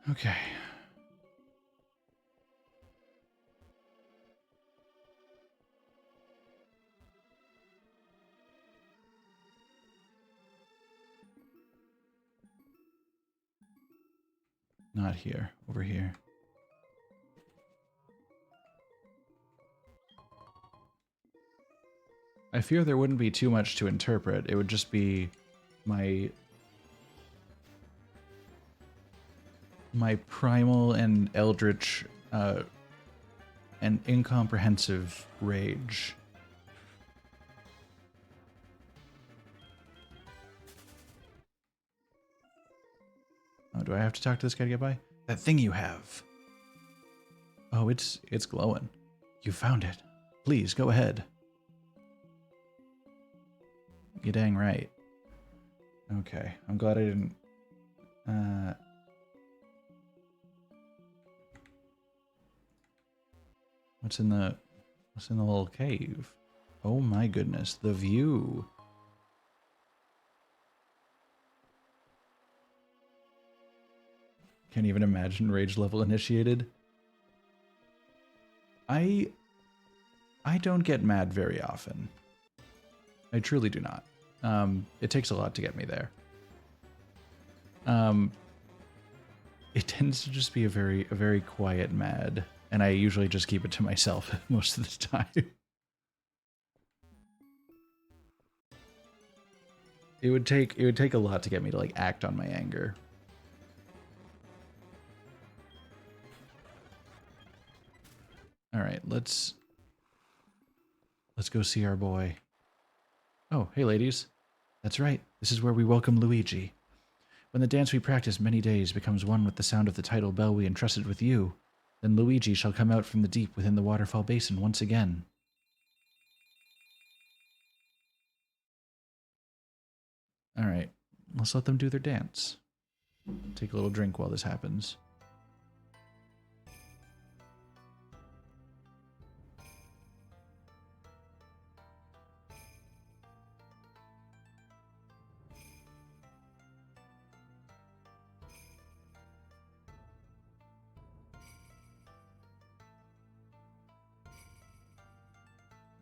Okay. Not here. Over here. I fear there wouldn't be too much to interpret. It would just be my primal and eldritch and incomprehensive rage. Oh, do I have to talk to this guy to get by? That thing you have. Oh, it's glowing. You found it. Please, go ahead. You dang right. Okay, I'm glad I didn't... What's in the little cave? Oh my goodness, the view. Can't even imagine rage level initiated. I don't get mad very often. I truly do not. It takes a lot to get me there. It tends to just be a very quiet mad, and I usually just keep it to myself most of the time. It would take a lot to get me to like act on my anger. All right, let's go see our boy. Oh, hey ladies. That's right. This is where we welcome Luigi. When the dance we practiced many days becomes one with the sound of the tidal bell we entrusted with you, then Luigi shall come out from the deep within the waterfall basin once again. All right, let's let them do their dance. Take a little drink while this happens.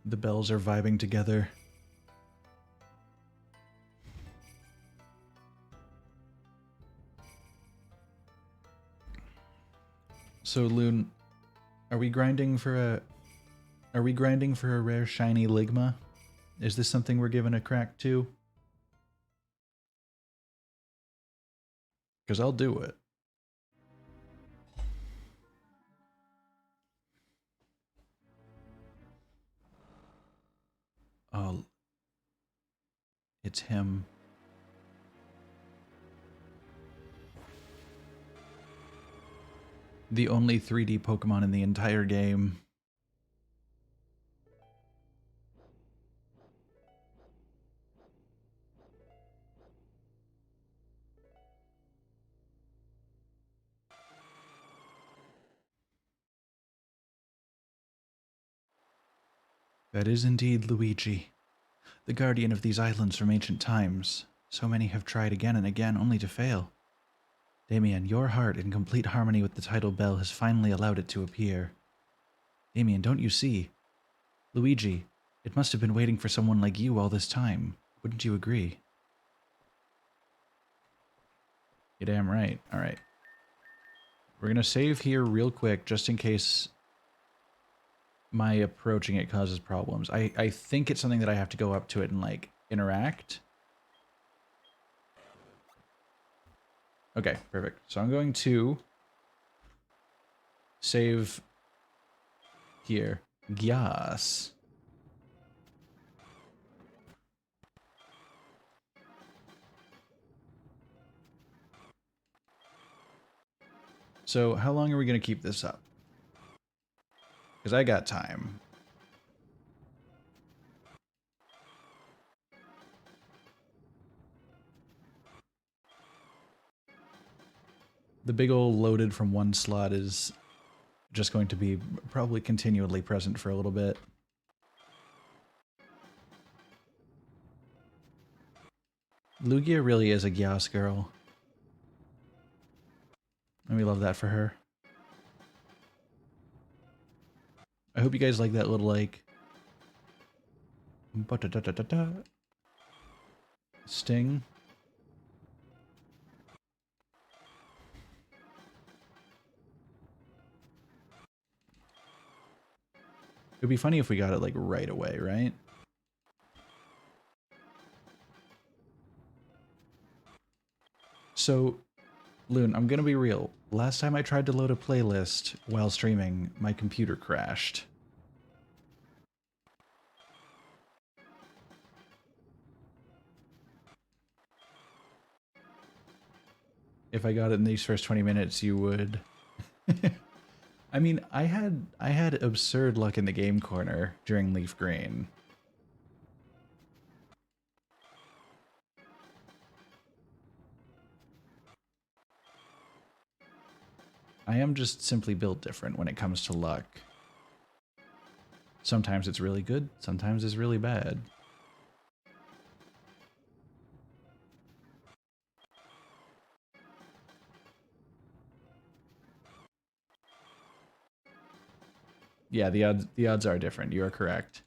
The bells are vibing together. So, Loon, are we grinding for a rare shiny Ligma? Is this something we're giving a crack to? Because I'll do it. Oh, it's him. The only 3D Pokemon in the entire game. That is indeed Luigi, the guardian of these islands from ancient times. So many have tried again and again, only to fail. Damien, your heart, in complete harmony with the tidal bell, has finally allowed it to appear. Damien, don't you see? Luigi, it must have been waiting for someone like you all this time. Wouldn't you agree? You're damn right. Alright. We're gonna save here real quick, just in case my approaching it causes problems. I think it's something that I have to go up to it and, like, interact. Okay, perfect. So I'm going to save here. Yes. So how long are we going to keep this up? Because I got time. The big old loaded from one slot is just going to be probably continually present for a little bit. Lugia really is a Gyas girl. And we love that for her. I hope you guys like that little, like... sting. It'd be funny if we got it, like, right away, right? So, Loon, I'm gonna be real. Last time I tried to load a playlist while streaming, my computer crashed. If I got it in these first 20 minutes, you would. I mean, I had absurd luck in the game corner during Leaf Green. I am just simply built different when it comes to luck. Sometimes it's really good, sometimes it's really bad. Yeah, the odds are different. You are correct.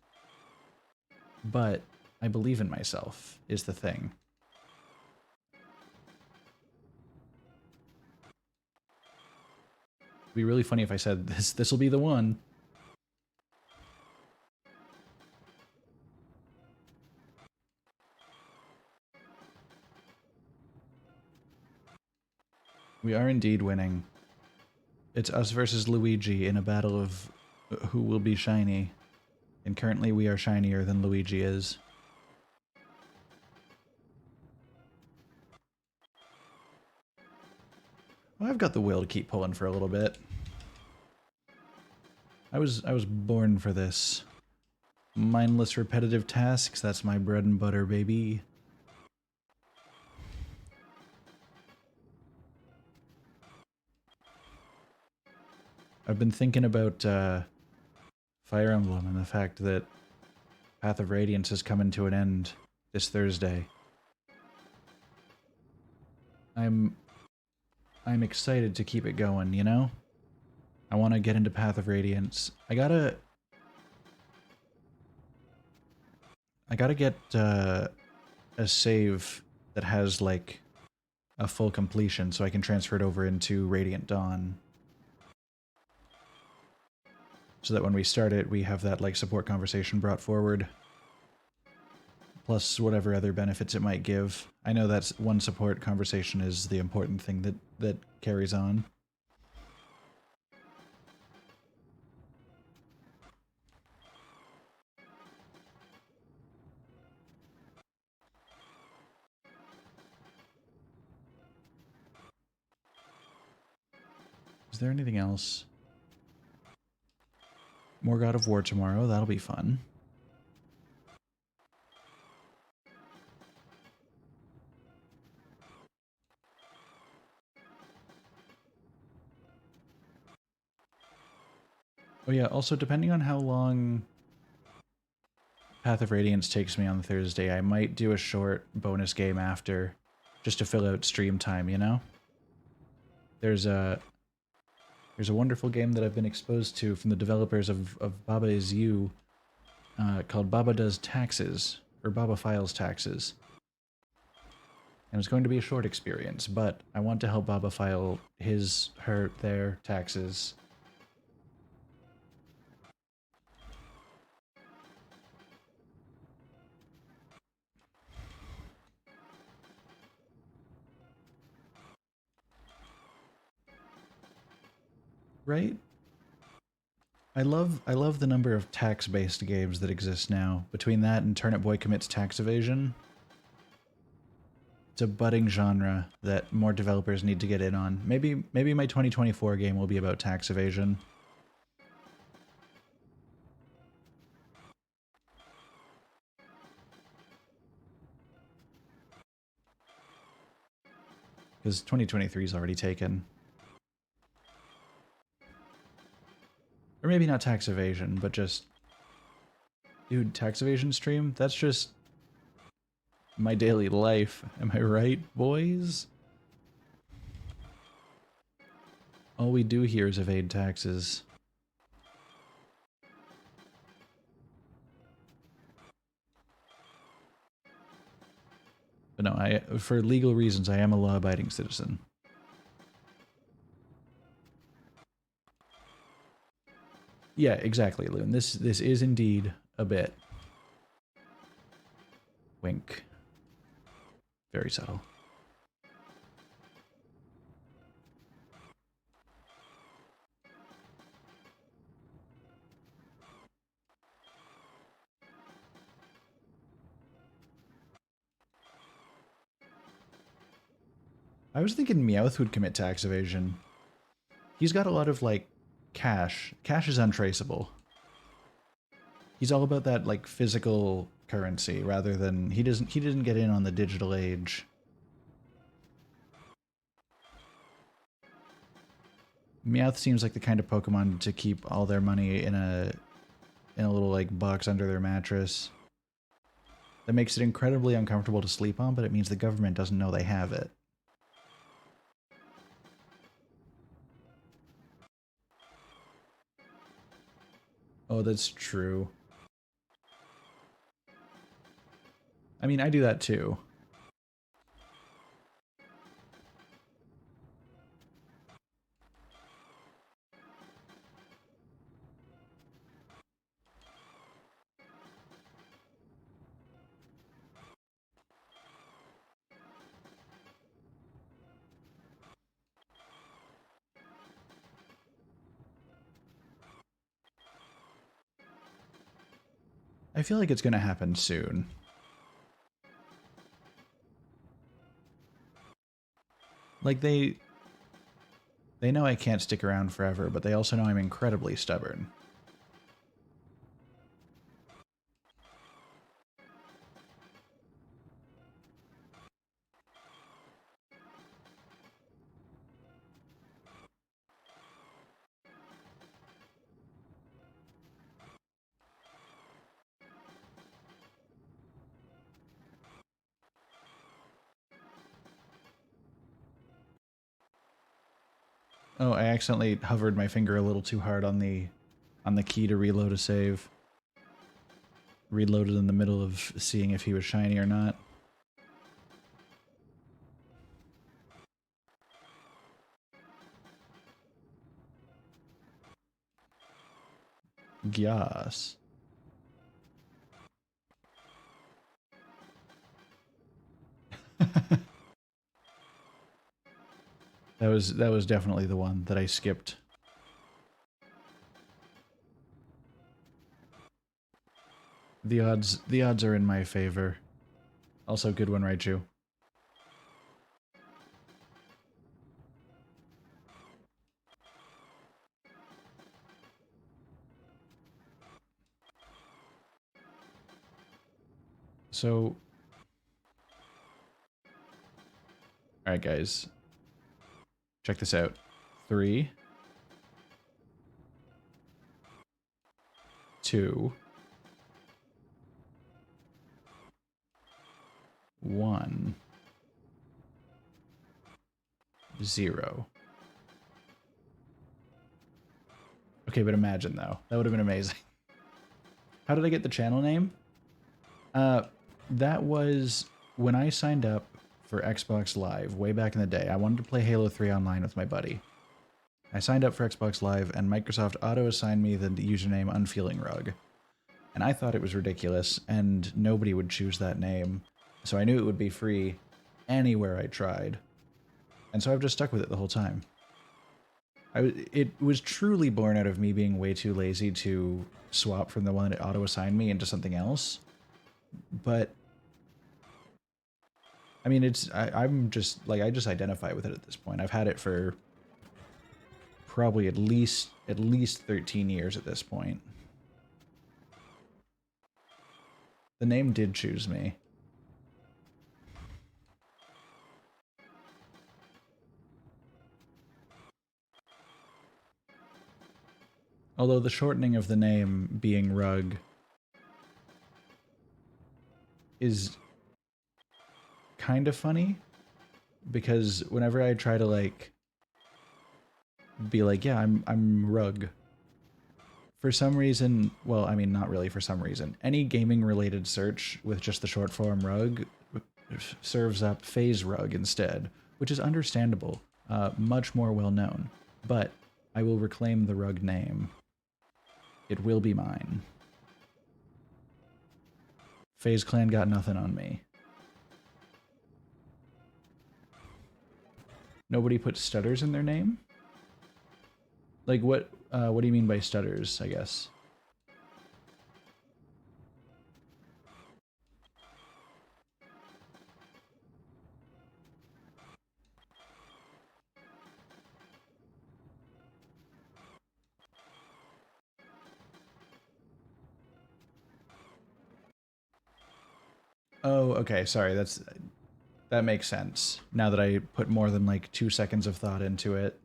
But I believe in myself is the thing. It'd be really funny if I said this will be the one. We are indeed winning. It's us versus Luigi in a battle of who will be shiny. And currently we are shinier than Luigi is. Well, I've got the will to keep pulling for a little bit. I was born for this. Mindless repetitive tasks, that's my bread and butter, baby. I've been thinking about Fire Emblem and the fact that Path of Radiance is coming to an end this Thursday. I'm excited to keep it going, you know? I want to get into Path of Radiance. I gotta get a save that has, like, a full completion so I can transfer it over into Radiant Dawn. So that when we start it, we have that, like, support conversation brought forward. Plus whatever other benefits it might give. I know that's one support conversation is the important thing that carries on. Is there anything else? More God of War tomorrow, that'll be fun. Oh yeah, also depending on how long Path of Radiance takes me on Thursday, I might do a short bonus game after, just to fill out stream time, you know? There's a wonderful game that I've been exposed to from the developers of Baba Is You, called Baba Does Taxes, or Baba Files Taxes. And it's going to be a short experience, but I want to help Baba file his, her, their taxes. Right? I love the number of tax-based games that exist now. Between that and Turnip Boy Commits Tax Evasion, it's a budding genre that more developers need to get in on. Maybe my 2024 game will be about tax evasion. Because 2023 is already taken. Or maybe not tax evasion, but just... Dude, tax evasion stream? That's just... my daily life. Am I right, boys? All we do here is evade taxes. But no, for legal reasons, I am a law-abiding citizen. Yeah, exactly, Loon. This is indeed a bit. Wink. Very subtle. I was thinking Meowth would commit tax evasion. He's got a lot of, like, cash. Cash is untraceable. He's all about that, like, physical currency rather than... He didn't get in on the digital age. Meowth seems like the kind of Pokemon to keep all their money in a little, like, box under their mattress. That makes it incredibly uncomfortable to sleep on, but it means the government doesn't know they have it. Oh, that's true. I mean, I do that too. I feel like it's gonna happen soon. Like, they know I can't stick around forever, but they also know I'm incredibly stubborn. Oh, I accidentally hovered my finger a little too hard on the key to reload a save. Reloaded in the middle of seeing if he was shiny or not. Yes. That was definitely the one that I skipped. The odds are in my favor. Also, good one, Raichu. So, alright guys, check this out. 3, 2, 1, 0. Okay, but imagine though. That would have been amazing. How did I get the channel name? That was when I signed up for Xbox Live way back in the day. I wanted to play Halo 3 online with my buddy. I signed up for Xbox Live, and Microsoft auto-assigned me the username UnfeelingRug. And I thought it was ridiculous, and nobody would choose that name. So I knew it would be free anywhere I tried. And so I've just stuck with it the whole time. It was truly born out of me being way too lazy to swap from the one that auto-assigned me into something else. But I mean, I'm just, like, I just identify with it at this point. I've had it for probably at least 13 years at this point. The name did choose me. Although the shortening of the name being Rug is kind of funny, because whenever I try to, like, be like, yeah, I'm Rug, for some reason, well, I mean, not really for some reason, any gaming-related search with just the short form Rug serves up Phase Rug instead, which is understandable, much more well-known, but I will reclaim the Rug name. It will be mine. FaZe Clan got nothing on me. Nobody put stutters in their name? Like what do you mean by stutters, I guess? Oh, okay, sorry, that makes sense. Now that I put more than like 2 seconds of thought into it.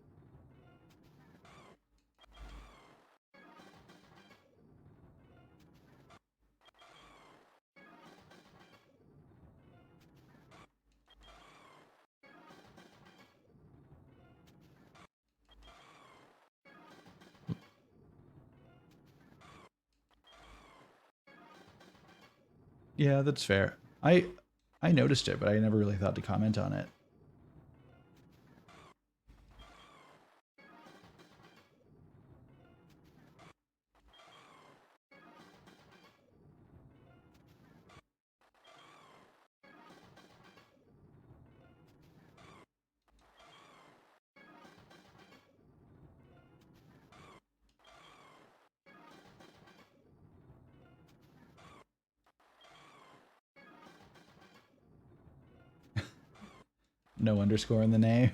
Yeah, that's fair. I noticed it, but I never really thought to comment on it. No underscore in the name.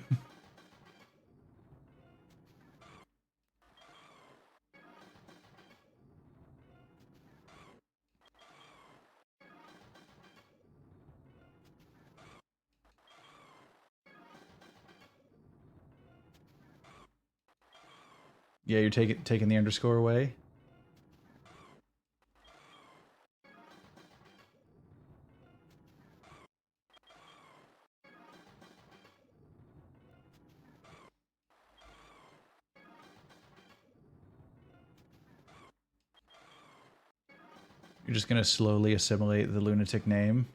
Yeah, you're taking the underscore away? You're just gonna slowly assimilate the lunatic name?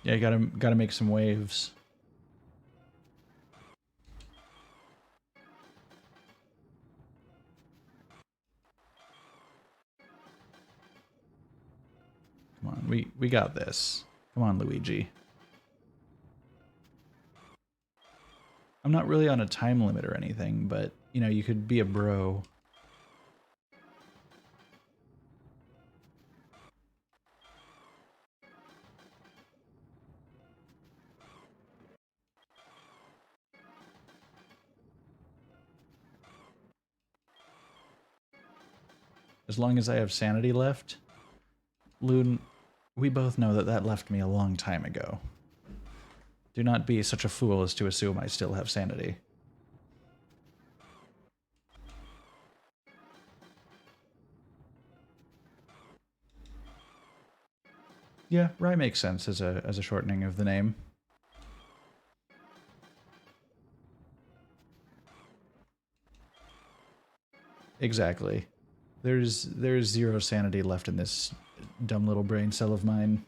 Yeah, you gotta make some waves. Come on, we got this. Come on, Luigi. I'm not really on a time limit or anything, but, you know, you could be a bro. As long as I have sanity left, Loon, we both know that that left me a long time ago. Do not be such a fool as to assume I still have sanity. Yeah, Rye makes sense as a shortening of the name. Exactly. There's zero sanity left in this dumb little brain cell of mine.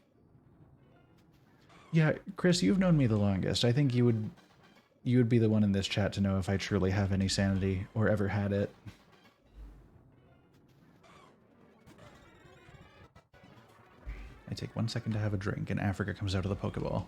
Yeah, Chris, you've known me the longest. I think you would be the one in this chat to know if I truly have any sanity or ever had it. I take 1 second to have a drink and Africa comes out of the Pokeball.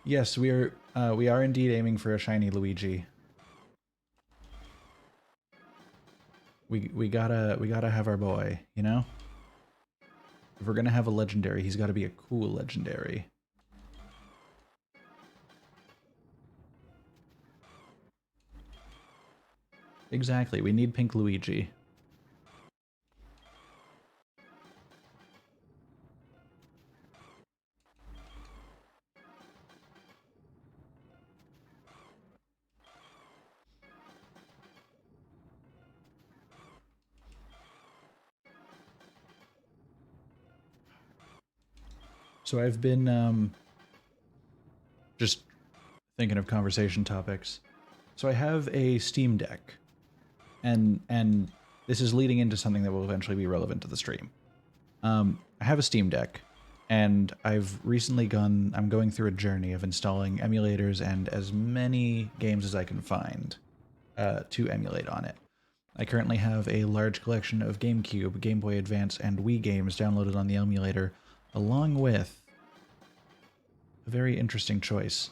Yes, we are indeed aiming for a shiny Luigi. We gotta have our boy, you know? If we're gonna have a legendary, he's gotta be a cool legendary. Exactly, we need Pink Luigi. So I've been just thinking of conversation topics. So I have a Steam Deck, and this is leading into something that will eventually be relevant to the stream. I have a Steam Deck, and I've recently I'm going through a journey of installing emulators and as many games as I can find to emulate on it. I currently have a large collection of GameCube, Game Boy Advance, and Wii games downloaded on the emulator, along with a very interesting choice.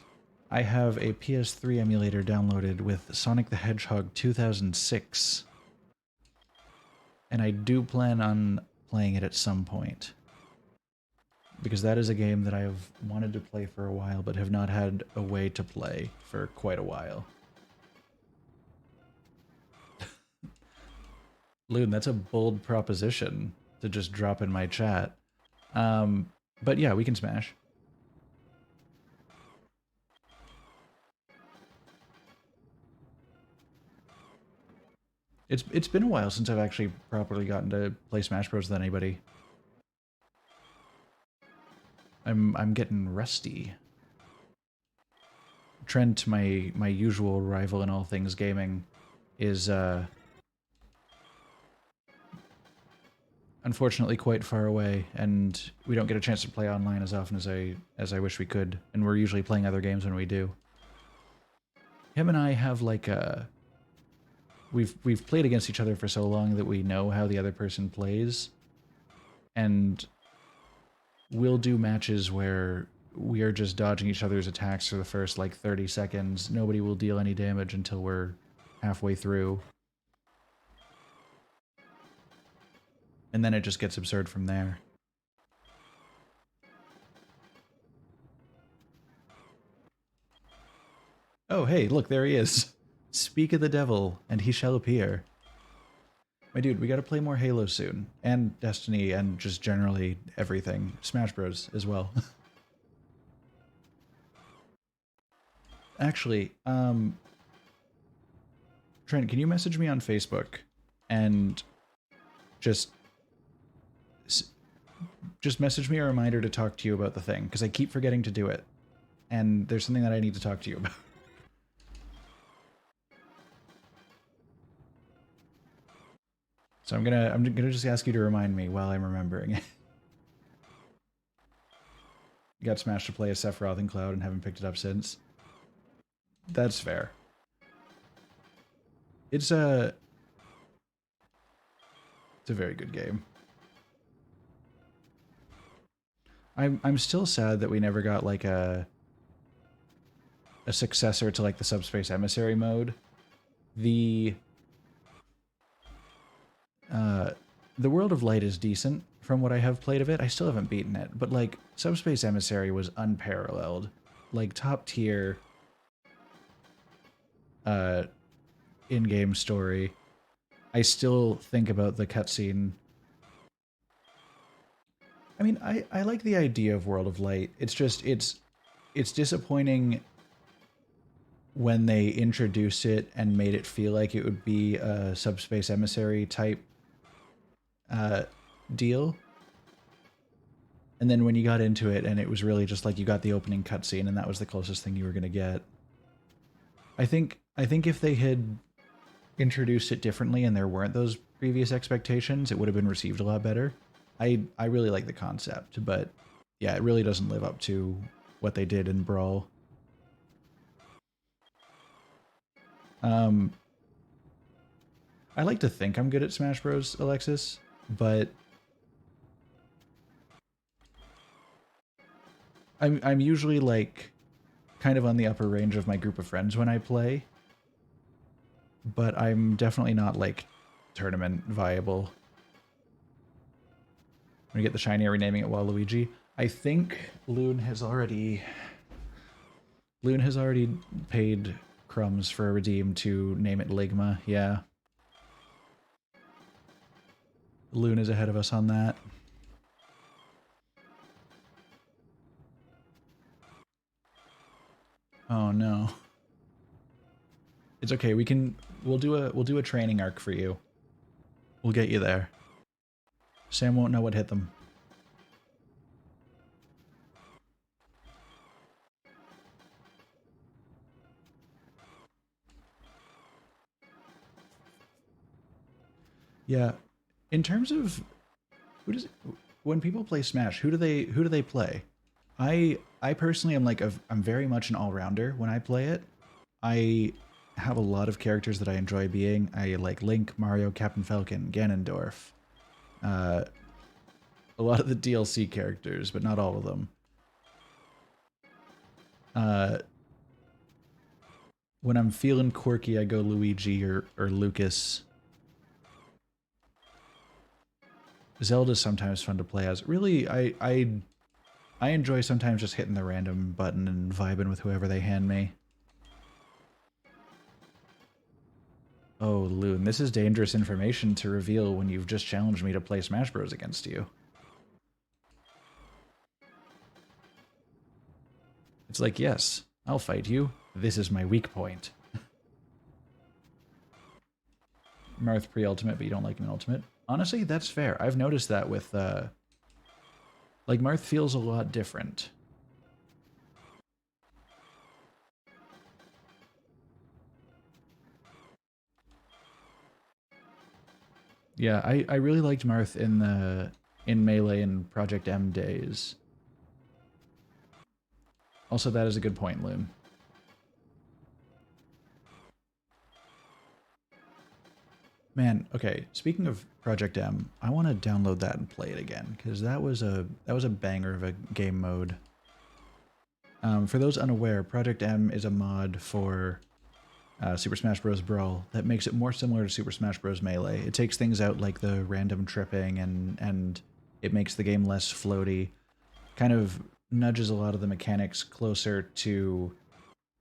I have a PS3 emulator downloaded with Sonic the Hedgehog 2006, and I do plan on playing it at some point, because that is a game that I've wanted to play for a while but have not had a way to play for quite a while. Loon, that's a bold proposition to just drop in my chat. But yeah, we can smash. It's been a while since I've actually properly gotten to play Smash Bros. With anybody. I'm getting rusty. Trent, my usual rival in all things gaming, is unfortunately quite far away, and we don't get a chance to play online as often as I wish we could, and we're usually playing other games when we do. Him and I have like a we've played against each other for so long that we know how the other person plays, and we'll do matches where we are just dodging each other's attacks for the first like 30 seconds. Nobody will deal any damage until we're halfway through. And then it just gets absurd from there. Oh, hey, look, there he is. Speak of the devil, and he shall appear. My dude, we gotta play more Halo soon. And Destiny, and just generally everything. Smash Bros. As well. Actually, Trent, can you message me on Facebook and just message me a reminder to talk to you about the thing, because I keep forgetting to do it, and there's something that I need to talk to you about. So I'm gonna just ask you to remind me while I'm remembering it. You got Smash to play as Sephiroth and Cloud and haven't picked it up since. That's fair. It's a very good game. I'm still sad that we never got like a successor to like the Subspace Emissary mode. The World of Light is decent from what I have played of it. I still haven't beaten it, but like Subspace Emissary was unparalleled. Like top tier in-game story. I still think about the cutscene. I mean, I like the idea of World of Light. It's just it's disappointing when they introduced it and made it feel like it would be a Subspace Emissary type deal. And then when you got into it and it was really just like you got the opening cutscene and that was the closest thing you were going to get. I think if they had introduced it differently and there weren't those previous expectations, it would have been received a lot better. I really like the concept, but yeah, it really doesn't live up to what they did in Brawl. I like to think I'm good at Smash Bros, Alexis, but I'm usually like kind of on the upper range of my group of friends when I play, but I'm definitely not like tournament viable. I'm gonna get the shiny, renaming it Waluigi. I think Loon has already paid crumbs for a redeem to name it Ligma. Yeah. Loon is ahead of us on that. Oh no. It's okay. We'll do a training arc for you. We'll get you there. Sam won't know what hit them. Yeah. In terms of who does when people play Smash, who do they play? I personally am like I'm very much an all-rounder when I play it. I have a lot of characters that I enjoy being. I like Link, Mario, Captain Falcon, Ganondorf. Uh, a lot of the DLC characters, but not all of them. Uh, when I'm feeling quirky, I go Luigi or Lucas. Zelda's sometimes fun to play as. Really, I enjoy sometimes just hitting the random button and vibing with whoever they hand me. Oh, Loon, this is dangerous information to reveal when you've just challenged me to play Smash Bros. Against you. It's like, yes, I'll fight you. This is my weak point. Marth pre-ultimate, but you don't like him in ultimate. Honestly, that's fair. I've noticed that with, like, Marth feels a lot different. Yeah, I really liked Marth in Melee and Project M days. Also, that is a good point, Loon. Man, okay, speaking of Project M, I want to download that and play it again, because that was a banger of a game mode. For those unaware, Project M is a mod for Super Smash Bros. Brawl that makes it more similar to Super Smash Bros. Melee. It takes things out like the random tripping and it makes the game less floaty. Kind of nudges a lot of the mechanics closer to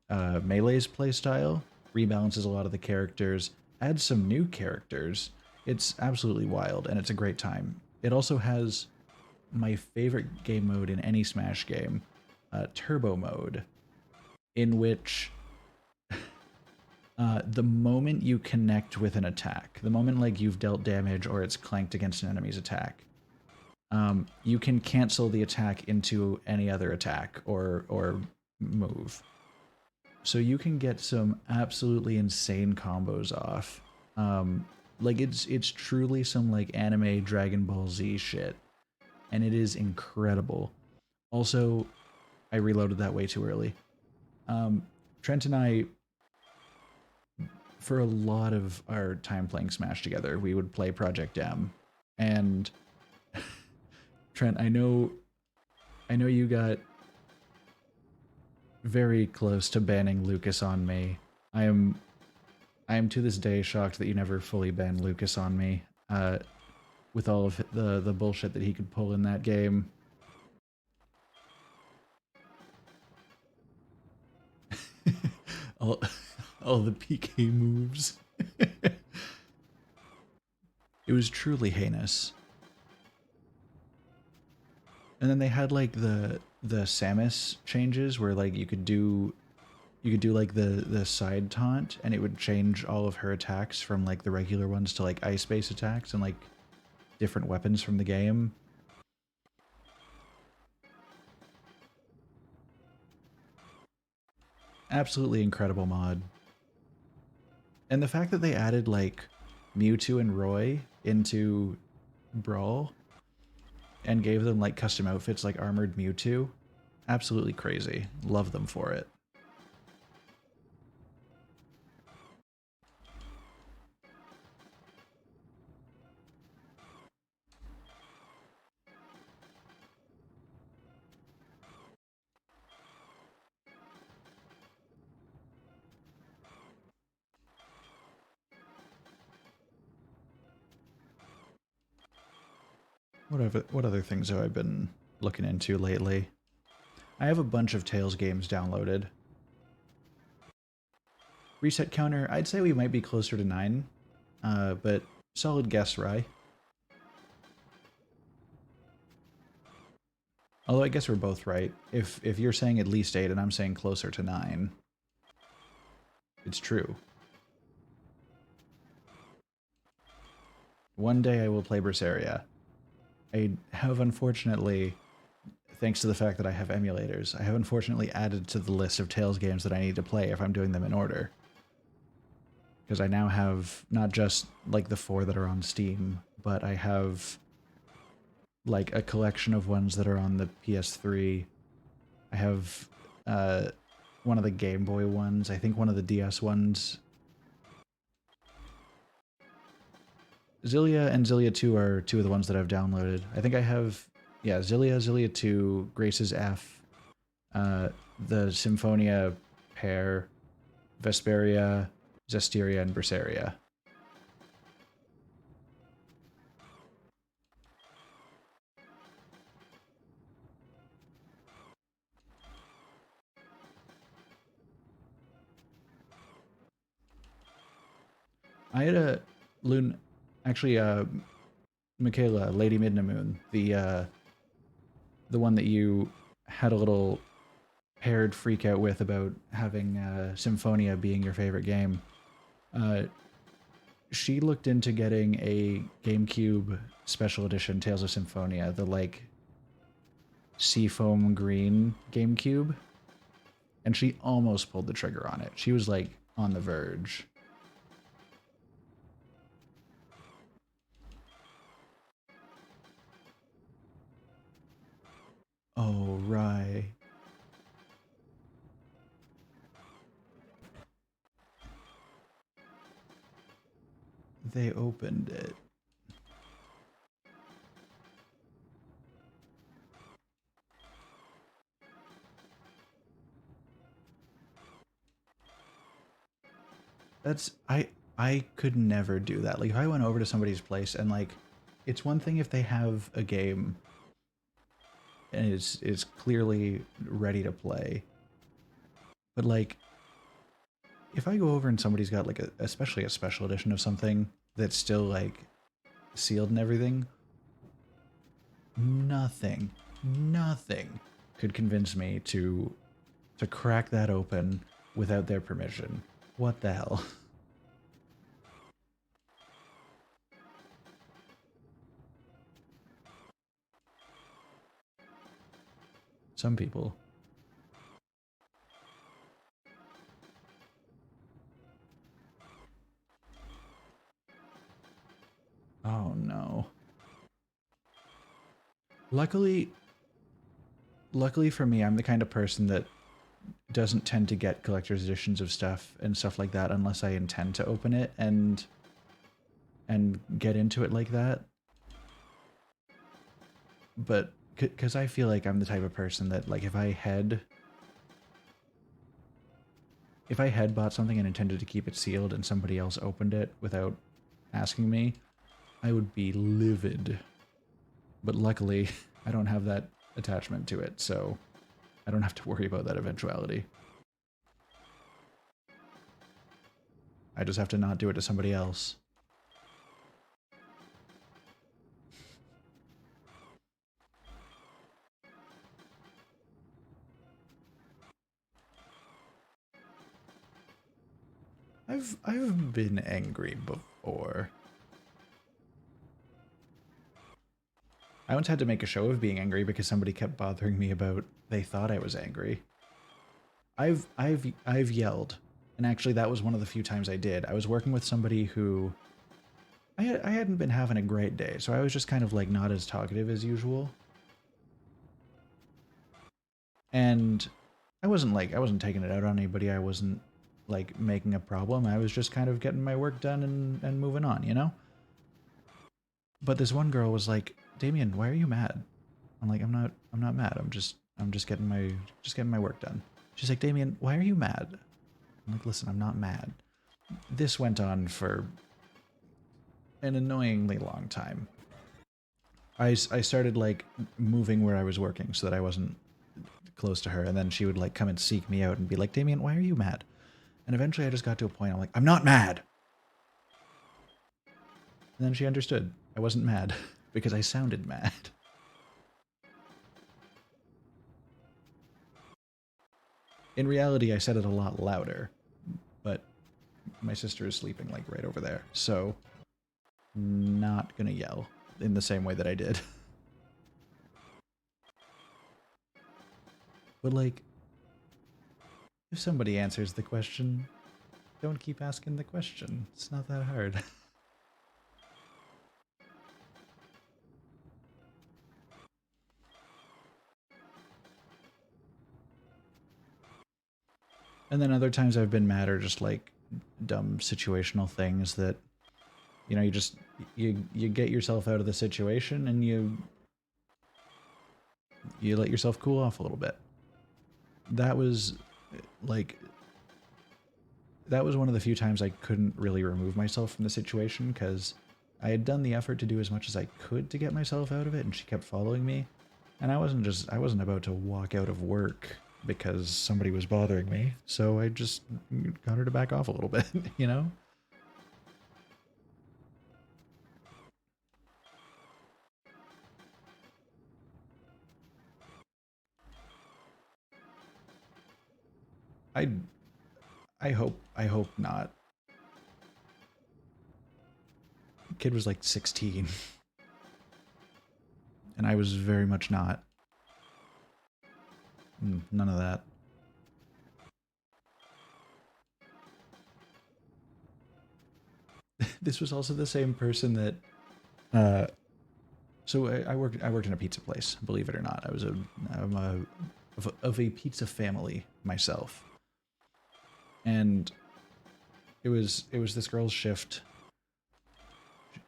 Melee's playstyle, rebalances a lot of the characters, adds some new characters. It's absolutely wild, and it's a great time. It also has my favorite game mode in any Smash game, Turbo Mode, in which the moment you connect with an attack, the moment like you've dealt damage or it's clanked against an enemy's attack, you can cancel the attack into any other attack or move. So you can get some absolutely insane combos off. Like it's truly some like anime Dragon Ball Z shit, and it is incredible. Also, I reloaded that way too early. Trent and I, for a lot of our time playing Smash together, we would play Project M, and Trent, I know you got very close to banning Lucas on me. I am to this day shocked that you never fully banned Lucas on me, with all of the bullshit that he could pull in that game. all, all the PK moves. It was truly heinous. And then they had like the Samus changes where like you could do like the side taunt and it would change all of her attacks from like the regular ones to like ice base attacks and like different weapons from the game. Absolutely incredible mod. And the fact that they added like Mewtwo and Roy into Brawl and gave them like custom outfits like Armored Mewtwo, absolutely crazy. Love them for it. What other things have I been looking into lately? I have a bunch of Tales games downloaded. Reset counter, I'd say we might be closer to 9, but solid guess, Rye. Although I guess we're both right. If you're saying at least 8 and I'm saying closer to 9, it's true. One day I will play Berseria. I have unfortunately, thanks to the fact that I have emulators, I have unfortunately added to the list of Tales games that I need to play if I'm doing them in order. because I now have not just like the 4 that are on Steam, but I have like a collection of ones that are on the PS3. I have one of the Game Boy ones, I think one of the DS ones. Zillia and Zillia 2 are 2 of the ones that I've downloaded. I think I have, yeah, Zillia 2, Grace's F, the Symphonia pair, Vesperia, Zestiria, and Berseria. I had a Loon, actually, Michaela, Lady Midnamoon, the one that you had a little paired freak out with about having Symphonia being your favorite game. She looked into getting a GameCube Special Edition Tales of Symphonia, the like seafoam green GameCube, and she almost pulled the trigger on it. She was like on the verge. Oh, right. They opened it. That's I could never do that. Like if I went over to somebody's place and like it's one thing if they have a game and is clearly ready to play. But like if I go over and somebody's got like especially a special edition of something that's still like sealed and everything, nothing could convince me to crack that open without their permission. What the hell? Some people. Oh no. Luckily for me, I'm the kind of person that doesn't tend to get collector's editions of stuff and stuff like that unless I intend to open it and get into it like that. But because I feel like I'm the type of person that like if I had bought something and intended to keep it sealed and somebody else opened it without asking me, I would be livid. But luckily, I don't have that attachment to it, so I don't have to worry about that eventuality. I just have to not do it to somebody else. I've been angry before. I once had to make a show of being angry because somebody kept bothering me about they thought I was angry. I've yelled, and actually that was one of the few times I did. I was working with somebody who I hadn't been having a great day, so I was just kind of like not as talkative as usual. And I wasn't taking it out on anybody. I wasn't like making a problem. I was just kind of getting my work done and moving on, you know? But this one girl was like, "Damien, why are you mad?" I'm like, I'm not mad. I'm just getting my work done. She's like, "Damien, why are you mad?" I'm like, "Listen, I'm not mad." This went on for an annoyingly long time. I started like moving where I was working so that I wasn't close to her, and then she would like come and seek me out and be like, "Damien, why are you mad?" And eventually I just got to a point I'm like, "I'm not mad." And then she understood. I wasn't mad because I sounded mad. In reality, I said it a lot louder, but my sister is sleeping like right over there, so not gonna yell in the same way that I did. But like, if somebody answers the question, don't keep asking the question. It's not that hard. And then other times I've been mad or just like dumb situational things that, you know, you get yourself out of the situation and you let yourself cool off a little bit. That was like, that was one of the few times I couldn't really remove myself from the situation because I had done the effort to do as much as I could to get myself out of it and she kept following me. And I wasn't about to walk out of work because somebody was bothering me. So I just got her to back off a little bit, you know? I I hope not. Kid was like 16. And I was very much not. None of that. This was also the same person that so I worked in a pizza place, believe it or not. I'm of a pizza family myself. And it was this girl's shift.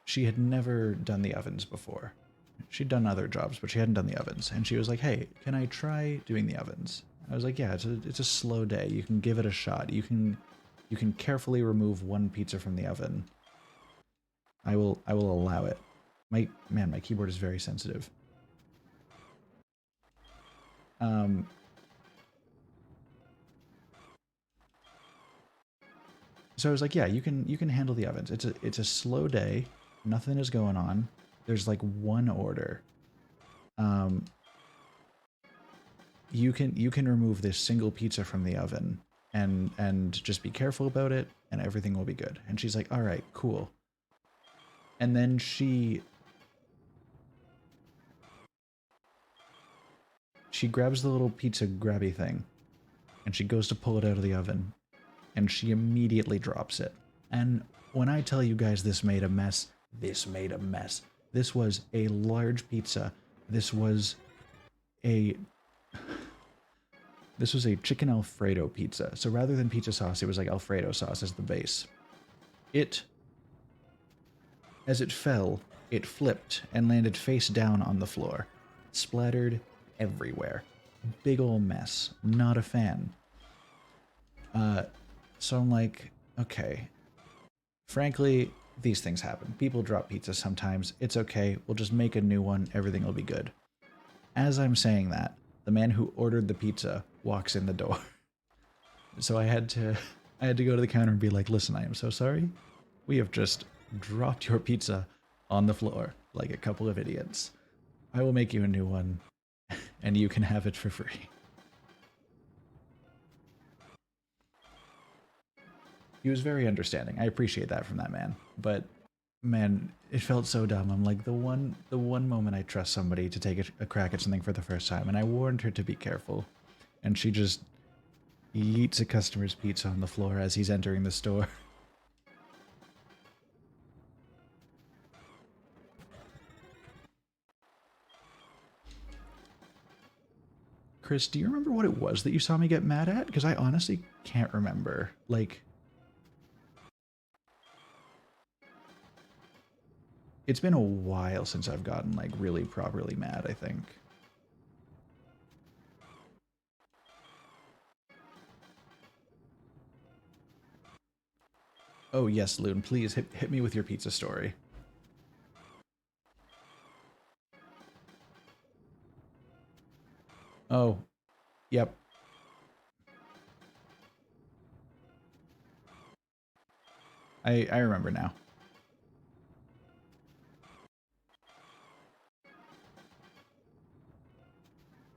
She had never done the ovens before. She'd done other jobs, but she hadn't done the ovens. And she was like, "Hey, can I try doing the ovens?" I was like, "Yeah, it's a slow day. You can give it a shot. You can carefully remove one pizza from the oven. I will allow it." My keyboard is very sensitive. So I was like, "Yeah, you can handle the ovens. It's a slow day. Nothing is going on. There's like one order. You can remove this single pizza from the oven and just be careful about it and everything will be good." And she's like, "All right, cool." And then she grabs the little pizza grabby thing and she goes to pull it out of the oven and she immediately drops it. And when I tell you guys this made a mess, this made a mess. This was a large pizza. This was a chicken Alfredo pizza. So rather than pizza sauce, it was like Alfredo sauce as the base. As it fell, it flipped and landed face down on the floor. Splattered everywhere. Big ol' mess. Not a fan. So I'm like, okay. Frankly, these things happen. People drop pizza sometimes. It's okay. We'll just make a new one. Everything will be good. As I'm saying that, the man who ordered the pizza walks in the door. So I had to go to the counter and be like, "Listen, I am so sorry. We have just dropped your pizza on the floor like a couple of idiots. I will make you a new one, and you can have it for free." He was very understanding. I appreciate that from that man. But man, it felt so dumb. I'm like, the one moment I trust somebody to take a crack at something for the first time, and I warned her to be careful, and she just yeets a customer's pizza on the floor as he's entering the store. Chris, do you remember what it was that you saw me get mad at? Because I honestly can't remember. Like, it's been a while since I've gotten, like, really properly mad, I think. Oh, yes, Loon, please hit me with your pizza story. Oh, yep. I remember now.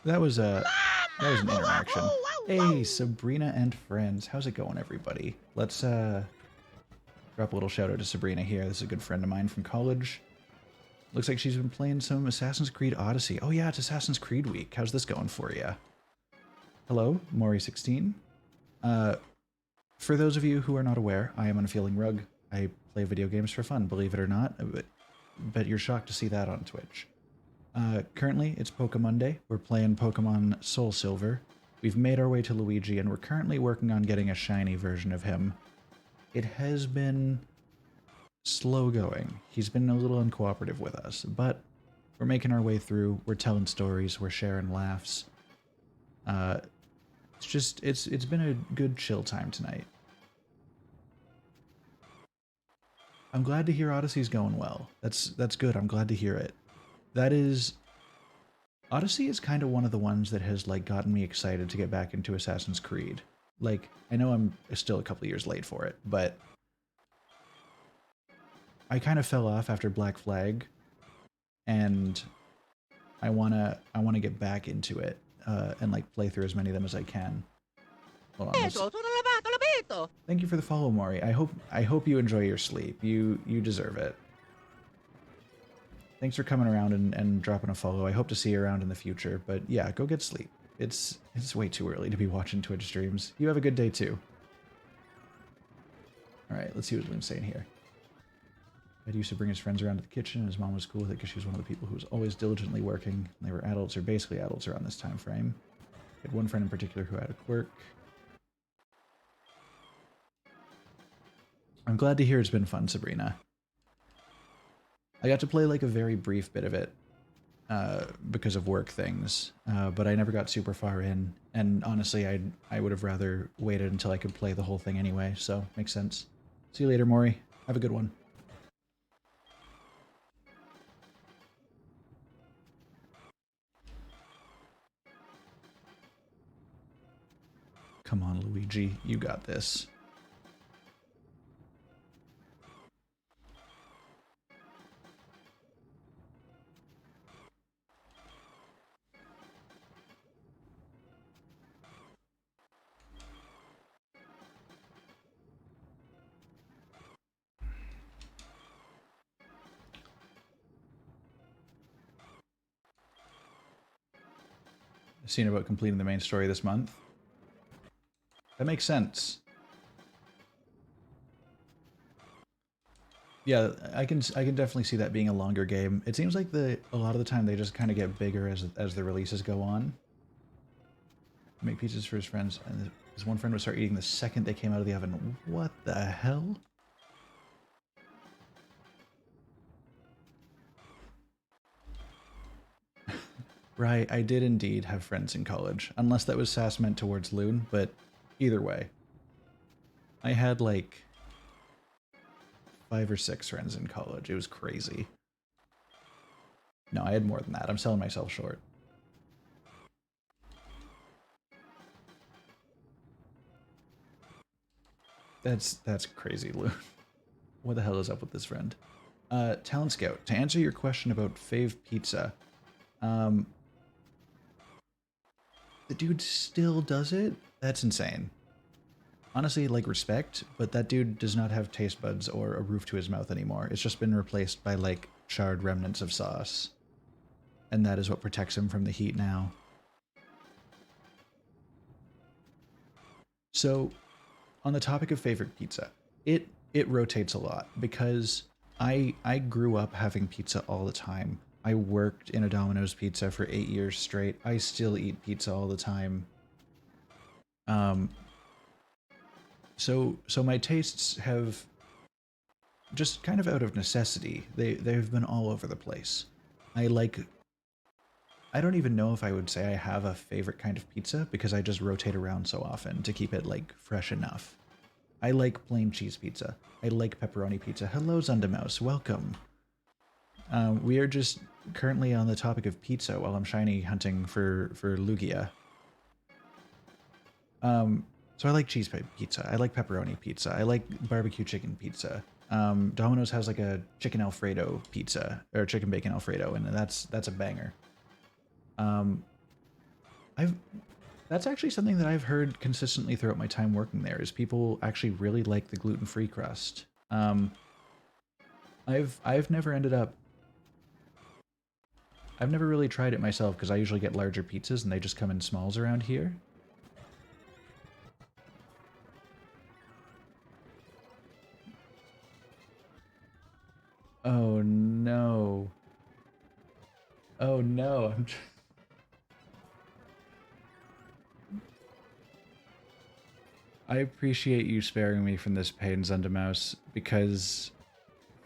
That was an interaction. Hey, Sabrina and friends. How's it going, everybody? Let's drop a little shout out to Sabrina here. This is a good friend of mine from college. Looks like she's been playing some Assassin's Creed Odyssey. Oh yeah, it's Assassin's Creed week. How's this going for you? Hello, Maury16. For those of you who are not aware, I am UnfeelingRug. I play video games for fun, believe it or not, but you're shocked to see that on Twitch. Currently, it's Pokemon Day. We're playing Pokemon SoulSilver. We've made our way to Luigi, and we're currently working on getting a shiny version of him. It has been slow going. He's been a little uncooperative with us, but we're making our way through. We're telling stories. We're sharing laughs. It's been a good chill time tonight. I'm glad to hear Odyssey's going well. That's good. I'm glad to hear it. Odyssey is kind of one of the ones that has like gotten me excited to get back into Assassin's Creed. Like, I know I'm still a couple years late for it, but I kind of fell off after Black Flag, and I wanna get back into it and like play through as many of them as I can. Hold on. Thank you for the follow, Maury. I hope you enjoy your sleep. You deserve it. Thanks for coming around and dropping a follow. I hope to see you around in the future. But yeah, go get sleep. It's way too early to be watching Twitch streams. You have a good day too. Alright, let's see what Loon's saying here. Ed used to bring his friends around to the kitchen, and his mom was cool with it because she was one of the people who was always diligently working. They were adults, or basically adults around this time frame. I had one friend in particular who had a quirk. I'm glad to hear it's been fun, Sabrina. I got to play like a very brief bit of it because of work things, but I never got super far in, and honestly I would have rather waited until I could play the whole thing anyway, so makes sense. See you later, Maury. Have a good one. Come on, Luigi, you got this. Seen about completing the main story this month. That makes sense. Yeah, I can definitely see that being a longer game. It seems like a lot of the time they just kind of get bigger as the releases go on. Make pizzas for his friends, and his one friend would start eating the second they came out of the oven. What the hell? Right, I did indeed have friends in college, unless that was sass meant towards Loon, but either way. I had like 5 or 6 friends in college. It was crazy. No, I had more than that. I'm selling myself short. That's crazy, Loon. What the hell is up with this friend? Talent Scout, to answer your question about fave pizza, the dude still does it? That's insane. Honestly, like, respect, but that dude does not have taste buds or a roof to his mouth anymore. It's just been replaced by, like, charred remnants of sauce. And that is what protects him from the heat now. So, on the topic of favorite pizza, it rotates a lot because I grew up having pizza all the time. I worked in a Domino's Pizza for 8 years straight. I still eat pizza all the time. So my tastes have just kind of out of necessity. They've been all over the place. I don't even know if I would say I have a favorite kind of pizza because I just rotate around so often to keep it like fresh enough. I like plain cheese pizza. I like pepperoni pizza. Hello, Zundamouse. Welcome. We are just currently on the topic of pizza while I'm shiny hunting for Lugia. So I like cheese pizza. I like pepperoni pizza. I like barbecue chicken pizza. Domino's has like a chicken Alfredo pizza, or chicken bacon Alfredo, and that's a banger. That's actually something that I've heard consistently throughout my time working there, is people actually really like the gluten-free crust. I've never ended up... I've never really tried it myself because I usually get larger pizzas and they just come in smalls around here. Oh no. Oh no. I appreciate you sparing me from this pain, Zundamouse, because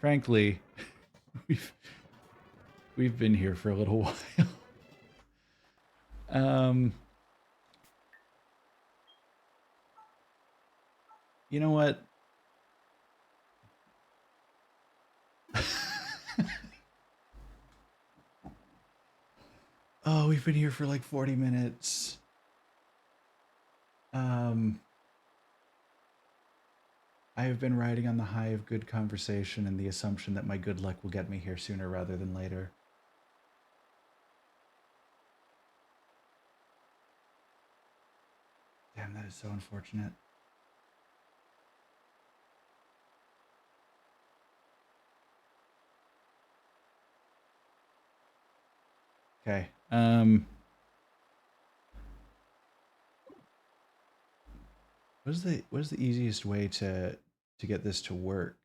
frankly, we've we've been here for a little while. Um, you know what? Oh, we've been here for like 40 minutes. Um, I have been riding on the high of good conversation and the assumption that my good luck will get me here sooner rather than later. Damn, that is so unfortunate. Okay. What is the easiest way to get this to work?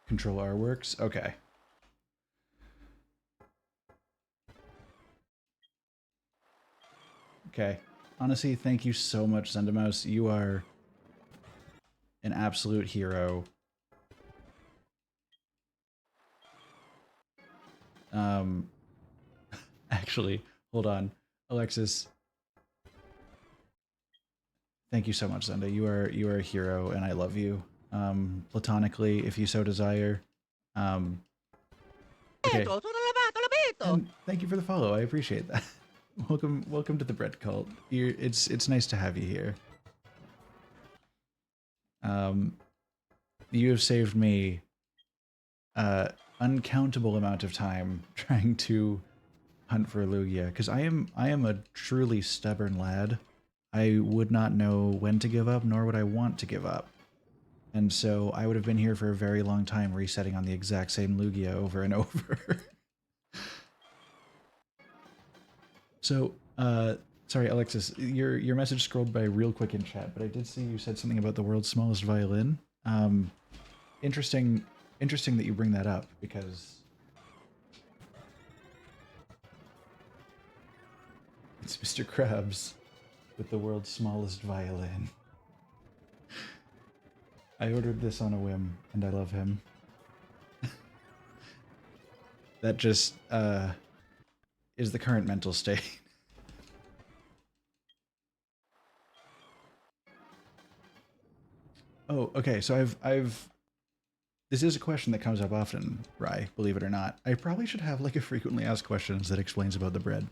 Control R works? Okay. Okay. Honestly, thank you so much, Zendamouse. You are an absolute hero. Um, actually, hold on. Alexis, thank you so much, Zenda. You are a hero and I love you. Platonically, if you so desire. Um, okay. And thank you for the follow. I appreciate that. Welcome to the bread cult. It's nice to have you here. Um, you have saved me uncountable amount of time trying to hunt for Lugia because I am a truly stubborn lad. I would not know when to give up, nor would I want to give up. And so I would have been here for a very long time resetting on the exact same Lugia over and over. So, sorry, Alexis, your message scrolled by real quick in chat, but I did see you said something about the world's smallest violin. Interesting, interesting that you bring that up because it's Mr. Krabs with the world's smallest violin. I ordered this on a whim, and I love him. That just is the current mental state. Oh, okay. So I've this is a question that comes up often, Rye, believe it or not. I probably should have like a frequently asked questions that explains about the bread.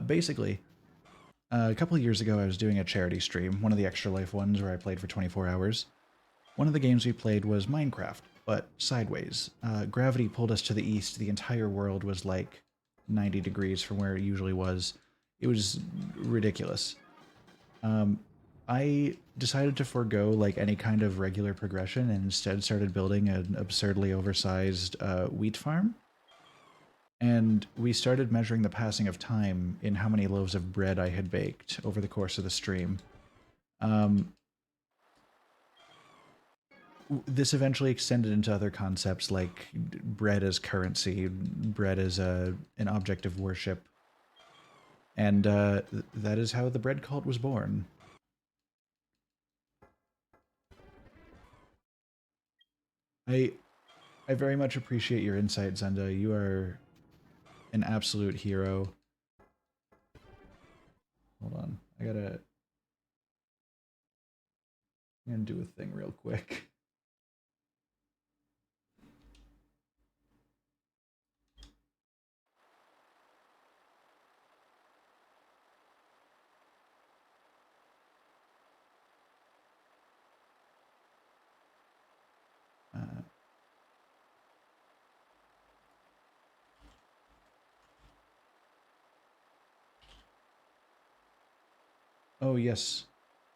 Basically, a couple of years ago, I was doing a charity stream, one of the Extra Life ones where I played for 24 hours. One of the games we played was Minecraft, but sideways. Gravity pulled us to the east. The entire world was like 90 degrees from where it usually was. It was ridiculous. Um, I decided to forego like any kind of regular progression and instead started building an absurdly oversized wheat farm. And we started measuring the passing of time in how many loaves of bread I had baked over the course of the stream. Um, this eventually extended into other concepts like bread as currency, bread as an object of worship, and that is how the bread cult was born. I I very much appreciate your insight, Zenda. You are an absolute hero. Hold on, I'm gonna do a thing real quick. Uh, oh yes,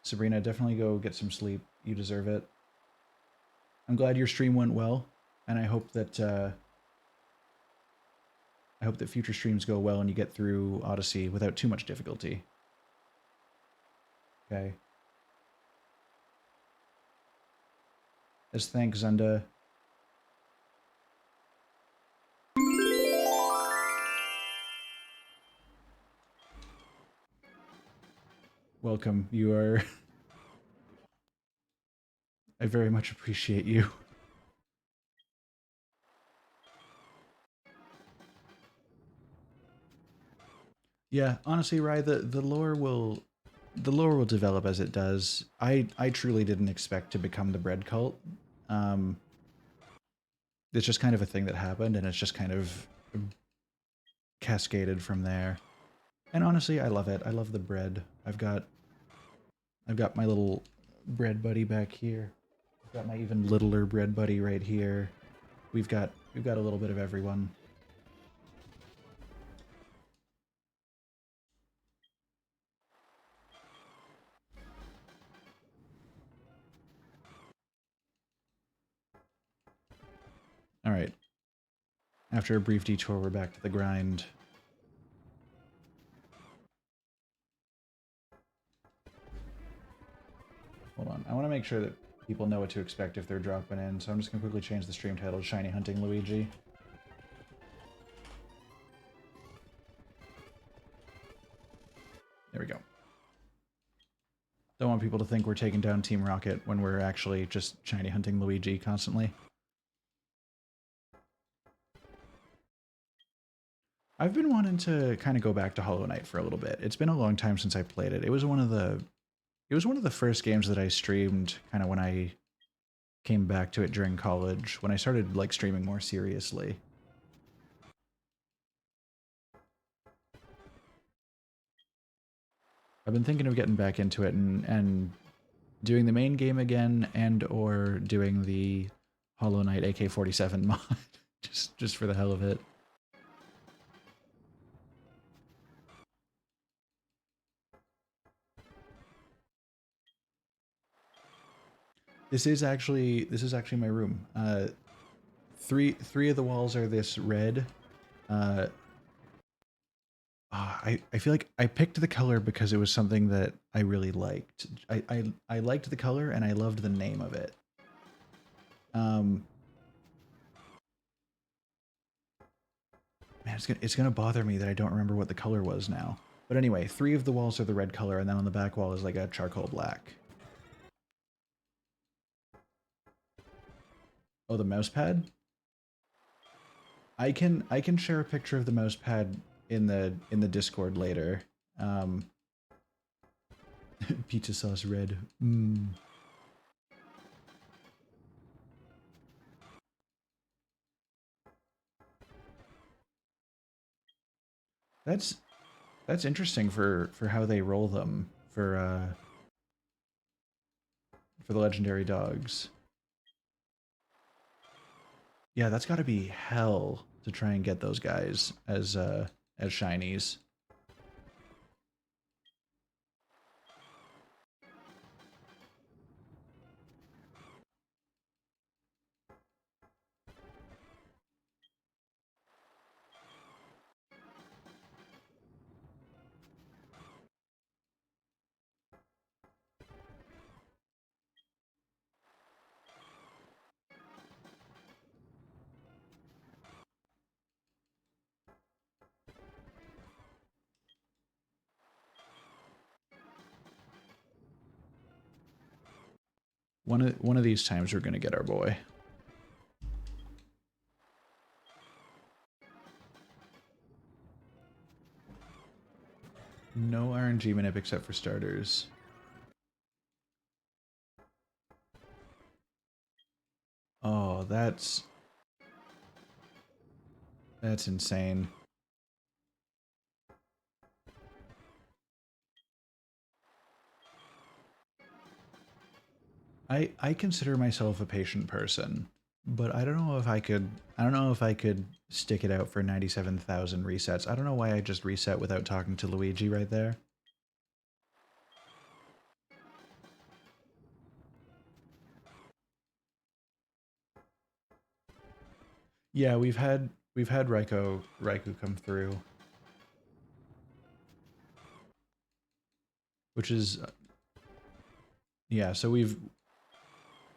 Sabrina, definitely go get some sleep. You deserve it. I'm glad your stream went well, and I hope that future streams go well and you get through Odyssey without too much difficulty. Okay. As thanks, Zunda. Welcome. You are... I very much appreciate you. Yeah, honestly, Rye, the lore will develop as it does. I truly didn't expect to become the bread cult. Um, it's just kind of a thing that happened, and it's just kind of cascaded from there. And honestly, I love it. I love the bread. I've got my little bread buddy back here. I've got my even littler bread buddy right here. We've got a little bit of everyone. All right. After a brief detour, we're back to the grind. Hold on. I want to make sure that people know what to expect if they're dropping in, so I'm just going to quickly change the stream title to Shiny Hunting Luigi. There we go. Don't want people to think we're taking down Team Rocket when we're actually just Shiny Hunting Luigi constantly. I've been wanting to kind of go back to Hollow Knight for a little bit. It's been a long time since I played it. It was one of the first games that I streamed kind of when I came back to it during college, when I started like streaming more seriously. I've been thinking of getting back into it and doing the main game again, and or doing the Hollow Knight AK-47 mod, just for the hell of it. This is actually my room. Three of the walls are this red. I feel like I picked the color because it was something that I really liked. I liked the color and I loved the name of it. Man, it's gonna bother me that I don't remember what the color was now. But anyway, 3 of the walls are the red color, and then on the back wall is like a charcoal black. Oh, the mouse pad? I can share a picture of the mouse pad in the Discord later. Pizza sauce red. Mmm. That's interesting for how they roll them for the legendary dogs. Yeah, that's got to be hell to try and get those guys as shinies. One of these times we're gonna get our boy. No RNG manip except for starters. Oh, that's insane. I consider myself a patient person, but I don't know if I could stick it out for 97,000 resets. I don't know why I just reset without talking to Luigi right there. Yeah, we've had Raikou come through, which is yeah. So we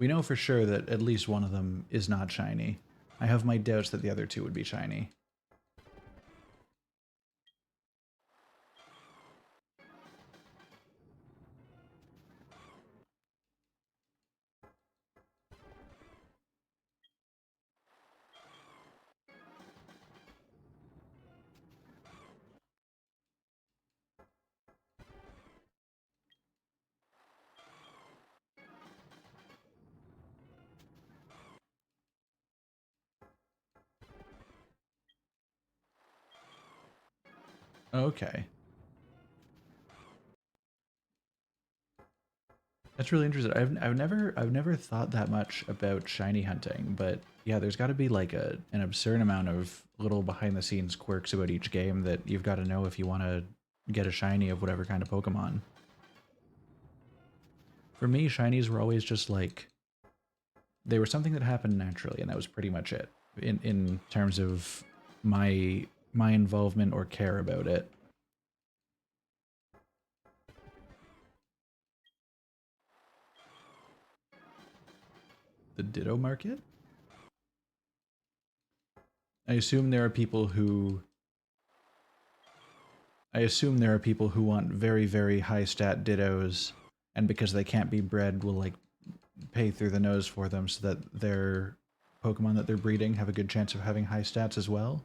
know for sure that at least one of them is not shiny. I have my doubts that the other two would be shiny. Okay. That's really interesting. I've never thought that much about shiny hunting, but yeah, there's got to be like an absurd amount of little behind the scenes quirks about each game that you've got to know if you want to get a shiny of whatever kind of Pokemon. For me, shinies were always just like they were something that happened naturally, and that was pretty much it in terms of my involvement or care about it. The Ditto market? I assume there are people who I assume there are people who want very, very high stat Dittos, and because they can't be bred, will like pay through the nose for them so that their Pokemon that they're breeding have a good chance of having high stats as well.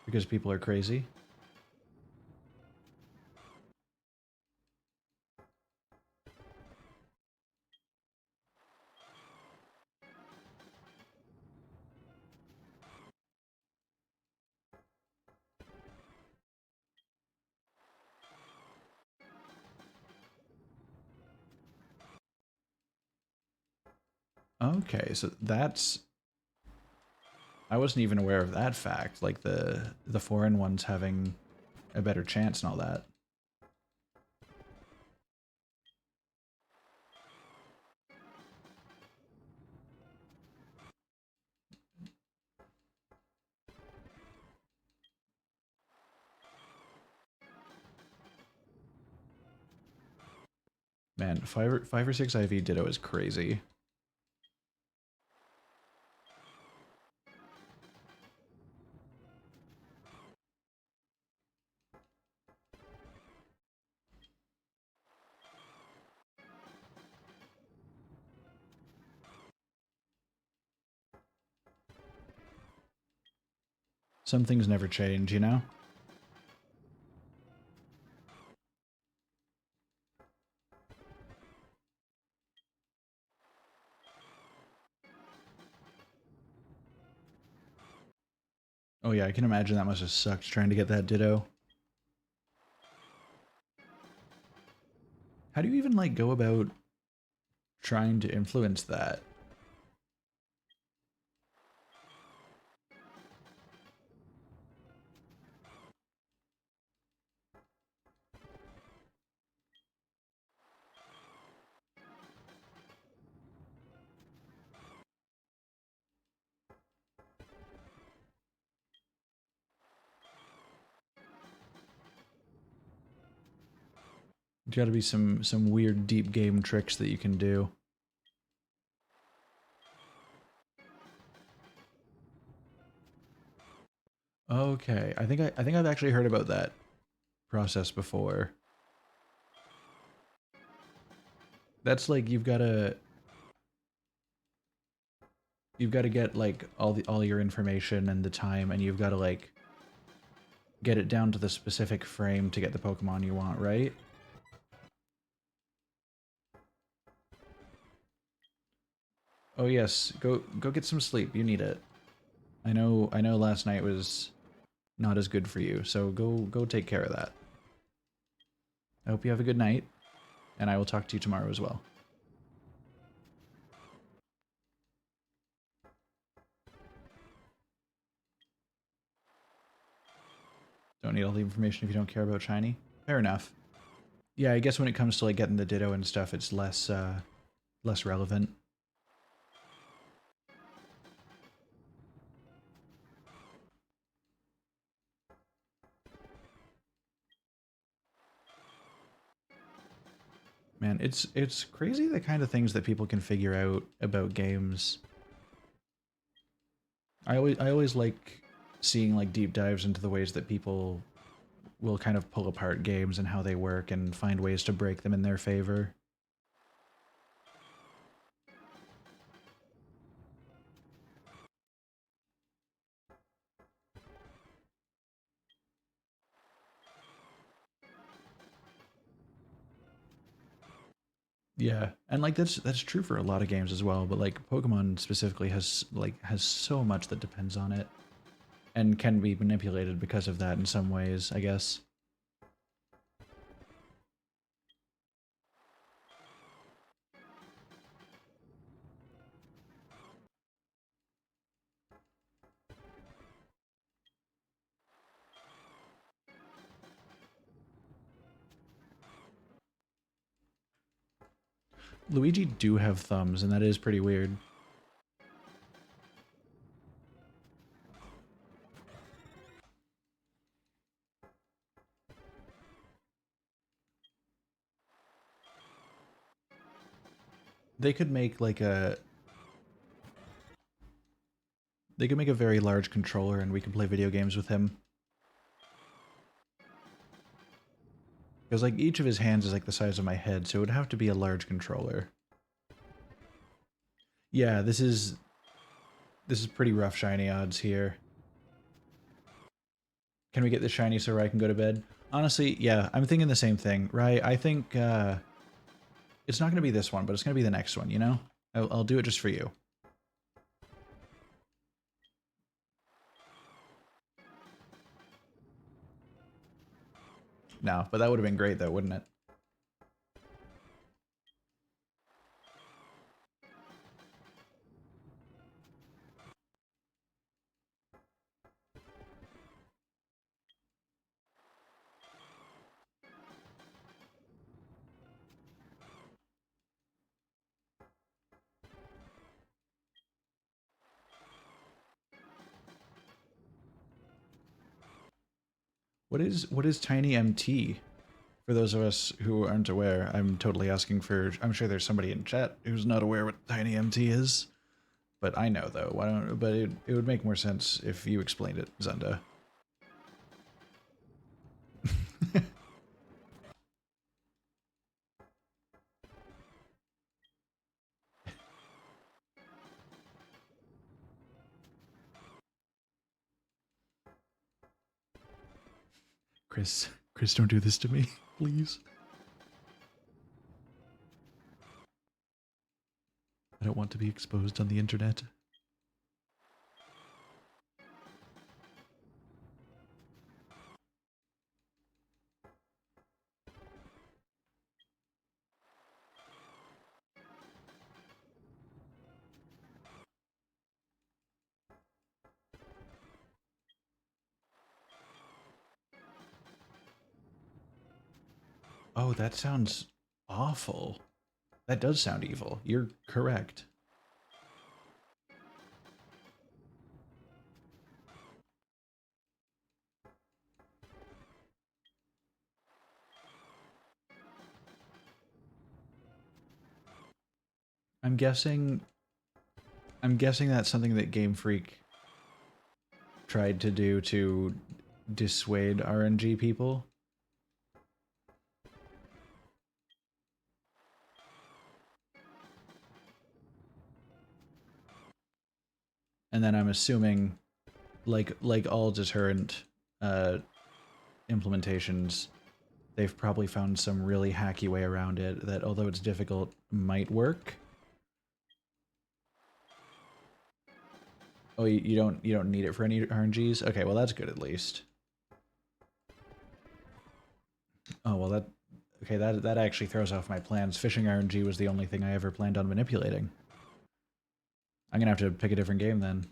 Because people are crazy. Okay, so that's I wasn't even aware of that fact, like the foreign ones having a better chance and all that. Man, five or six IV Ditto is crazy. Some things never change, you know? Oh yeah, I can imagine that must have sucked trying to get that Ditto. How do you even like go about trying to influence that? There's got to be some weird deep game tricks that you can do. Okay, I think I've actually heard about that process before. That's like you've got to get like all your information and the time, and you've got to like get it down to the specific frame to get the Pokemon you want, right? Oh yes, go get some sleep. You need it. I know last night was not as good for you, so go take care of that. I hope you have a good night, and I will talk to you tomorrow as well. Don't need all the information if you don't care about shiny. Fair enough. Yeah, I guess when it comes to like getting the Ditto and stuff, it's less relevant. Man, it's crazy the kind of things that people can figure out about games. I always like seeing like deep dives into the ways that people will kind of pull apart games and how they work and find ways to break them in their favor. Yeah, and like that's true for a lot of games as well, but like Pokemon specifically has so much that depends on it and can be manipulated because of that in some ways, I guess. Luigi do have thumbs, and that is pretty weird. They could make like a they could make a very large controller and we could play video games with him. Because like each of his hands is like the size of my head, so it would have to be a large controller. Yeah, this is pretty rough shiny odds here. Can we get the shiny so I can go to bed? Honestly, yeah, I'm thinking the same thing, right? I think it's not going to be this one, but it's going to be the next one, you know? I'll do it just for you. No, but that would have been great though, wouldn't it? What is Tiny MT? For those of us who aren't aware, I'm totally asking for. I'm sure there's somebody in chat who's not aware what Tiny MT is, but I know though. Why don't? But it would make more sense if you explained it, Zenda. Chris, don't do this to me, please. I don't want to be exposed on the internet. Oh, that sounds awful. That does sound evil. You're correct. I'm guessing I'm guessing that's something that Game Freak tried to do to dissuade RNG people. And then I'm assuming like all deterrent uh implementations, they've probably found some really hacky way around it that although it's difficult might work. Oh, you don't need it for any RNGs? Okay, well that's good at least. Oh, well that okay, that actually throws off my plans. Fishing RNG was the only thing I ever planned on manipulating. I'm gonna have to pick a different game then.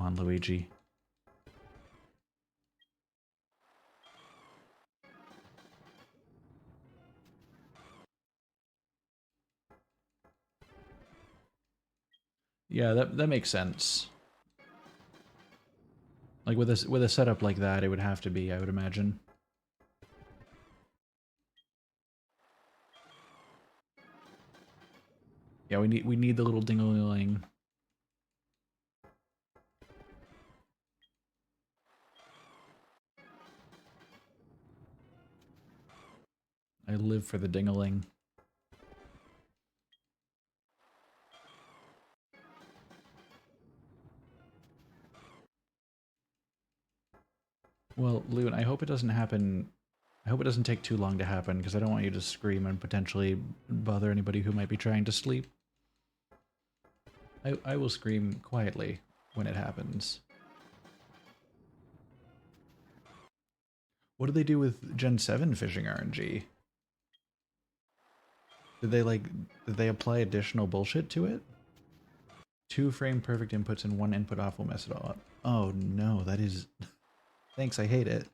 on, Luigi. Yeah, that makes sense. Like with a setup like that, it would have to be, I would imagine. Yeah, we need the little ding-a-ling. I live for the ding-a-ling. Well, Loon, I hope it doesn't happen. I hope it doesn't take too long to happen, because I don't want you to scream and potentially bother anybody who might be trying to sleep. I will scream quietly when it happens. What do they do with Gen 7 fishing RNG? Did they apply additional bullshit to it? 2 frame perfect inputs and 1 input off will mess it all up. Oh no, that is... Thanks, I hate it.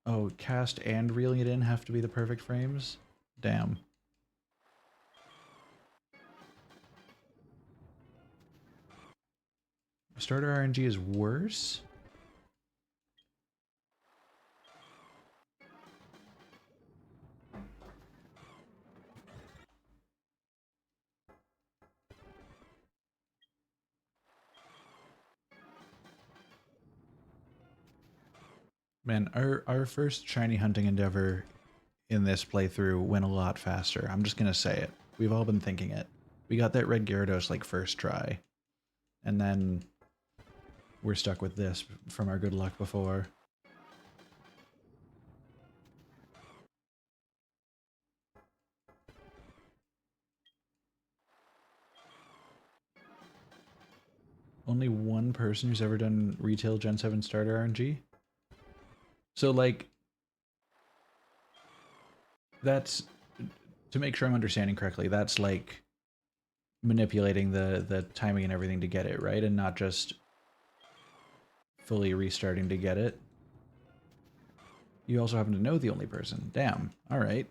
Oh, cast and reeling it in have to be the perfect frames? Damn. Starter RNG is worse? Man, our first shiny hunting endeavor in this playthrough went a lot faster. I'm just gonna say it. We've all been thinking it. We got that red Gyarados like first try. And then we're stuck with this from our good luck before. Only one person who's ever done retail Gen 7 starter RNG? So like, that's, to make sure I'm understanding correctly, that's like manipulating the timing and everything to get it, right? And not just fully restarting to get it. You also happen to know the only person. Damn. Alright.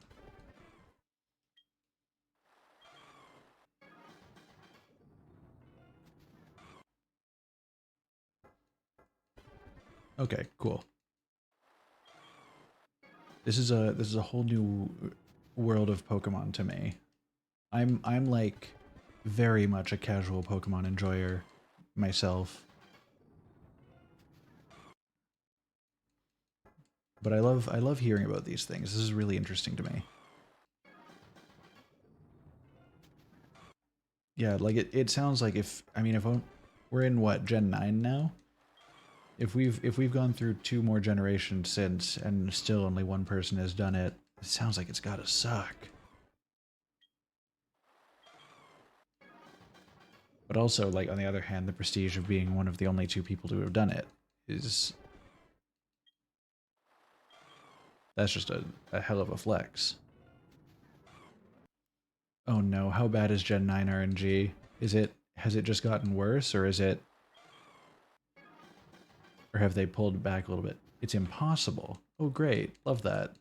Okay, cool. This is a whole new world of Pokemon to me. I'm like very much a casual Pokemon enjoyer myself. But I love hearing about these things. This is really interesting to me. Yeah, like it sounds like if we're in what, Gen 9 now? If we've gone through 2 more generations since and still only one person has done it, it sounds like it's gotta suck. But also, like, on the other hand, the prestige of being one of the only 2 people to have done it is... That's just a hell of a flex. Oh no, how bad is Gen 9 RNG? Has it just gotten worse, or is it... Or have they pulled back a little bit? It's impossible. Oh great, love that.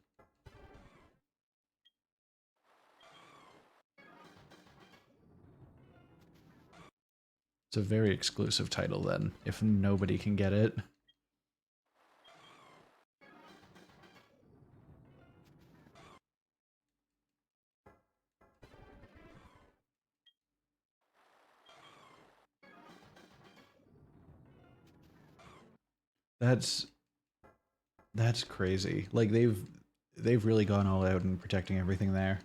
It's a very exclusive title then, if nobody can get it. That's crazy. Like they've really gone all out in protecting everything there.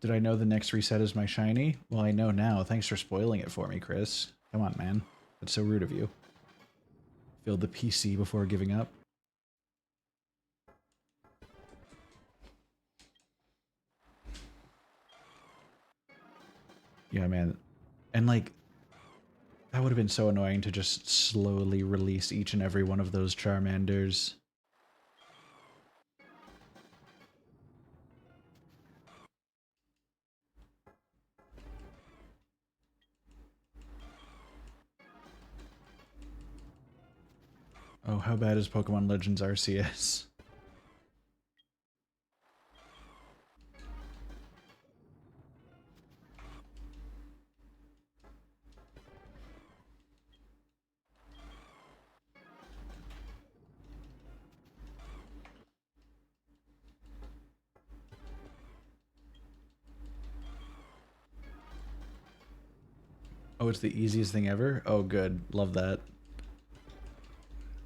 Did I know the next reset is my shiny? Well, I know now. Thanks for spoiling it for me, Chris. Come on, man. That's so rude of you. Filled the PC before giving up. Yeah, man. And like, That would have been so annoying to just slowly release each and every one of those Charmanders. Oh, how bad is Pokemon Legends RCS? Oh, it's the easiest thing ever? Oh, good. Love that.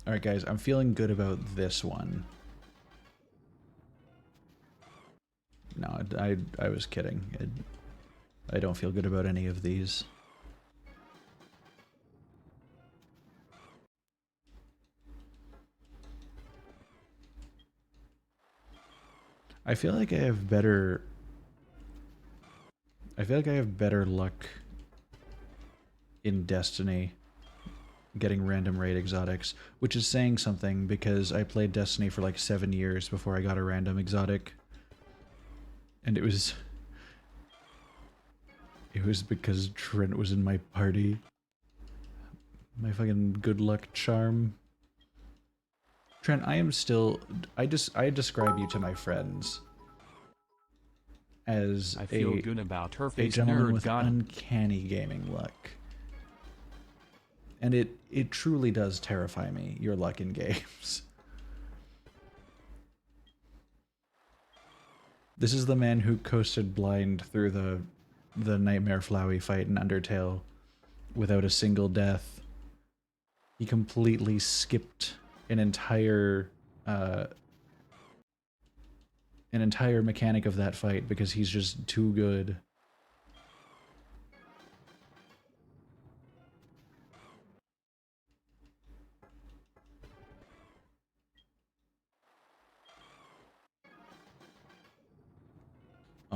Alright, guys, I'm feeling good about this one. No, I was kidding. I don't feel good about any of these. I feel like I have better... I feel like I have better luck in Destiny getting random raid exotics, which is saying something because I played Destiny for like 7 years before I got a random exotic. And it was because Trent was in my party. My fucking good luck charm. Trent, I am still... I describe you to my friends as I feel good about her a face. gentleman Nerd with got him. uncanny gaming luck. And it truly does terrify me, your luck in games. This is the man who coasted blind through the Nightmare Flowey fight in Undertale without a single death. He completely skipped an entire mechanic of that fight because he's just too good.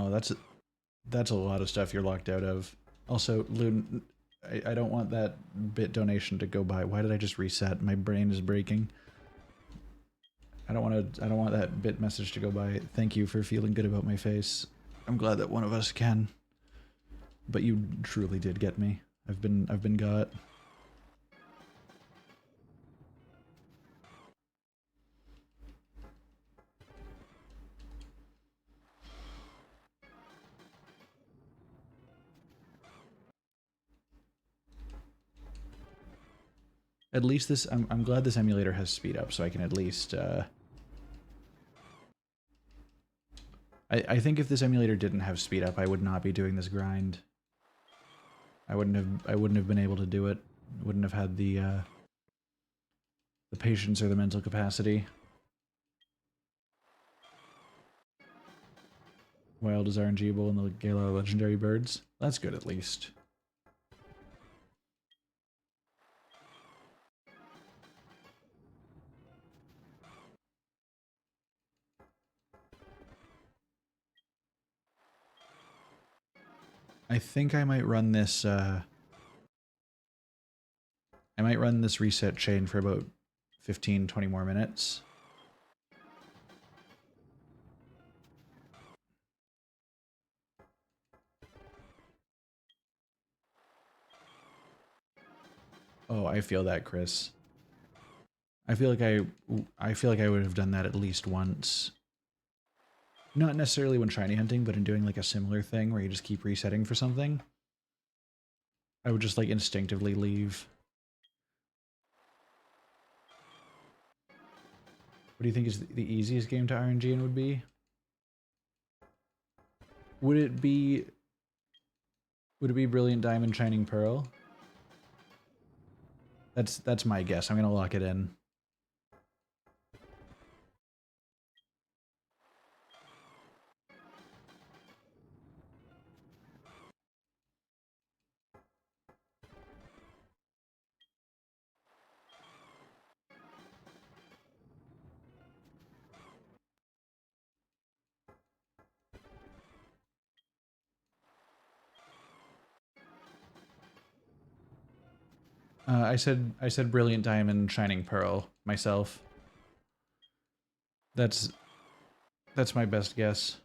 Oh, that's a lot of stuff you're locked out of. Also, Loon, I don't want that bit donation to go by. Why did I just reset? My brain is breaking. I don't want that bit message to go by. Thank you for feeling good about my face. I'm glad that one of us can. But you truly did get me. I've been got. At least this, I'm glad this emulator has speed up, so I can at least, I think if this emulator didn't have speed up, I would not be doing this grind. I wouldn't have been able to do it. Wouldn't have had the patience or the mental capacity. Wild is RNGable and the Gala are legendary birds. That's good at least. I think I might run this, I might run this reset chain for about 15-20 more minutes. Oh, I feel that, Chris. I feel like I would have done that at least once. Not necessarily when shiny hunting, but in doing like a similar thing where you just keep resetting for something. I would just like instinctively leave. What do you think is the easiest game to RNG in would be? Would it be Brilliant Diamond Shining Pearl? That's my guess. I'm gonna lock it in. I said Brilliant Diamond, Shining Pearl myself. That's my best guess.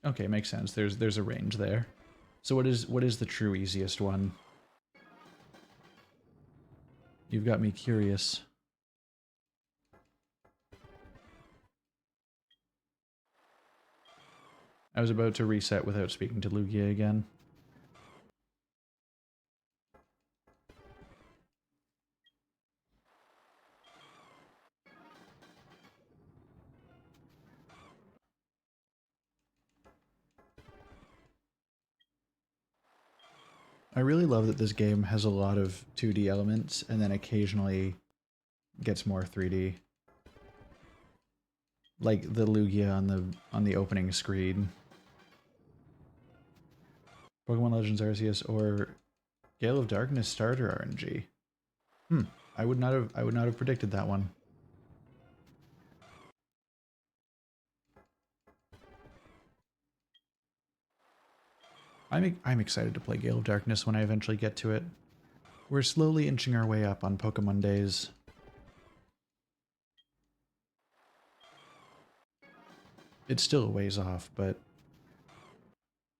Okay, makes sense. There's a range there. So what is the true easiest one? You've got me curious. I was about to reset without speaking to Lugia again. I really love that this game has a lot of 2D elements and then occasionally gets more 3D. Like the Lugia on the opening screen. Pokemon Legends Arceus or Gale of Darkness starter RNG. I would not have predicted that one. I'm excited to play Gale of Darkness when I eventually get to it. We're slowly inching our way up on Pokemon days. It's still a ways off, but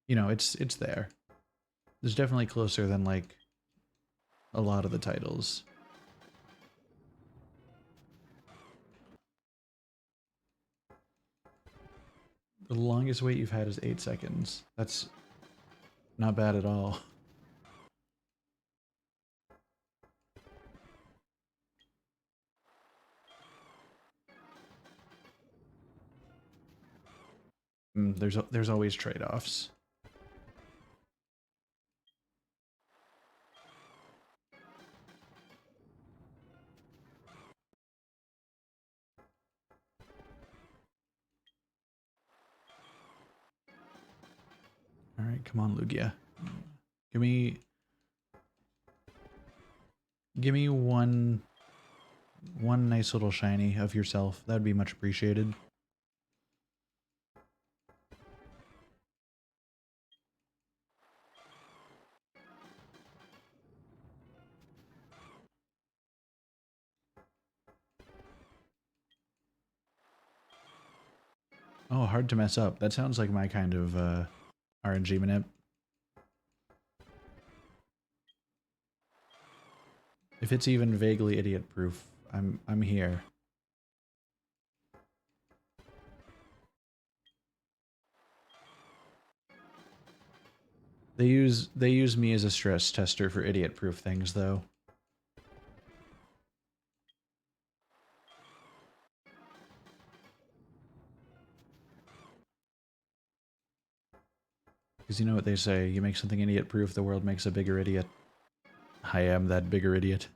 you know, it's there. It's definitely closer than like a lot of the titles. The longest wait you've had is 8 seconds. That's not bad at all. There's always trade-offs. All right, come on, Lugia. Give me one nice little shiny of yourself. That'd be much appreciated. Oh, hard to mess up. That sounds like my kind of RNG manip. If it's even vaguely idiot-proof, I'm here. They use me as a stress tester for idiot-proof things, though. Because you know what they say, you make something idiot-proof, the world makes a bigger idiot. I am that bigger idiot.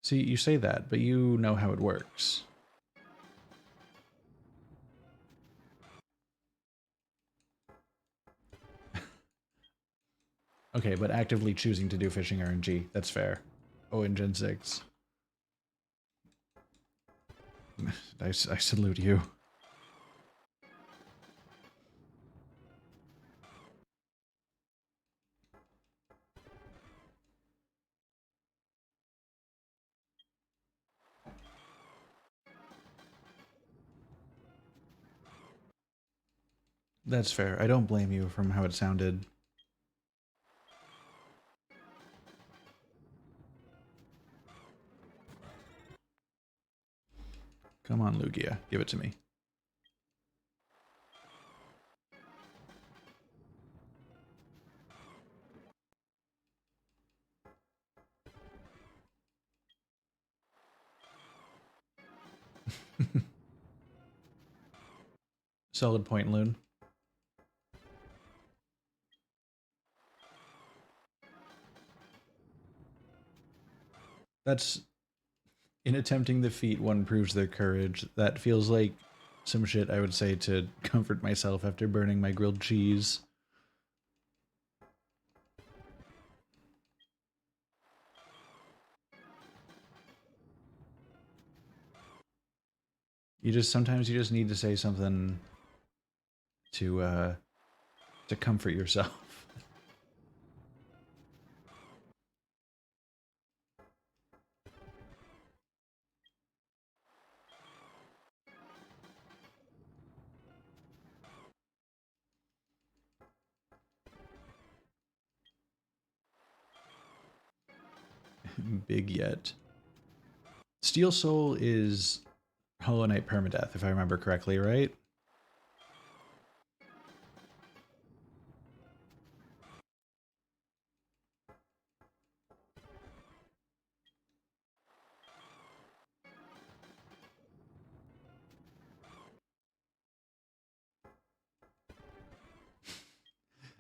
See, you say that, but you know how it works. Okay, but actively choosing to do fishing RNG, that's fair. Oh, in Gen 6. I salute you. That's fair. I don't blame you from how it sounded. Come on, Lugia. Give it to me. Solid point, Loon. That's... In attempting the feat, one proves their courage. That feels like some shit I would say to comfort myself after burning my grilled cheese. Sometimes you just need to say something to comfort yourself. Big yet. Steel Soul is Hollow Knight permadeath, if I remember correctly, right?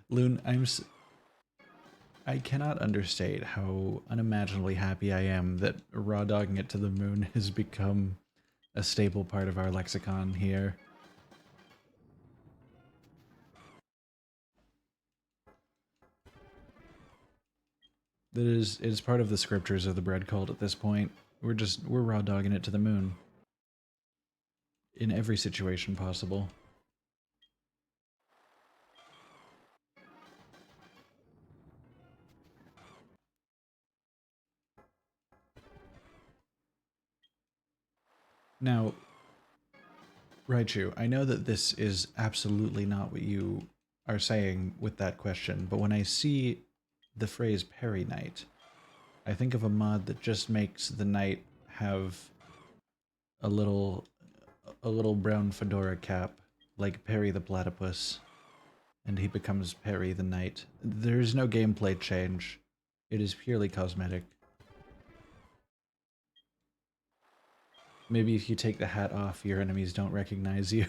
Loon, I cannot understate how unimaginably happy I am that raw dogging it to the moon has become a staple part of our lexicon here. That is part of the scriptures of the bread cult at this point. We're raw dogging it to the moon. In every situation possible. Now, Raichu, I know that this is absolutely not what you are saying with that question, but when I see the phrase Perry Knight, I think of a mod that just makes the knight have a little brown fedora cap, like Perry the Platypus, and he becomes Perry the Knight. There's no gameplay change. It is purely cosmetic. Maybe if you take the hat off, your enemies don't recognize you.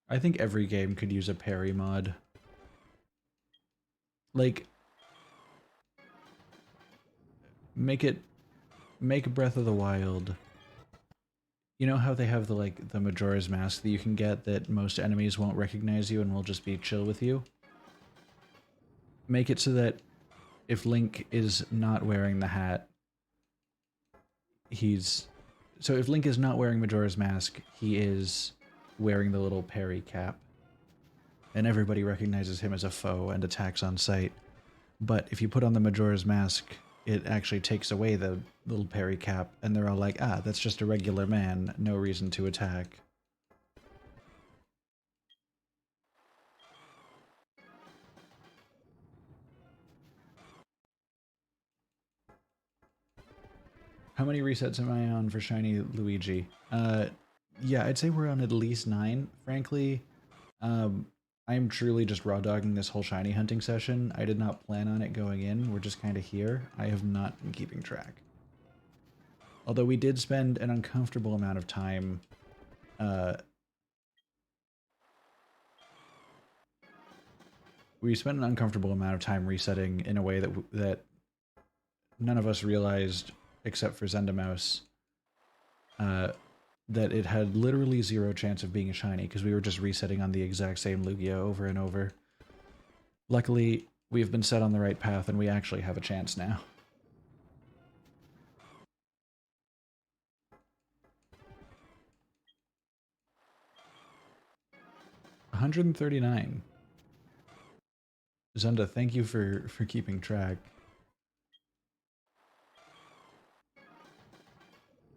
I think every game could use a parry mod. Like, make Breath of the Wild. You know how they have the Majora's Mask that you can get that most enemies won't recognize you and will just be chill with you? Make it so that if Link is not wearing the hat, so if Link is not wearing Majora's Mask, he is wearing the little parry cap. And everybody recognizes him as a foe and attacks on sight. But if you put on the Majora's Mask, it actually takes away the little parry cap, and they're all like, ah, that's just a regular man, no reason to attack. How many resets am I on for Shiny Luigi? Yeah, I'd say we're on at least 9. Frankly, I'm truly just raw dogging this whole shiny hunting session. I did not plan on it going in. We're just kind of here. I have not been keeping track. Although we did spend an uncomfortable amount of time resetting in a way that none of us realized, except for Zendamouse, that it had literally 0 chance of being a shiny because we were just resetting on the exact same Lugia over and over. Luckily, we've been set on the right path and we actually have a chance now. $139. Zenda, thank you for keeping track.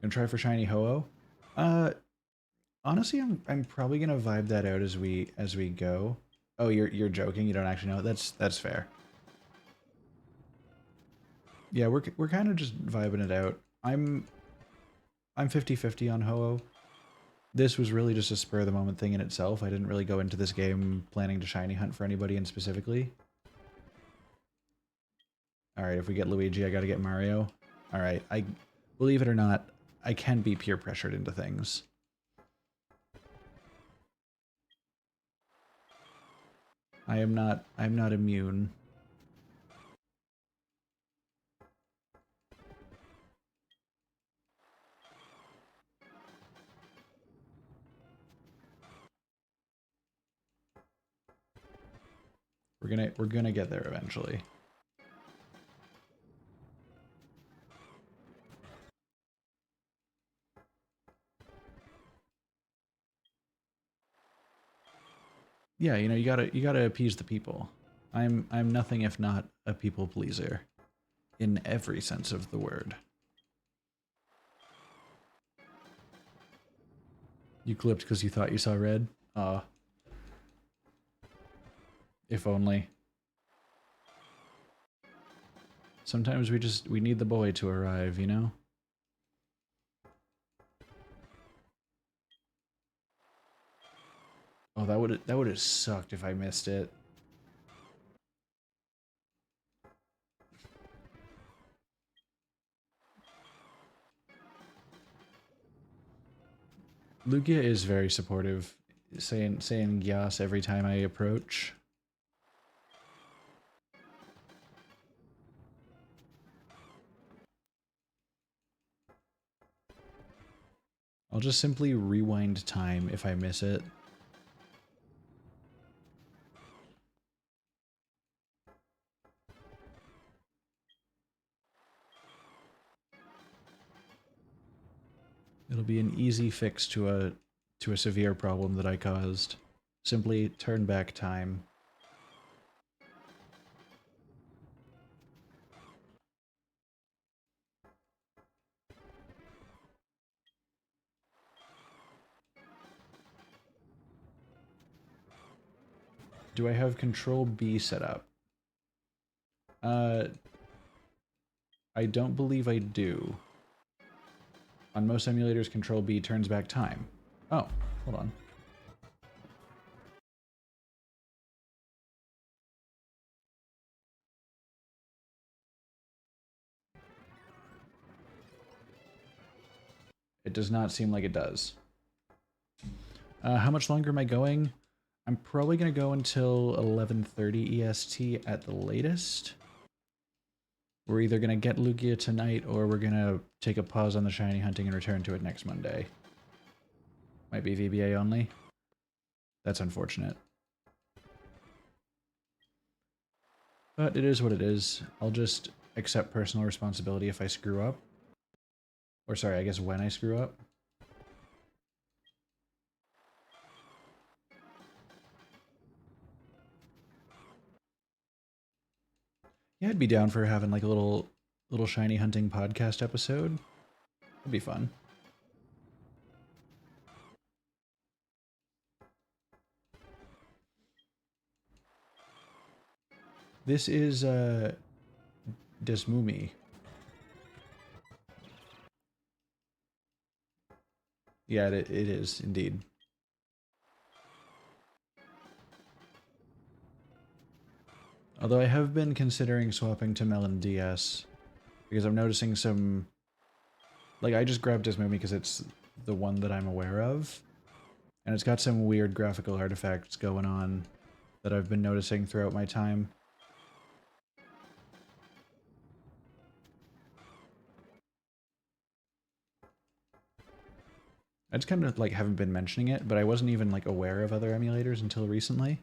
Gonna try for shiny Ho-Oh? Honestly, I'm probably gonna vibe that out as we go. Oh, you're joking. You don't actually know. That's fair. Yeah, we're kind of just vibing it out. I'm 50-50 on Ho-Oh. this was really just a spur of the moment thing in itself. I didn't really go into this game planning to shiny hunt for anybody in specifically. Alright, if we get Luigi, I gotta get Mario. Alright, believe it or not, I can be peer pressured into things. I'm not immune. We're gonna get there eventually. Yeah, you know, you gotta appease the people. I'm nothing if not a people pleaser. In every sense of the word. You clipped because you thought you saw red? If only. Sometimes we need the boy to arrive, you know? Oh, that would have sucked if I missed it. Lugia is very supportive, saying yas every time I approach. I'll just simply rewind time if I miss it. It'll be an easy fix to a severe problem that I caused. Simply turn back time. Do I have Control B set up? I don't believe I do. On most emulators, Control B turns back time. Oh, hold on. It does not seem like it does. How much longer am I going? I'm probably going to go until 11:30 EST at the latest. We're either going to get Lugia tonight or we're going to take a pause on the shiny hunting and return to it next Monday. Might be VBA only. That's unfortunate. But it is what it is. I'll just accept personal responsibility if I screw up. Or sorry, I guess when I screw up. Yeah, I'd be down for having like a little shiny hunting podcast episode. It'd be fun. This is Desmumi. Yeah, it is indeed. Although I have been considering swapping to Melon DS because I'm noticing some. Like, I just grabbed Desmumi because it's the one that I'm aware of, and it's got some weird graphical artifacts going on that I've been noticing throughout my time. I just kind of like haven't been mentioning it, but I wasn't even like aware of other emulators until recently.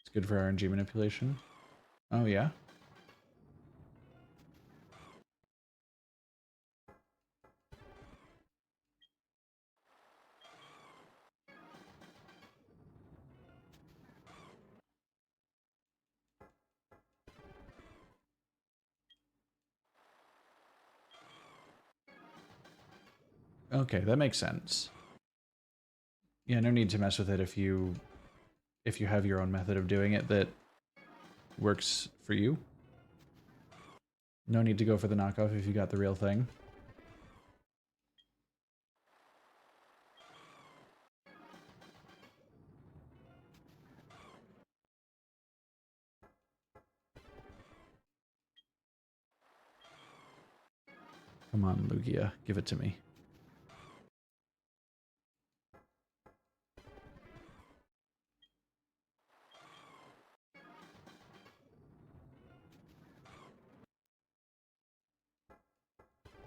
It's good for RNG manipulation. Oh yeah? Okay, that makes sense. Yeah, no need to mess with it if you have your own method of doing it that works for you. No need to go for the knockoff if you got the real thing. Come on, Lugia, give it to me.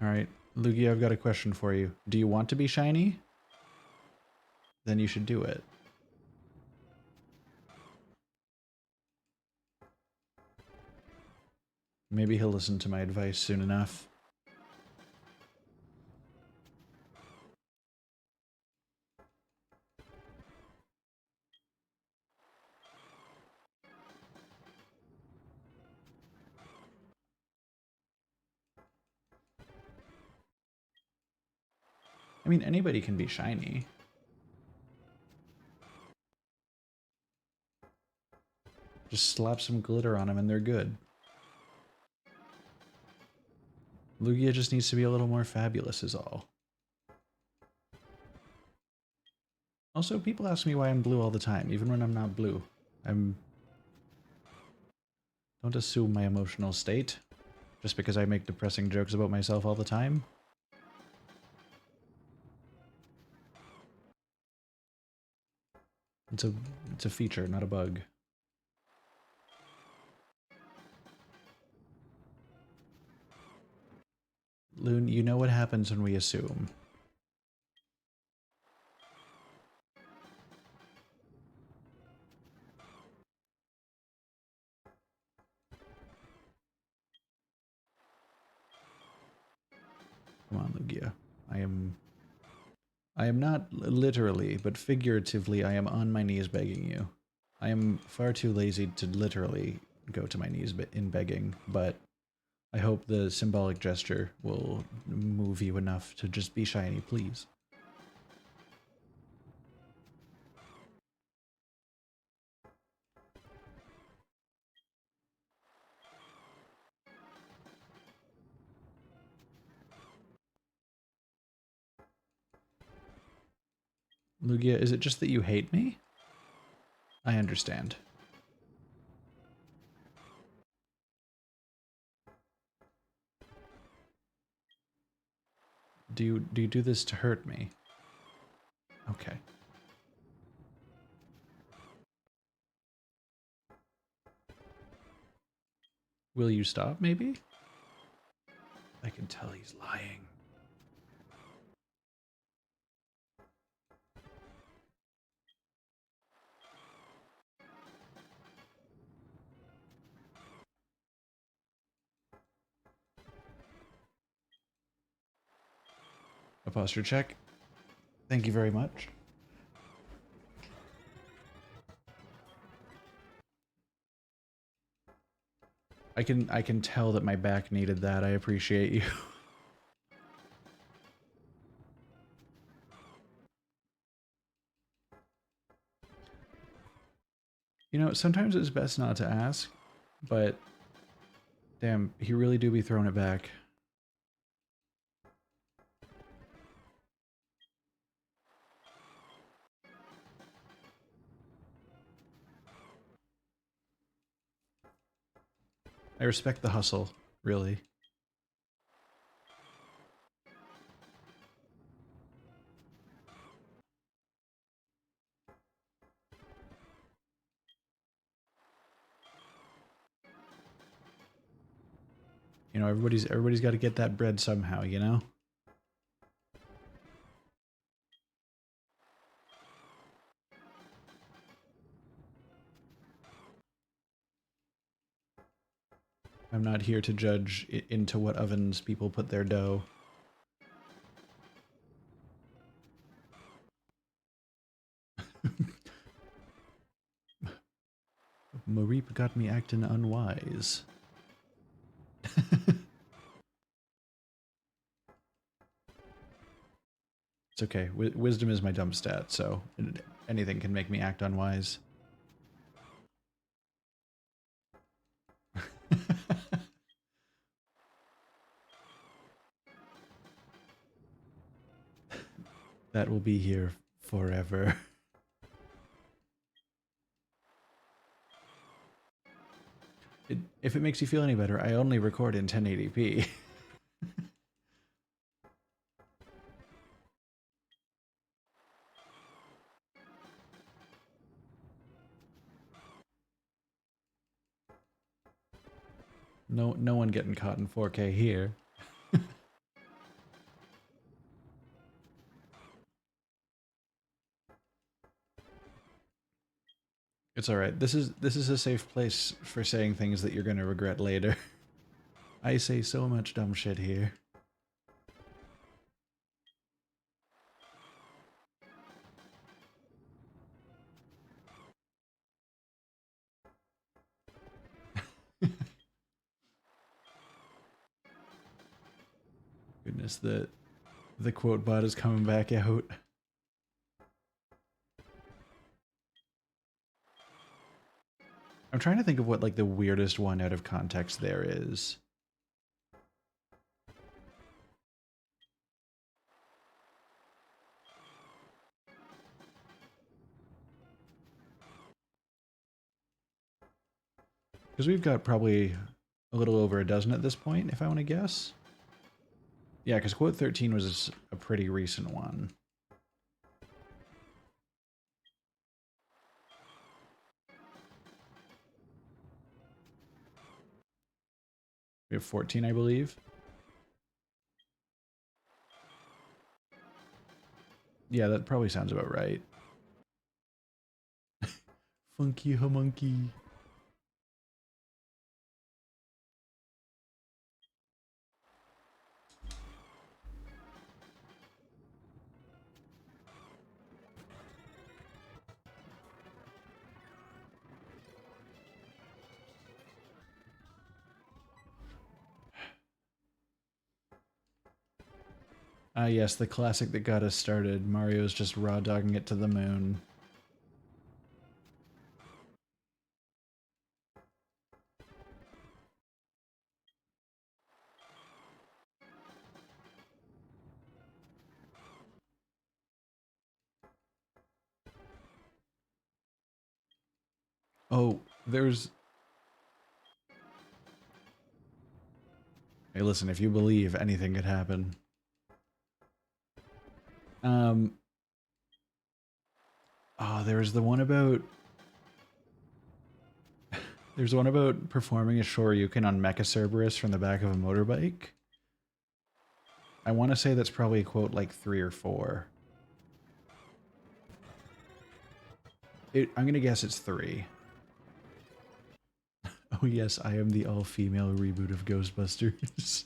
Alright, Lugia, I've got a question for you. Do you want to be shiny? Then you should do it. Maybe he'll listen to my advice soon enough. I mean, anybody can be shiny. Just slap some glitter on them and they're good. Lugia just needs to be a little more fabulous is all. Also, people ask me why I'm blue all the time, even when I'm not blue. Don't assume my emotional state, just because I make depressing jokes about myself all the time. It's a feature, not a bug. Loon, you know what happens when we assume. Come on, Lugia. I am not literally, but figuratively, I am on my knees begging you. I am far too lazy to literally go to my knees in begging, but I hope the symbolic gesture will move you enough to just be shiny, please. Lugia, is it just that you hate me? I understand. Do you do this to hurt me? Okay. Will you stop, maybe? I can tell he's lying. A posture check. Thank you very much. I can tell that my back needed that. I appreciate you. You know, sometimes it's best not to ask, but damn, he really do be throwing it back. I respect the hustle, really. You know, everybody's got to get that bread somehow, you know? I'm not here to judge into what ovens people put their dough. Mareep got me acting unwise. It's okay. Wisdom is my dump stat, so anything can make me act unwise. That will be here forever. If it makes you feel any better, I only record in 1080p. No one getting caught in 4K here. It's alright. This is a safe place for saying things that you're gonna regret later. I say so much dumb shit here. Goodness, the quote bot is coming back out. I'm trying to think of what like the weirdest one out of context there is. Because we've got probably a little over a dozen at this point, if I want to guess. Yeah, because quote 13 was a pretty recent one. We have 14, I believe. Yeah, that probably sounds about right. Funky homunky. Ah, yes, the classic that got us started. Mario's just raw dogging it to the moon. Oh, there's... Hey, listen, if you believe, anything could happen. Oh, there's the one about... There's one about performing a Shoryuken on Mecha Cerberus from the back of a motorbike. I want to say that's probably quote like 3 or 4. I'm gonna guess it's 3. Oh yes, I am the all-female reboot of Ghostbusters.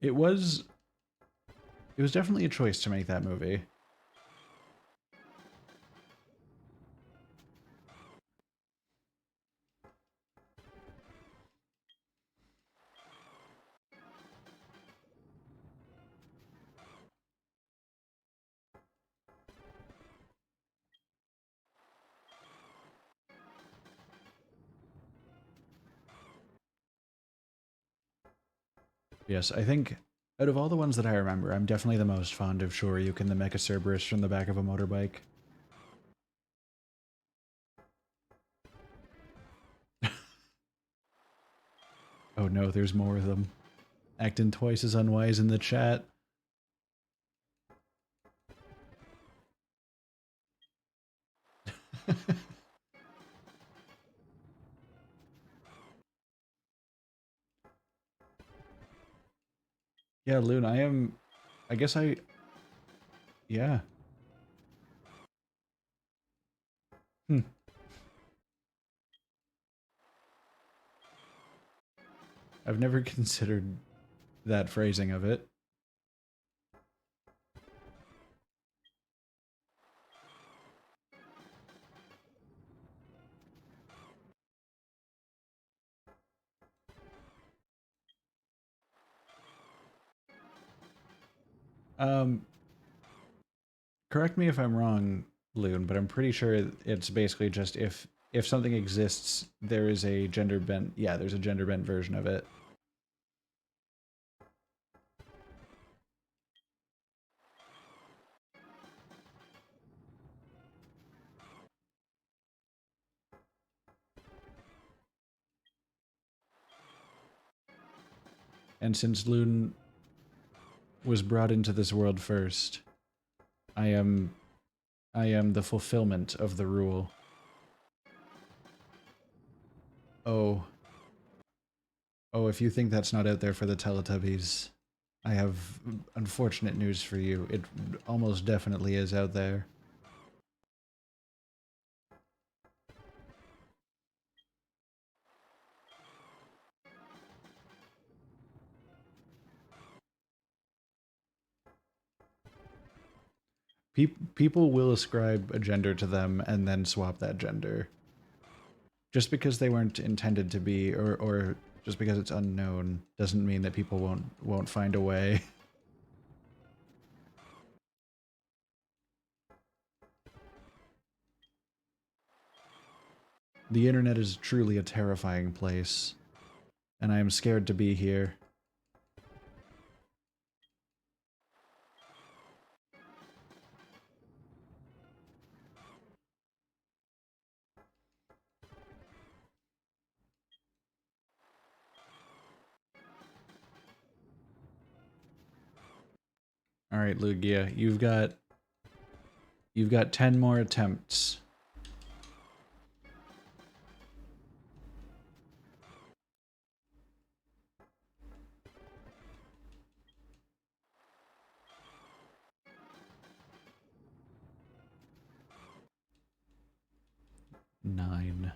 It was definitely a choice to make that movie. Yes, I think out of all the ones that I remember, I'm definitely the most fond of Shoryuken the Mecha Cerberus from the back of a motorbike. Oh no, there's more of them. Acting twice as unwise in the chat. Yeah, Loon, I guess yeah. Hmm. I've never considered that phrasing of it. Correct me if I'm wrong, Loon, but I'm pretty sure it's basically just if something exists, there is a gender bent. Yeah, there's a gender bent version of it. And since Loon was brought into this world first, I am the fulfillment of the rule. Oh. Oh, if you think that's not out there for the Teletubbies, I have unfortunate news for you. It almost definitely is out there. People will ascribe a gender to them and then swap that gender. Just because they weren't intended to be, or just because it's unknown, doesn't mean that people won't find a way. The internet is truly a terrifying place, and I am scared to be here. All right, Lugia, you've got 10 more attempts. Nine.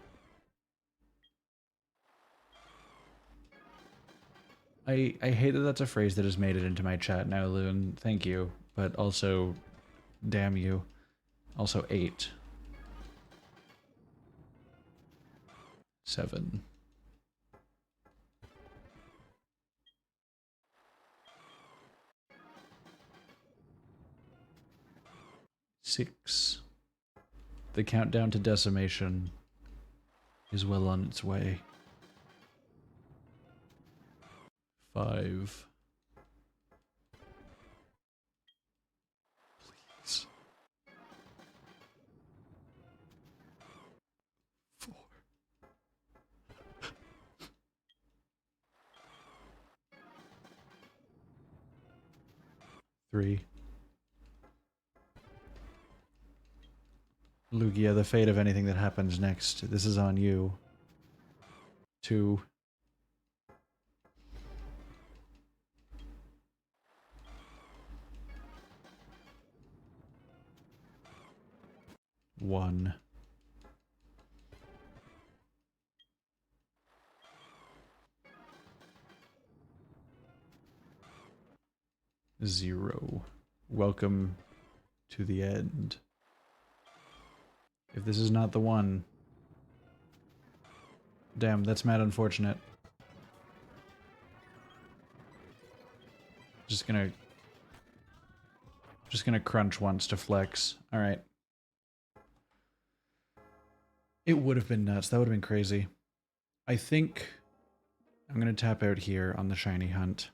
I hate that that's a phrase that has made it into my chat now, Loon. Thank you. But also, damn you. Also 8. 7. 6. The countdown to decimation is well on its way. 5. Please. 4. 3. Lugia, the fate of anything that happens next, this is on you. 2. 1. 0. Welcome to the end. If this is not the one... Damn, that's mad unfortunate. Just gonna crunch once to flex. Alright. It would have been nuts. That would have been crazy. I think I'm gonna tap out here on the shiny hunt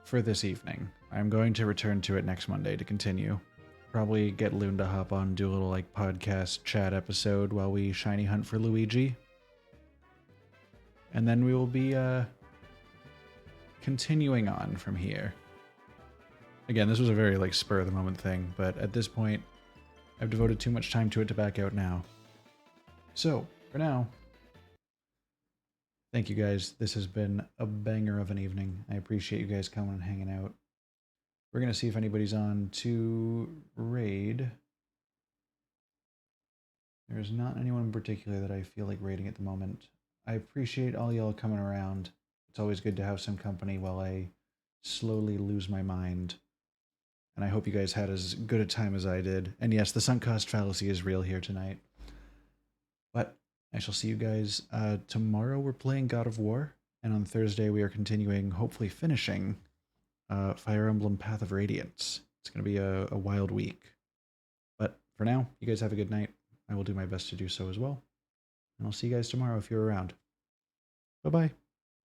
for this evening. I'm going to return to it next Monday to continue. Probably get Loon to hop on and do a little like podcast chat episode while we shiny hunt for Luigi. And then we will be continuing on from here. Again, this was a very like spur of the moment thing, but at this point I've devoted too much time to it to back out now. So, for now, thank you guys. This has been a banger of an evening. I appreciate you guys coming and hanging out. We're going to see if anybody's on to raid. There's not anyone in particular that I feel like raiding at the moment. I appreciate all y'all coming around. It's always good to have some company while I slowly lose my mind. And I hope you guys had as good a time as I did. And yes, the sunk cost fallacy is real here tonight. But I shall see you guys tomorrow. We're playing God of War. And on Thursday we are continuing, hopefully finishing, Fire Emblem Path of Radiance. It's going to be a wild week. But for now, you guys have a good night. I will do my best to do so as well. And I'll see you guys tomorrow if you're around. Bye-bye.